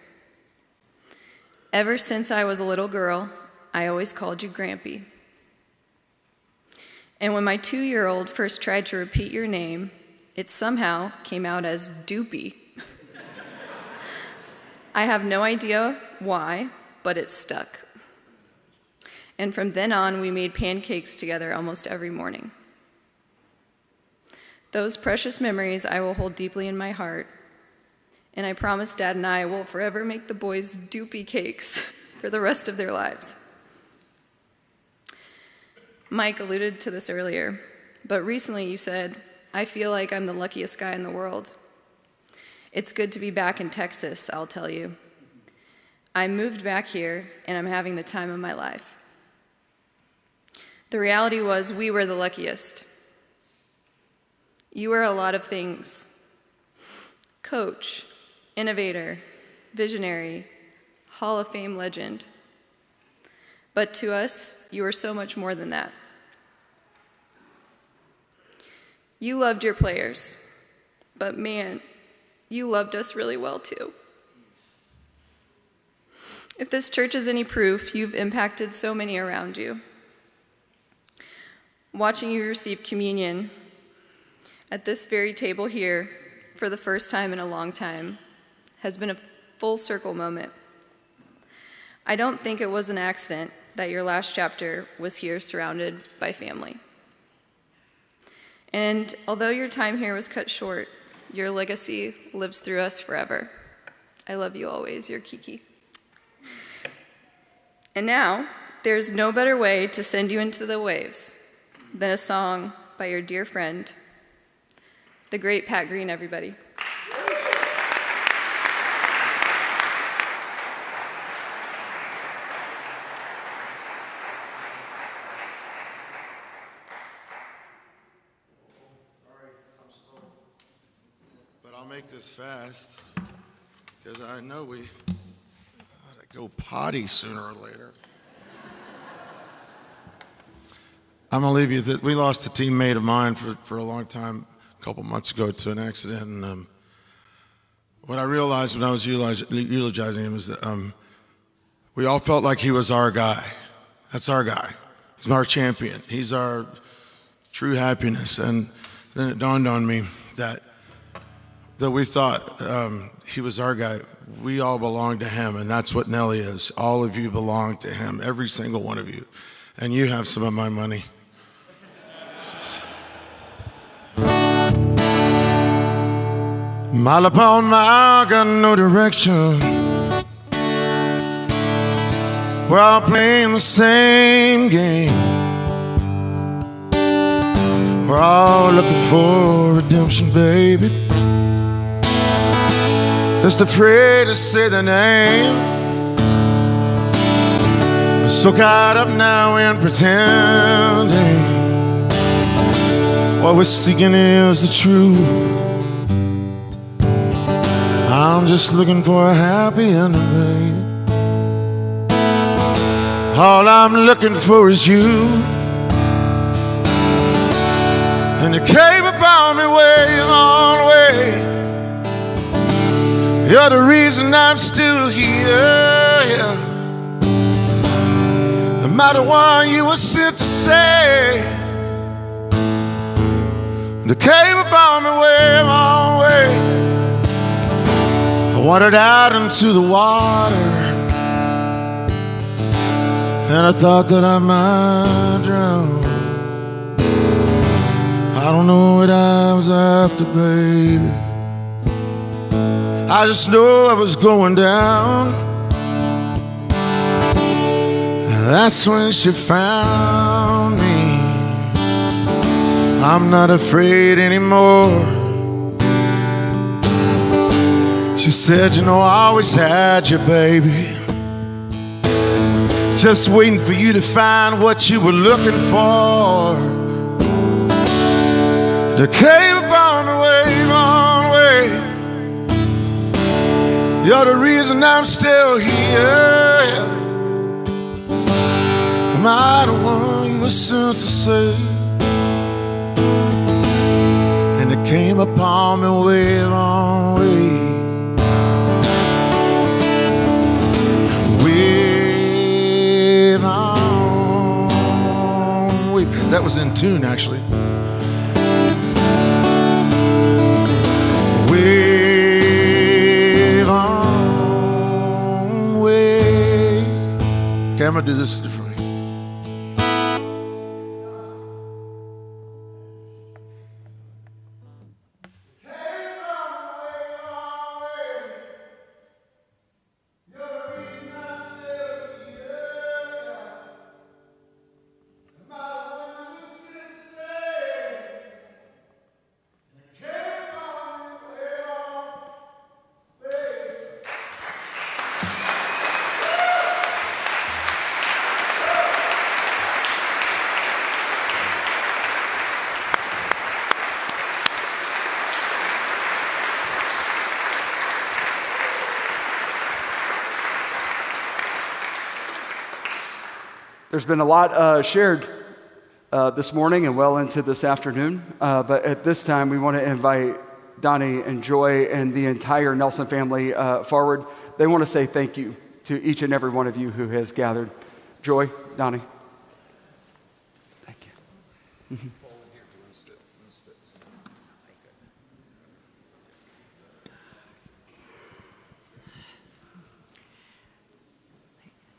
Ever since I was a little girl, I always called you Grampy. And when my 2-year-old first tried to repeat your name, it somehow came out as Doopy. I have no idea why, but it stuck. And from then on, we made pancakes together almost every morning. Those precious memories I will hold deeply in my heart, and I promise Dad and I will forever make the boys Doopy cakes for the rest of their lives. Mike alluded to this earlier, but recently you said, I feel like I'm the luckiest guy in the world. It's good to be back in Texas, I'll tell you. I moved back here, and I'm having the time of my life. The reality was we were the luckiest. You were a lot of things: coach, innovator, visionary, Hall of Fame legend. But to us, you were so much more than that. You loved your players, but man, you loved us really well too. If this church is any proof, you've impacted so many around you. Watching you receive communion at this very table here for the first time in a long time has been a full circle moment. I don't think it was an accident that your last chapter was here surrounded by family. And although your time here was cut short, your legacy lives through us forever. I love you always, your Kiki. And now, there's no better way to send you into the waves than a song by your dear friend, the great Pat Green, everybody. But I'll make this fast, because I know we gotta go potty sooner or later. I'm gonna leave you that we lost a teammate of mine for a long time, a couple months ago, to an accident. And what I realized when I was eulogizing him is that we all felt like he was our guy. That's our guy. He's our champion. He's our true happiness. And then it dawned on me that we thought he was our guy. We all belong to him, and that's what Nellie is. All of you belong to him, every single one of you. And you have some of my money. Mile upon mile, got no direction. We're all playing the same game. We're all looking for redemption, baby. Just afraid to say the name. We're so caught up now in pretending. What we're seeking is the truth. I'm just looking for a happy ending, baby. All I'm looking for is you. And it came about me way on way. You're the reason I'm still here. No matter what you were sent to say. And it came about me way on way. I wandered out into the water, and I thought that I might drown. I don't know what I was after, baby. I just know I was going down. And that's when she found me. I'm not afraid anymore. She said, you know, I always had you, baby. Just waiting for you to find what you were looking for. It came upon me wave on wave. You're the reason I'm still here. Am I the one you were sent to say? And it came upon me wave on wave. Wave on wave. That was in tune, actually. Wave on wave. Okay, I'm gonna do this differently. There's been a lot shared this morning and well into this afternoon, but at this time we want to invite Donnie and Joy and the entire Nelson family forward. They want to say thank you to each and every one of you who has gathered. Joy, Donnie. Thank you. Mm-hmm.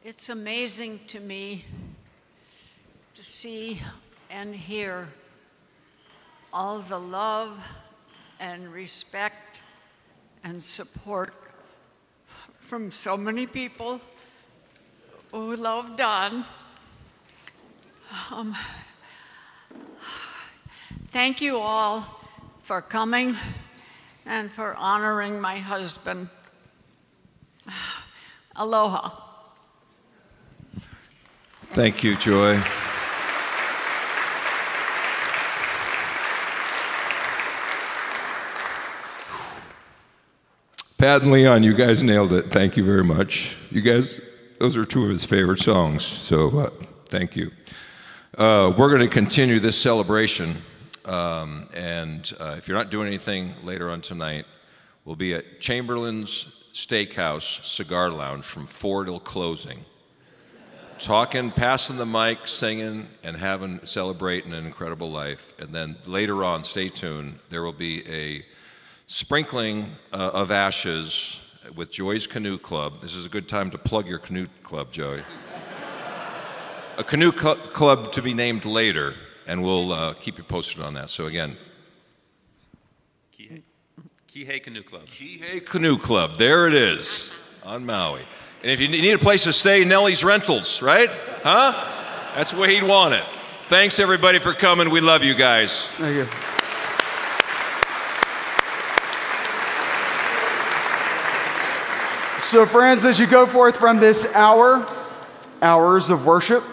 It's amazing to me to see and hear all the love and respect and support from so many people who love Don. Thank you all for coming and for honoring my husband. Aloha. Thank you, Joy. Pat and Leon, you guys nailed it. Thank you very much. You guys, those are two of his favorite songs, so thank you. We're going to continue this celebration, and if you're not doing anything later on tonight, we'll be at Chamberlain's Steakhouse Cigar Lounge from 4 till closing. Talking, passing the mic, singing, and celebrating an incredible life. And then later on, stay tuned, there will be a sprinkling of ashes with Joy's Canoe Club. This is a good time to plug your canoe club, Joy. A canoe club to be named later, and we'll keep you posted on that. So again, Kihei Canoe Club. Kihei Canoe Club, there it is, on Maui. And if you need a place to stay, Nellie's Rentals, right? Huh? That's the way he'd want it. Thanks, everybody, for coming. We love you guys. Thank you. So, friends, as you go forth from this hours of worship,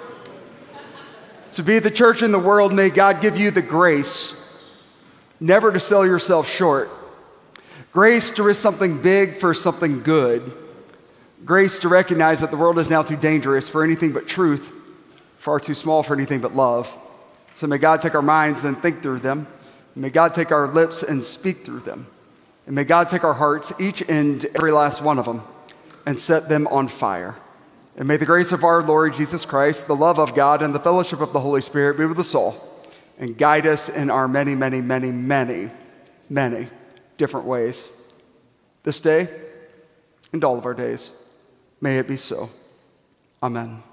to be the church in the world, may God give you the grace never to sell yourself short. Grace to risk something big for something good. Grace to recognize that the world is now too dangerous for anything but truth, far too small for anything but love. So may God take our minds and think through them. May God take our lips and speak through them. And may God take our hearts, each and every last one of them, and set them on fire. And may the grace of our Lord Jesus Christ, the love of God, and the fellowship of the Holy Spirit be with us all and guide us in our many, many, many, many, many different ways. This day and all of our days. May it be so. Amen.